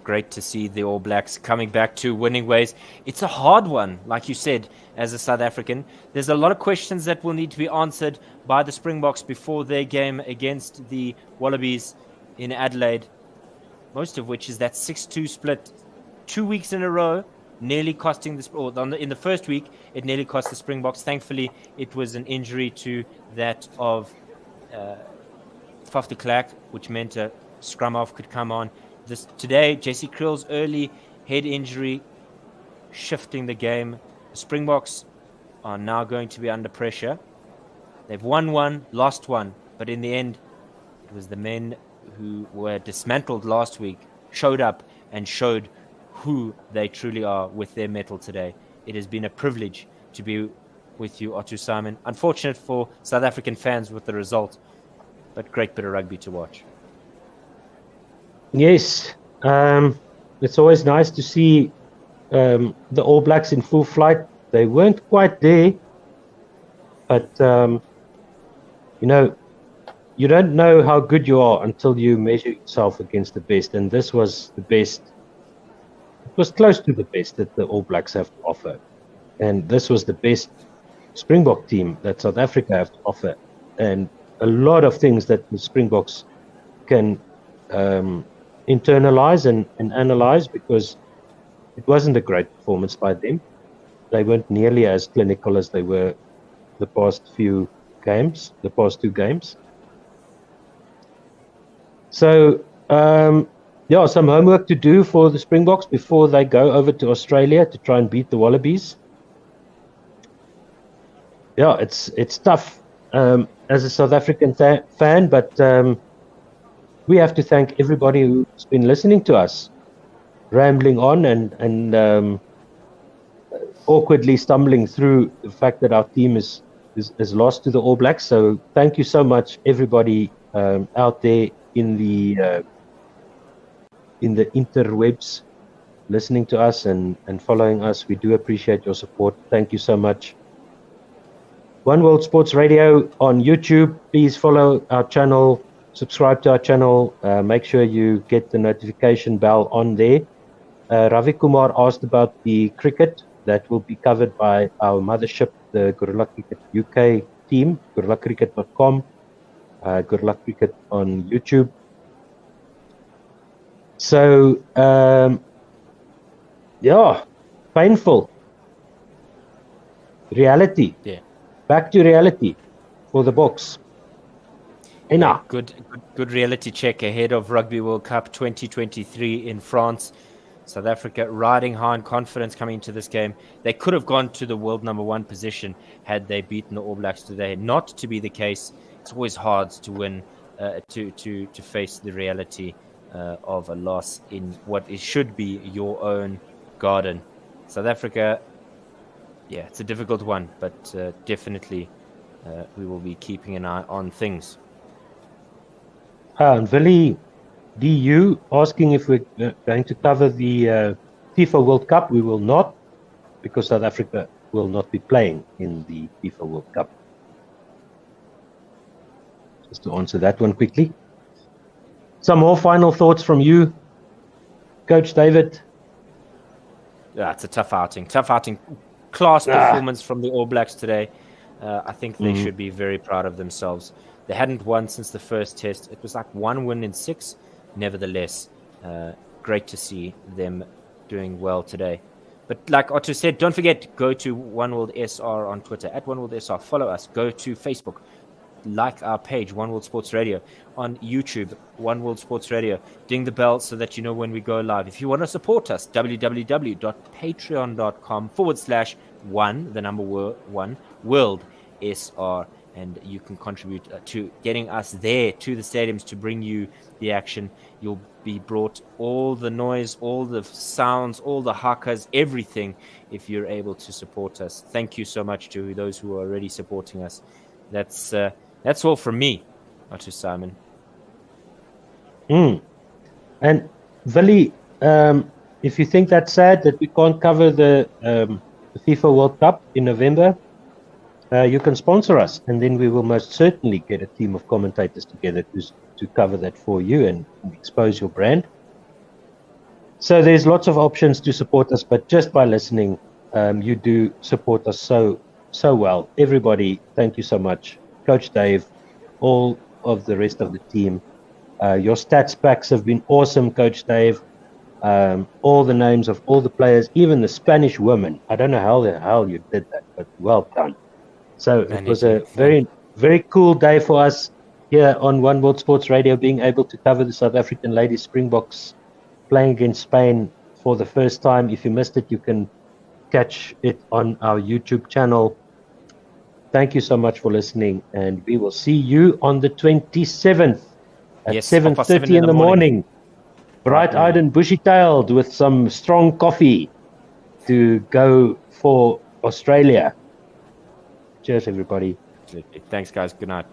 Great to see the All Blacks coming back to winning ways. It's a hard one, like you said, as a South African. There's a lot of questions that will need to be answered by the Springboks before their game against the Wallabies in Adelaide, most of which is that 6-2 split 2 weeks in a row, nearly costing in the first week, it nearly cost the Springboks. Thankfully, it was an injury to that of Faf de Klerk, which meant a scrum off could come on. Today, Jesse Krill's early head injury shifting the game. The Springboks are now going to be under pressure. They've won one, lost one, but in the end, it was the men who were dismantled last week, showed up and showed who they truly are with their mettle today. It has been a privilege to be with you, Otto Simon. Unfortunate for South African fans with the result, but great bit of rugby to watch. Yes, it's always nice to see the All Blacks in full flight. They weren't quite there, but you know, you don't know how good you are until you measure yourself against the best, and this was the best. It was close to the best that the All Blacks have to offer, and this was the best Springbok team that South Africa have to offer, and a lot of things that the Springboks can internalize and analyze, because it wasn't a great performance by them. They weren't nearly as clinical as they were the past two games. So, yeah, some homework to do for the Springboks before they go over to Australia to try and beat the Wallabies. Yeah, it's tough as a South African fan, but we have to thank everybody who's been listening to us, rambling on and awkwardly stumbling through the fact that our team is lost to the All Blacks. So thank you so much, everybody out there in the interwebs, listening to us and following us. We do appreciate your support. Thank you so much. One World Sports Radio on YouTube. Please follow our channel, subscribe to our channel. Make sure you get the notification bell on there. Ravi Kumar asked about the cricket. That will be covered by our mothership, the Gorilla Cricket UK team, gorillacricket.com, Gorilla Cricket on YouTube. So, yeah, painful. Reality. Yeah. Back to reality for the Boks. Enough. Good reality check ahead of Rugby World Cup 2023 in France. South Africa riding high in confidence coming into this game. They could have gone to the world number 1 position had they beaten the All Blacks today. Not to be the case. It's always hard to win, to face the reality of a loss in what should be your own garden. South Africa, yeah, it's a difficult one, but definitely we will be keeping an eye on things. Willie DU asking if we're going to cover the FIFA World Cup. We will not, because South Africa will not be playing in the FIFA World Cup. Just to answer that one quickly. Some more final thoughts from you, Coach David? Yeah, it's a tough outing. Class performance from the All Blacks today. I think they should be very proud of themselves. They hadn't won since the first test. It was like 1 win in 6. Nevertheless, great to see them doing well today. But like Otto said, don't forget, go to One World SR on Twitter, at One World SR. Follow us. Go to Facebook. Like our page, One World Sports Radio. On YouTube, One World Sports Radio. Ding the bell so that you know when we go live. If you want to support us, www.patreon.com/1, the number 1, World SR. And you can contribute to getting us there to the stadiums to bring you the action. You'll be brought all the noise, all the sounds, all the hakas, everything, if you're able to support us. Thank you so much to those who are already supporting us. That's all from me, not to Simon. And Willie, if you think that's sad that we can't cover the FIFA World Cup in November, you can sponsor us, and then we will most certainly get a team of commentators together to cover that for you and expose your brand. So there's lots of options to support us, but just by listening, you do support us so well. Everybody, thank you so much. Coach Dave, all of the rest of the team. Your stats packs have been awesome, Coach Dave. All the names of all the players, even the Spanish women. I don't know how the hell you did that, but well done. So it was a very, very cool day for us here on One World Sports Radio, being able to cover the South African ladies Springboks playing against Spain for the first time. If you missed it, you can catch it on our YouTube channel. Thank you so much for listening, and we will see you on the 27th at 7:30 in the morning. Bright-eyed and bushy-tailed with some strong coffee to go for Australia. Cheers, everybody. Thanks, guys. Good night.